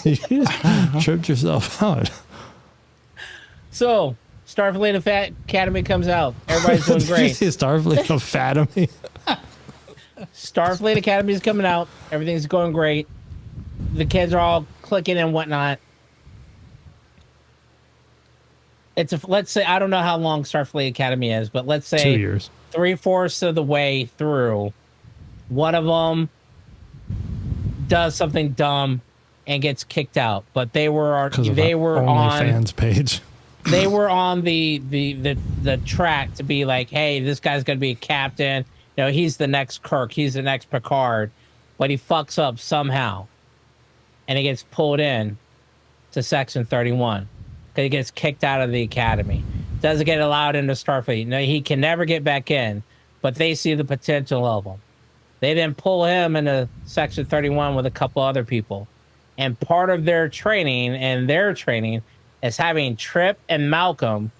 Speaker 4: You just tripped yourself out.
Speaker 5: So Starfleet Academy comes out. Everybody's doing great.
Speaker 4: Starfleet Academy.
Speaker 5: Starfleet Academy is coming out. Everything's going great. The kids are all clicking and whatnot. Let's say, I don't know how long Starfleet Academy is, but let's say
Speaker 4: 2 years.
Speaker 5: 3/4 of the way through, one of them does something dumb and gets kicked out. But they were on
Speaker 4: OnlyFans page.
Speaker 5: They were on the track to be like, hey, this guy's gonna be a captain. You know, he's the next Kirk, he's the next Picard, but he fucks up somehow, and he gets pulled in to Section 31 because he gets kicked out of the academy. Doesn't get allowed into Starfleet. No, he can never get back in, but they see the potential of him. They then pull him into Section 31 with a couple other people, and part of their training is having Trip and Malcolm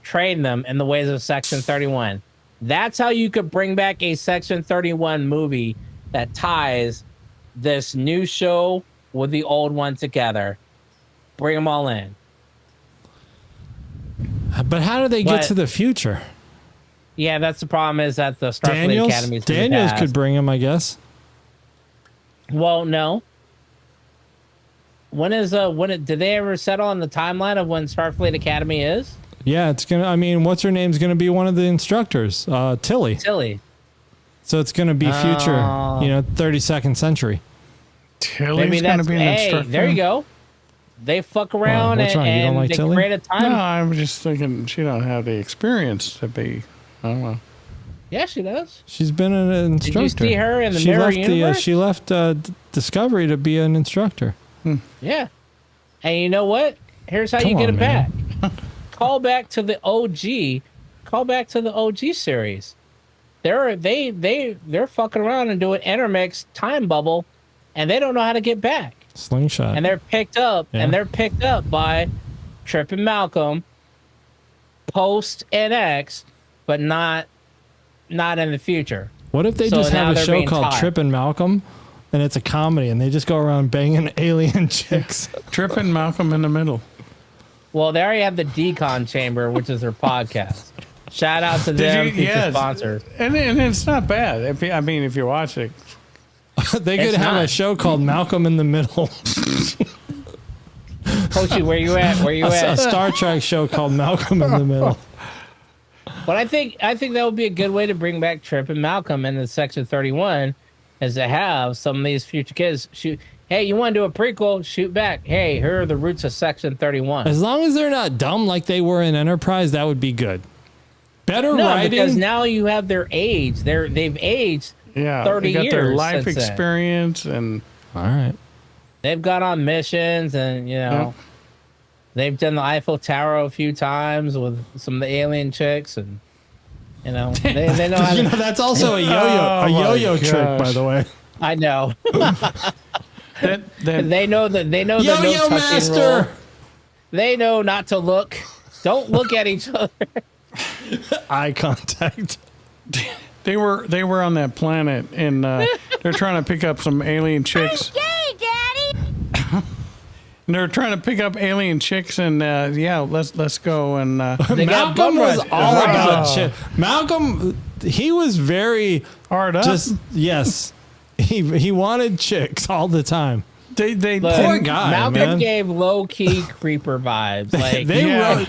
Speaker 5: train them in the ways of Section 31. That's how you could bring back a Section 31 movie that ties this new show with the old one together. Bring them all in.
Speaker 4: But how do they get to the future?
Speaker 5: Yeah, that's the problem, is that the Starfleet Academy is
Speaker 4: Daniels could bring him, I guess.
Speaker 5: Well, no. Did they ever settle on the timeline of when Starfleet Academy is?
Speaker 4: Yeah, it's gonna. I mean, what's her name's gonna be one of the instructors? Tilly. So it's gonna be future. 32nd century.
Speaker 3: Tilly's gonna be an instructor.
Speaker 5: There you go. They fuck around
Speaker 3: what's wrong? You don't
Speaker 5: and
Speaker 3: like
Speaker 5: they
Speaker 3: Tilly?
Speaker 5: create a time.
Speaker 3: No, I'm just thinking she don't have the experience to be. I don't know.
Speaker 5: Yeah, she does.
Speaker 4: She's been an instructor.
Speaker 5: Did you see her in the Mirror Universe?
Speaker 4: She left Discovery to be an instructor.
Speaker 5: Yeah. And you know what? Here's how you get it back. Call back to the OG. Call back to the OG series. They're fucking around and doing intermix time bubble, and they don't know how to get back.
Speaker 4: Slingshot.
Speaker 5: And they're picked up, by Trip and Malcolm post NX, but not in the future.
Speaker 4: What if they just have a show called Trip and Malcolm, and it's a comedy, and they just go around banging alien chicks?
Speaker 3: Trip and Malcolm in the middle.
Speaker 5: Well, they already have the Decon Chamber, which is their podcast. Shout out to them, future sponsors.
Speaker 3: And it's not bad. If you watch it.
Speaker 4: They could have a show called Malcolm in the Middle.
Speaker 5: Coachy, where you at?
Speaker 4: A Star Trek show called Malcolm in the Middle.
Speaker 5: But I think that would be a good way to bring back Trip and Malcolm into Section 31, is to have some of these future kids shoot. Hey, you want to do a prequel? Shoot back. Hey, here are the roots of Section 31.
Speaker 4: As long as they're not dumb like they were in Enterprise, that would be good. Better writing.
Speaker 5: Because now you have their age. They've aged 30 years.
Speaker 3: They got their life experience and.
Speaker 4: All right.
Speaker 5: They've gone on missions and they've done the Eiffel Tower a few times with some of the alien chicks and they know how to,
Speaker 4: that's also a yo-yo trick, by the way.
Speaker 5: I know. They know the no
Speaker 4: Yo-yo
Speaker 5: touching
Speaker 4: master.
Speaker 5: rule. They know not to look. Don't look at each other.
Speaker 4: Eye contact.
Speaker 3: They were on that planet and they're trying to pick up some alien chicks.
Speaker 9: Gay, Daddy!
Speaker 3: And they're trying to pick up alien chicks and let's go and
Speaker 4: Malcolm was all about shit. Malcolm, he was very
Speaker 3: hard up.
Speaker 4: Yes. He wanted chicks all the time. Poor guy.
Speaker 5: Malcolm gave low key creeper vibes. Like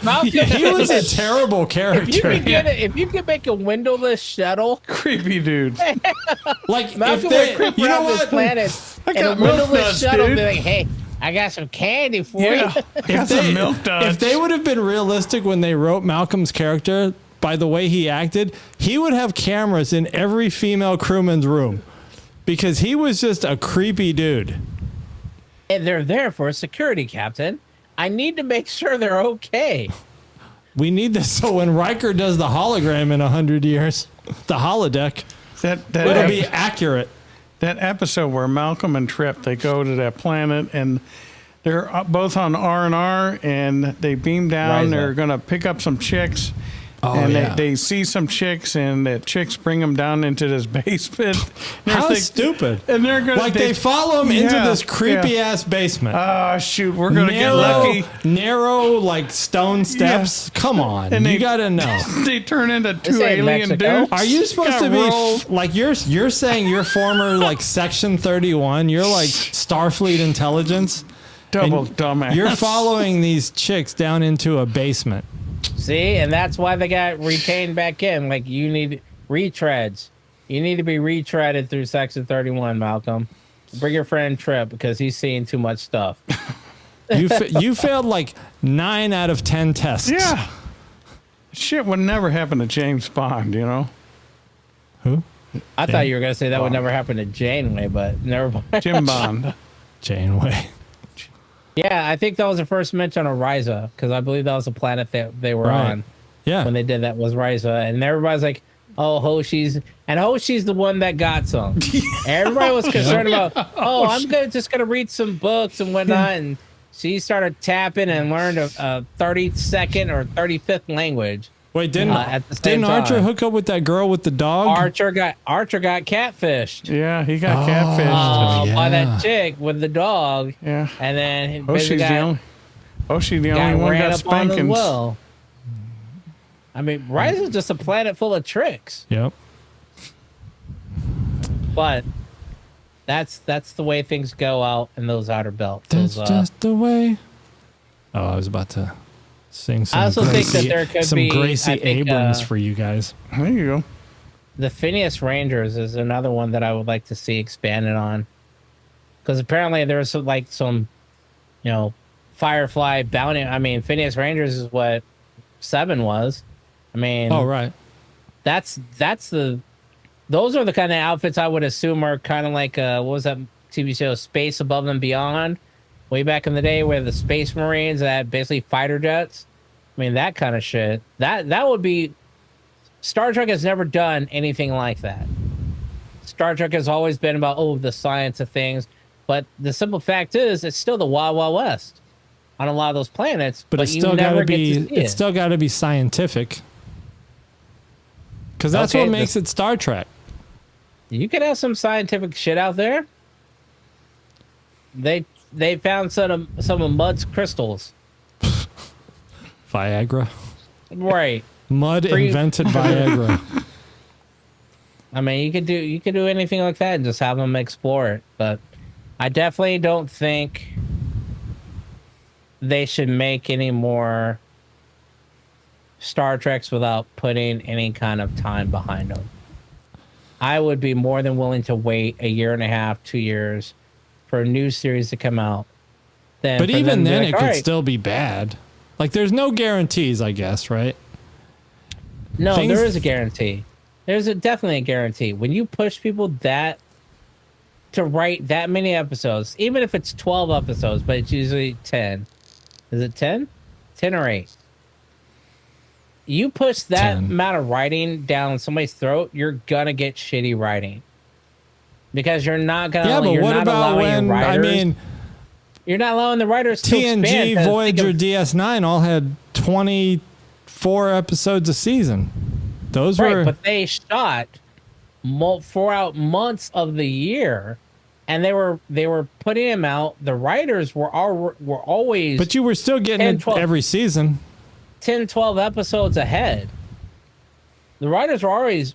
Speaker 4: Malcolm, he was a terrible character.
Speaker 5: If you could make a windowless shuttle,
Speaker 3: creepy dude.
Speaker 5: Like Malcolm would creep around this planet and a windowless shuttle be like, "Hey, I got some candy for you."
Speaker 4: If they would have been realistic when they wrote Malcolm's character, by the way he acted, he would have cameras in every female crewman's room because he was just a creepy dude.
Speaker 5: And they're there for a security, Captain. I need to make sure they're okay.
Speaker 4: We need this so when Riker does the hologram in 100 years, the holodeck, it'll be accurate.
Speaker 3: That episode where Malcolm and Trip, they go to that planet and they're both on R&R and they beam down. They're going to pick up some chicks and they see some chicks, and the chicks bring them down into this basement.
Speaker 4: How stupid!
Speaker 3: And they're gonna
Speaker 4: they follow them into this creepy ass basement.
Speaker 3: Oh shoot, we're gonna get lucky.
Speaker 4: Narrow like stone steps. Yeah. Come on, and you gotta know.
Speaker 3: They turn into two alien dudes.
Speaker 4: Are you supposed to be like you're saying you're former like Section 31? You're like Starfleet intelligence.
Speaker 3: Double dumbass.
Speaker 4: You're following these chicks down into a basement.
Speaker 5: See, and that's why they got retained back in. Like, you need retreads. You need to be retreaded through Section 31, Malcolm. Bring your friend Trip because he's seeing too much stuff.
Speaker 4: You failed like 9 out of 10 tests.
Speaker 3: Yeah. Shit would never happen to James Bond, you know?
Speaker 4: Who?
Speaker 5: I thought you were going to say that would never happen to Janeway, but never mind.
Speaker 3: Jim Bond.
Speaker 4: Janeway.
Speaker 5: Yeah, I think that was the first mention of Ryza, because I believe that was the planet that they were on.
Speaker 4: Yeah.
Speaker 5: When they did that was Ryza. And everybody's like, oh, Hoshi's the one that got some. Everybody was concerned about, I'm just going to read some books and whatnot. And she started tapping and learned a 32nd or 35th language.
Speaker 4: Wait, didn't Archer hook up with that girl with the dog?
Speaker 5: Archer got catfished.
Speaker 3: Yeah, he got catfished
Speaker 5: by that chick with the dog.
Speaker 3: Yeah,
Speaker 5: and then
Speaker 3: she's the only one got spankings.
Speaker 5: Well, I mean, Rise is just a planet full of tricks.
Speaker 4: Yep.
Speaker 5: But that's the way things go out in those outer belts.
Speaker 4: That's just the way. Oh, I was about to sing some.
Speaker 5: I also think that there could be
Speaker 4: Gracie Abrams for you guys.
Speaker 3: There you go.
Speaker 5: The Phineas Rangers is another one that I would like to see expanded on, because apparently there's some, Firefly bounty. I mean, Phineas Rangers is what 7 was. I mean,
Speaker 4: right.
Speaker 5: Those are the kind of outfits I would assume are kind of like what was that TV show, Space Above and Beyond, way back in the day, where the Space Marines had basically fighter jets. I mean, that kind of shit. That would be. Star Trek has never done anything like that. Star Trek has always been about the science of things, but the simple fact is, it's still the Wild Wild West on a lot of those planets.
Speaker 4: But it's still got to be. It's still got to be scientific, because that's what makes it Star Trek.
Speaker 5: You could have some scientific shit out there. They found some of Mud's crystals.
Speaker 4: Viagra.
Speaker 5: Right.
Speaker 4: Mud invented Viagra.
Speaker 5: I mean, you could do anything like that and just have them explore it. But I definitely don't think they should make any more Star Treks without putting any kind of time behind them. I would be more than willing to wait 1.5 years, 2 years for a new series to come out.
Speaker 4: But even then, it could still be bad. Like, there's no guarantees, I guess, right?
Speaker 5: No, there is a guarantee. There's definitely a guarantee. When you push people to write that many episodes, even if it's 12 episodes, but it's usually 10. Is it 10? 10 or 8? You push that
Speaker 4: 10.
Speaker 5: amount of writing down somebody's throat, you're gonna get shitty writing. Because you're not gonna.
Speaker 4: Yeah, but what about when? I mean,
Speaker 5: you're not allowing the writers to
Speaker 4: TNG, Voyager, DS9 all had 24 episodes a season. Those were,
Speaker 5: but they shot 4 months of the year, and they were putting them out. The writers were always.
Speaker 4: But you were still getting 10, 12, it every season.
Speaker 5: 10, 12 episodes ahead. The writers were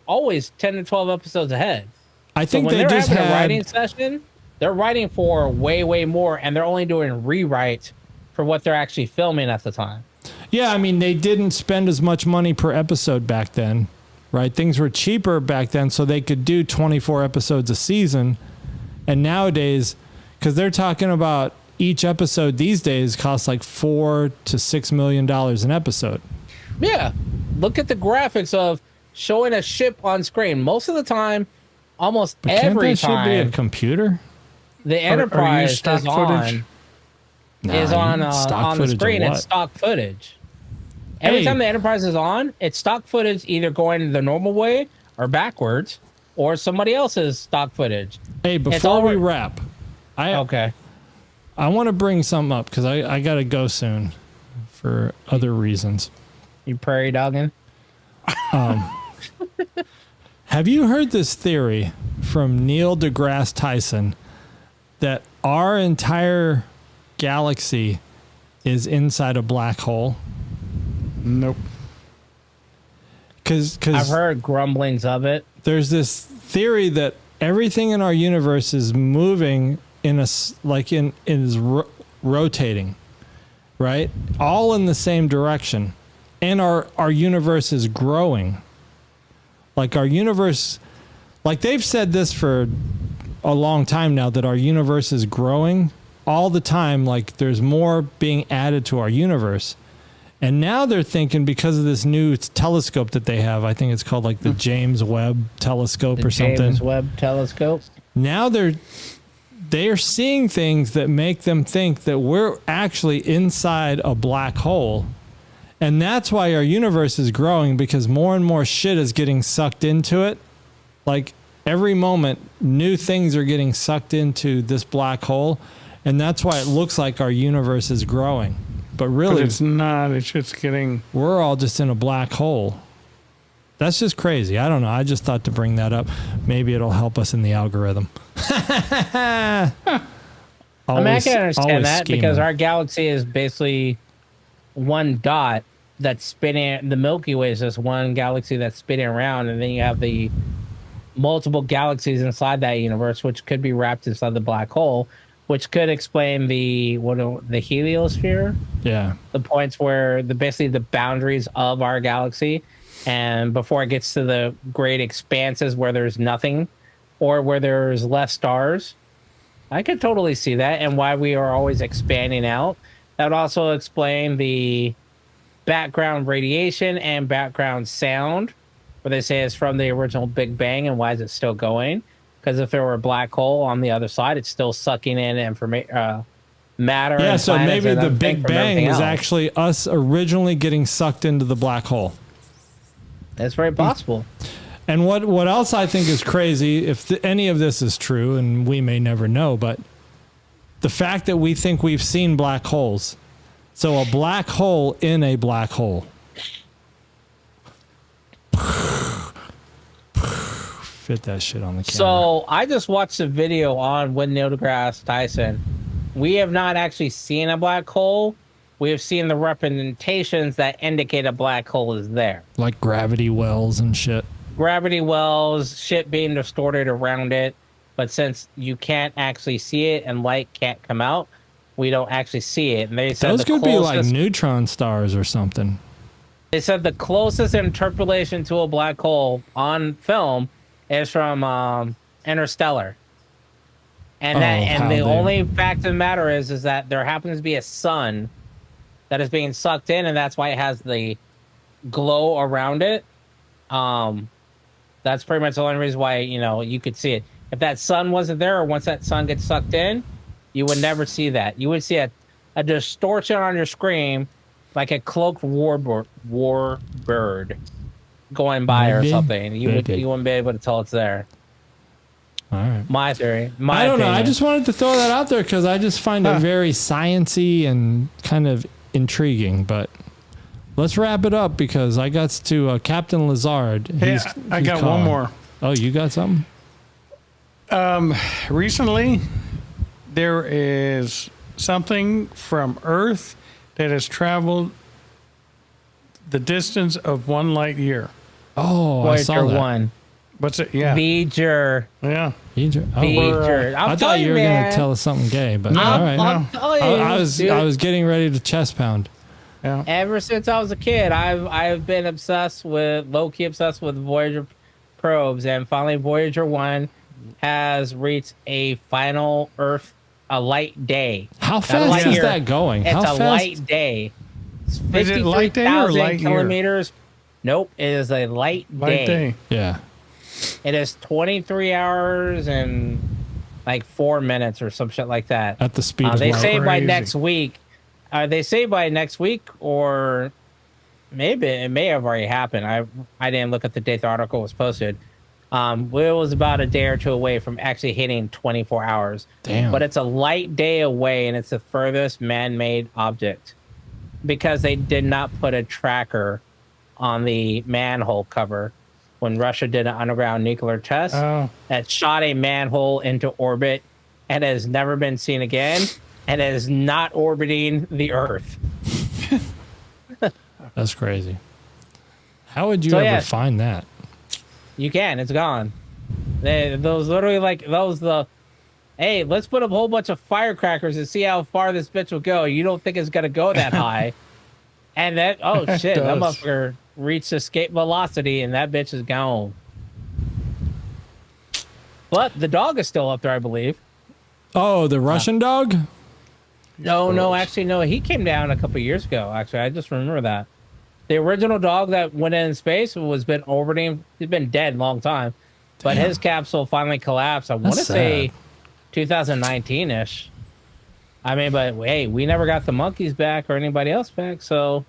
Speaker 5: always 10 to 12 episodes ahead.
Speaker 4: I think
Speaker 5: when
Speaker 4: they just
Speaker 5: having
Speaker 4: had
Speaker 5: a writing session. They're writing for way, way more, and they're only doing rewrites for what they're actually filming at the time.
Speaker 4: Yeah, I mean, they didn't spend as much money per episode back then, right? Things were cheaper back then, so they could do 24 episodes a season. And nowadays, because they're talking about each episode these days costs like $4 to $6 million an episode.
Speaker 5: Yeah. Look at the graphics of showing a ship on screen. Most of the time, almost every time.
Speaker 4: Should be a computer?
Speaker 5: The Enterprise is on the screen. It's stock footage. Every time the Enterprise is on, it's stock footage either going the normal way or backwards, or somebody else's stock footage.
Speaker 4: Hey, before we wrap, I want to bring something up because I got to go soon for other reasons.
Speaker 5: You prairie dogging?
Speaker 4: Have you heard this theory from Neil deGrasse Tyson that our entire galaxy is inside a black hole?
Speaker 3: Nope.
Speaker 4: Because
Speaker 5: I've heard grumblings of it.
Speaker 4: There's this theory that everything in our universe is moving rotating, right? All in the same direction. And our universe is growing. Like our universe, like they've said this for a long time now, that our universe is growing all the time. Like there's more being added to our universe. And now they're thinking, because of this new telescope that they have, I think it's called like the James Webb telescope or something.
Speaker 5: James Webb telescope.
Speaker 4: Now they're seeing things that make them think that we're actually inside a black hole. And that's why our universe is growing, because more and more shit is getting sucked into it. Like every moment, new things are getting sucked into this black hole. And that's why it looks like our universe is growing. But really,
Speaker 3: it's not. It's just getting...
Speaker 4: We're all just in a black hole. That's just crazy. I don't know. I just thought to bring that up. Maybe it'll help us in the algorithm.
Speaker 5: I mean, I can understand that because our galaxy is basically one dot that's spinning. The Milky Way is just one galaxy that's spinning around, and then you have the multiple galaxies inside that universe, which could be wrapped inside the black hole, which could explain the heliosphere.
Speaker 4: Yeah,
Speaker 5: the points where basically the boundaries of our galaxy, and before it gets to the great expanses where there's nothing, or where there's less stars. I could totally see that, and why we are always expanding out. That would also explain the background radiation and background sound, where they say it's from the original Big Bang, and why is it still going? Because if there were a black hole on the other side, it's still sucking in matter.
Speaker 4: Yeah,
Speaker 5: and
Speaker 4: so maybe the Big Bang was
Speaker 5: else.
Speaker 4: actually us originally getting sucked into the black hole.
Speaker 5: That's very possible.
Speaker 4: And what else I think is crazy, if any of this is true, and we may never know, but the fact that we think we've seen black holes. So a black hole in a black hole. Fit that shit on the camera.
Speaker 5: So I just watched a video on with Neil deGrasse Tyson. We have not actually seen a black hole. We have seen the representations that indicate a black hole is there.
Speaker 4: Like gravity wells and shit.
Speaker 5: Gravity wells, shit being distorted around it. But since you can't actually see it and light can't come out, we don't actually see it. And they said
Speaker 4: those could be like neutron stars or something.
Speaker 5: They said the closest interpolation to a black hole on film is from Interstellar. And the only fact of the matter is that there happens to be a sun that is being sucked in, and that's why it has the glow around it. That's pretty much the only reason why, you could see it. If that sun wasn't there, or once that sun gets sucked in, you would never see that. You would see a distortion on your screen, like a cloaked warbird going by or something. You wouldn't be able to tell it's there.
Speaker 4: All right.
Speaker 5: My theory.
Speaker 4: I don't know. I just wanted to throw that out there because I just find it very sciencey and kind of intriguing. But let's wrap it up because I got to Captain Lazard.
Speaker 3: Hey, I got one more.
Speaker 4: Oh, you got something?
Speaker 3: Recently, there is something from Earth that has traveled the distance of 1 light year.
Speaker 4: Oh, I saw that.
Speaker 5: 1.
Speaker 3: What's it? Yeah.
Speaker 5: Voyager.
Speaker 3: Yeah.
Speaker 4: Voyager. Oh,
Speaker 5: Voyager.
Speaker 4: I thought you were going to tell us something gay, but all right. I was getting ready to chest pound.
Speaker 3: Yeah.
Speaker 5: Ever since I was a kid, I've been low-key obsessed with Voyager probes, and finally Voyager 1 has reached a final Earth, a light day.
Speaker 4: How fast is that going?
Speaker 5: It's a light day. It's 53,000 kilometers. Nope, it is a light day.
Speaker 4: Yeah.
Speaker 5: It is 23 hours and like 4 minutes or some shit like that.
Speaker 4: At the speed of
Speaker 5: they
Speaker 4: light.
Speaker 5: say by next week. They say by next week, or maybe it may have already happened. I didn't look at the date the article was posted. It was about a day or two away from actually hitting 24 hours.
Speaker 4: Damn.
Speaker 5: But it's a light day away, and it's the furthest man-made object because they did not put a tracker on the manhole cover when Russia did an underground nuclear test that shot a manhole into orbit and has never been seen again and is not orbiting the Earth.
Speaker 4: That's crazy. How would you ever find that?
Speaker 5: You can. It's gone. Those literally like those the. Hey, let's put up a whole bunch of firecrackers and see how far this bitch will go. You don't think it's gonna go that high, and then oh shit, that motherfucker reached escape velocity and that bitch is gone. But the dog is still up there, I believe.
Speaker 4: Oh, the Russian dog?
Speaker 5: No, actually, no. He came down a couple years ago. Actually, I just remember that. The original dog that went in space was been orbiting. He's been dead a long time, but his capsule finally collapsed. I want to say 2019-ish. I mean, but hey, we never got the monkeys back or anybody else back, so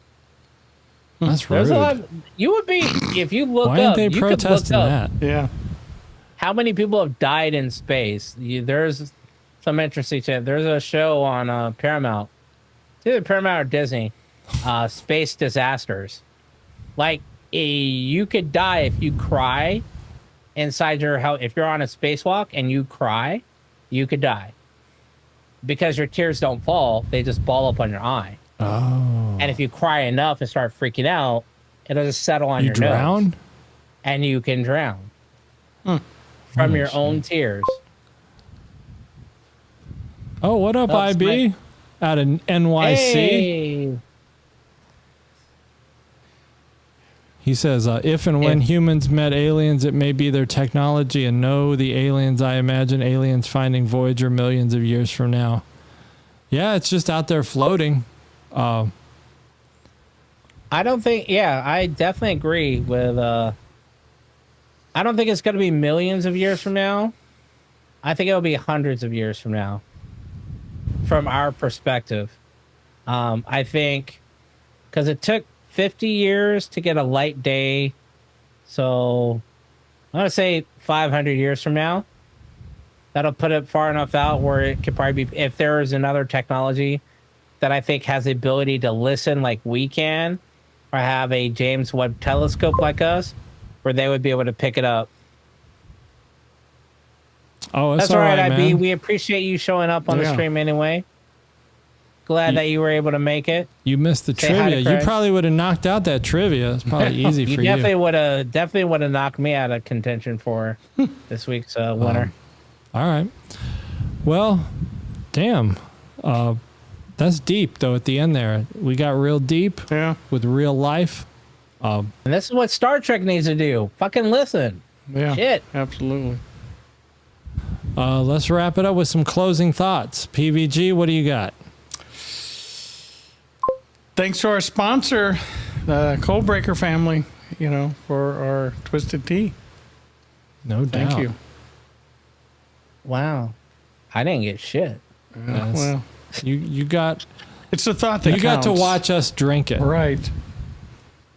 Speaker 4: that's rude.
Speaker 5: A lot. You would be if you look up.
Speaker 4: Why aren't they protesting that?
Speaker 3: Yeah.
Speaker 5: How many people have died in space? There's some interesting shit. There's a show on Paramount. It's either Paramount or Disney. Space disasters. Like you could die if you cry inside your house. If you're on a spacewalk and you cry, you could die because your tears don't fall; they just ball up on your eye.
Speaker 4: Oh.
Speaker 5: And if you cry enough and start freaking out, it'll just settle on your
Speaker 4: drown?
Speaker 5: nose, and you can drown from your own tears.
Speaker 4: Oh, what up, IB? Out of NYC.
Speaker 5: Hey.
Speaker 4: He says, if and when humans met aliens, it may be their technology, and no, the aliens, I imagine aliens finding Voyager millions of years from now. Yeah, it's just out there floating.
Speaker 5: I don't think, I definitely agree with, I don't think it's going to be millions of years from now. I think it'll be hundreds of years from now, from our perspective. I think, because it took 50 years to get a light day. So I'm going to say 500 years from now. That'll put it far enough out where it could probably be, if there is another technology that I think has the ability to listen like we can, or have a James Webb telescope like us, where they would be able to pick it up.
Speaker 4: Oh,
Speaker 5: that's all right, IB. We appreciate you showing up on the stream anyway. Glad that you were able to make it.
Speaker 4: You missed the trivia. You probably would have knocked out that trivia. It's probably easy for you.
Speaker 5: Definitely would have knocked me out of contention for this week's winner.
Speaker 4: All right. Well, damn. That's deep though. At the end there, we got real deep.
Speaker 3: Yeah.
Speaker 4: With real life.
Speaker 5: And this is what Star Trek needs to do. Fucking listen.
Speaker 3: Yeah.
Speaker 5: Shit.
Speaker 3: Absolutely.
Speaker 4: Let's wrap it up with some closing thoughts. PVG, what do you got?
Speaker 3: Thanks to our sponsor, the Kohlbrecker family, for our Twisted Tea.
Speaker 4: No doubt.
Speaker 3: Thank you.
Speaker 5: Wow. I didn't get shit.
Speaker 3: Well,
Speaker 4: you got...
Speaker 3: It's the thought that
Speaker 4: you
Speaker 3: counts.
Speaker 4: got to watch us drink it.
Speaker 3: Right.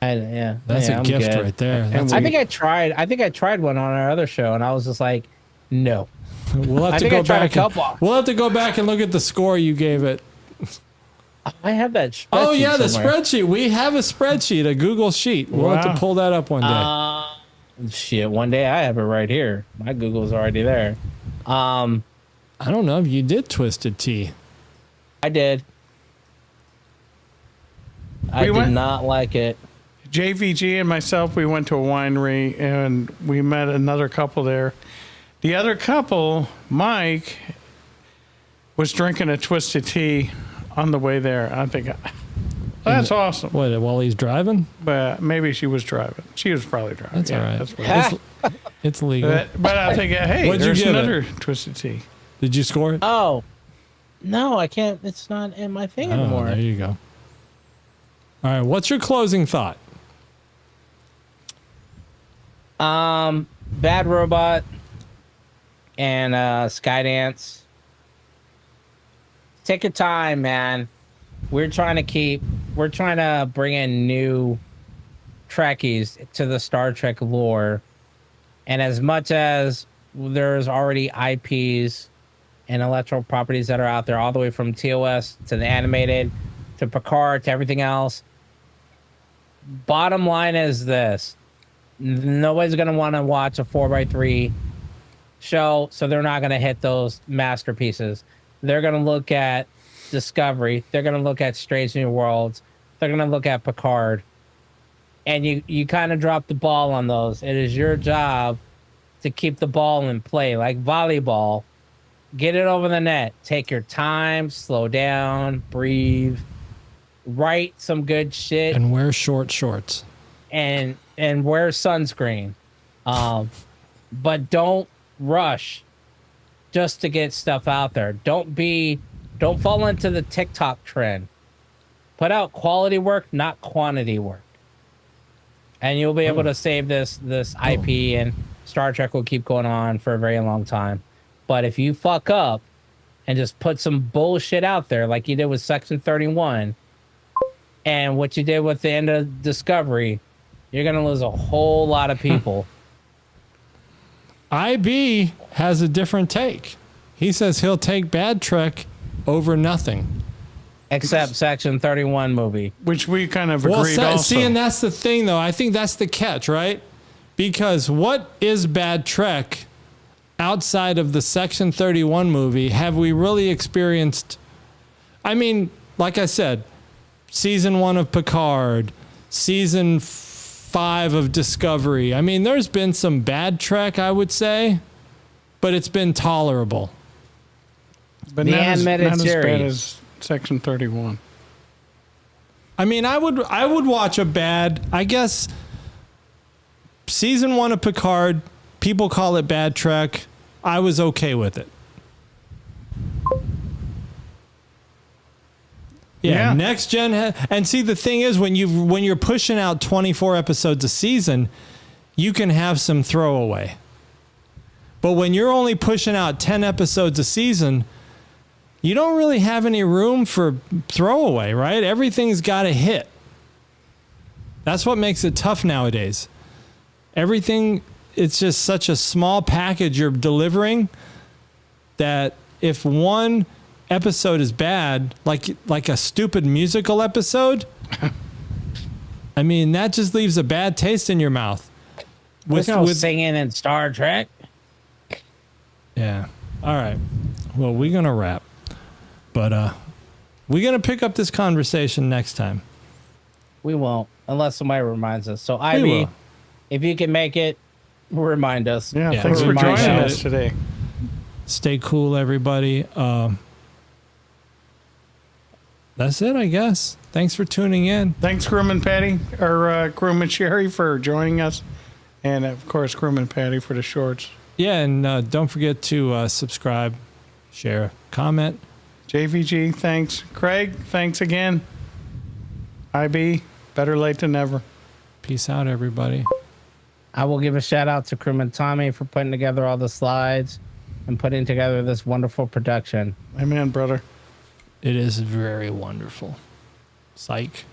Speaker 4: That's a gift right there.
Speaker 5: I think I tried one on our other show, and I was just like, no.
Speaker 4: We'll have to go back. We'll have to go back and look at the score you gave it.
Speaker 5: I have that spreadsheet.
Speaker 4: Oh yeah, the
Speaker 5: somewhere.
Speaker 4: spreadsheet. We have a spreadsheet, a Google sheet. We'll have to pull that up one day.
Speaker 5: Shit, one day I have it right here. My Google's already there.
Speaker 4: I don't know if you did Twisted Tea.
Speaker 5: I did. I did not like it.
Speaker 3: JVG and myself, we went to a winery and we met another couple there. The other couple, Mike, was drinking a Twisted Tea on the way there. I think that's awesome.
Speaker 4: What, while he's driving?
Speaker 3: But maybe she was driving. She was probably driving.
Speaker 4: That's all right. It's legal.
Speaker 3: But I think, hey,
Speaker 4: What'd
Speaker 3: there's
Speaker 4: you give
Speaker 3: another Twisted Tea.
Speaker 4: Did you score it?
Speaker 5: Oh, no, I can't. It's not in my thing anymore.
Speaker 4: There you go. All right, what's your closing thought?
Speaker 5: Bad Robot and Skydance. Take your time, man. We're trying to bring in new Trekkies to the Star Trek lore. And as much as there's already IPs and intellectual properties that are out there, all the way from TOS to the animated to Picard to everything else, bottom line is this. Nobody's going to want to watch a 4x3 show, so they're not going to hit those masterpieces. They're going to look at Discovery. They're going to look at Strange New Worlds. They're going to look at Picard. And you kind of drop the ball on those. It is your job to keep the ball in play, like volleyball. Get it over the net. Take your time, slow down, breathe, write some good shit.
Speaker 4: And wear short shorts.
Speaker 5: And wear sunscreen. But don't rush just to get stuff out there. Don't fall into the TikTok trend. Put out quality work, not quantity work. And you'll be able to save this IP, and Star Trek will keep going on for a very long time. But if you fuck up and just put some bullshit out there like you did with Section 31 and what you did with the end of Discovery, you're going to lose a whole lot of people.
Speaker 4: IB has a different take. He says he'll take Bad Trek over nothing.
Speaker 5: Except Section 31 movie.
Speaker 3: Which we kind of agreed also.
Speaker 4: See, and that's the thing, though. I think that's the catch, right? Because what is Bad Trek outside of the Section 31 movie? Have we really experienced... I mean, like I said, Season 1 of Picard, Season 5 of Discovery. I mean, there's been some Bad Trek, I would say, but it's been tolerable.
Speaker 3: But not as bad as Section 31.
Speaker 4: I mean, I would watch a bad, I guess, Season 1 of Picard, people call it Bad Trek. I was okay with it. Yeah. Next Gen, and see, the thing is, when you're pushing out 24 episodes a season, you can have some throwaway. But when you're only pushing out 10 episodes a season, you don't really have any room for throwaway, right? Everything's got to hit. That's what makes it tough nowadays. Everything, it's just such a small package you're delivering that if one episode is bad, like a stupid musical episode, I mean, that just leaves a bad taste in your mouth.
Speaker 5: With singing in Star Trek.
Speaker 4: Yeah. All right. Well, we're going to wrap. But we're going to pick up this conversation next time.
Speaker 5: We won't, unless somebody reminds us. So, Ivy, if you can make it, remind us.
Speaker 3: Yeah, thanks for joining us today.
Speaker 4: Stay cool, everybody. That's it, I guess. Thanks for tuning in.
Speaker 3: Thanks, Crewman Patty, or Crewman Sherry, for joining us. And, of course, Crewman Patty for the shorts.
Speaker 4: Yeah, and don't forget to subscribe, share, comment.
Speaker 3: JVG, thanks. Craig, thanks again. IB, better late than never.
Speaker 4: Peace out, everybody.
Speaker 5: I will give a shout out to Crewman Tommy for putting together all the slides and putting together this wonderful production.
Speaker 3: Amen, brother.
Speaker 4: It is very wonderful. Psych.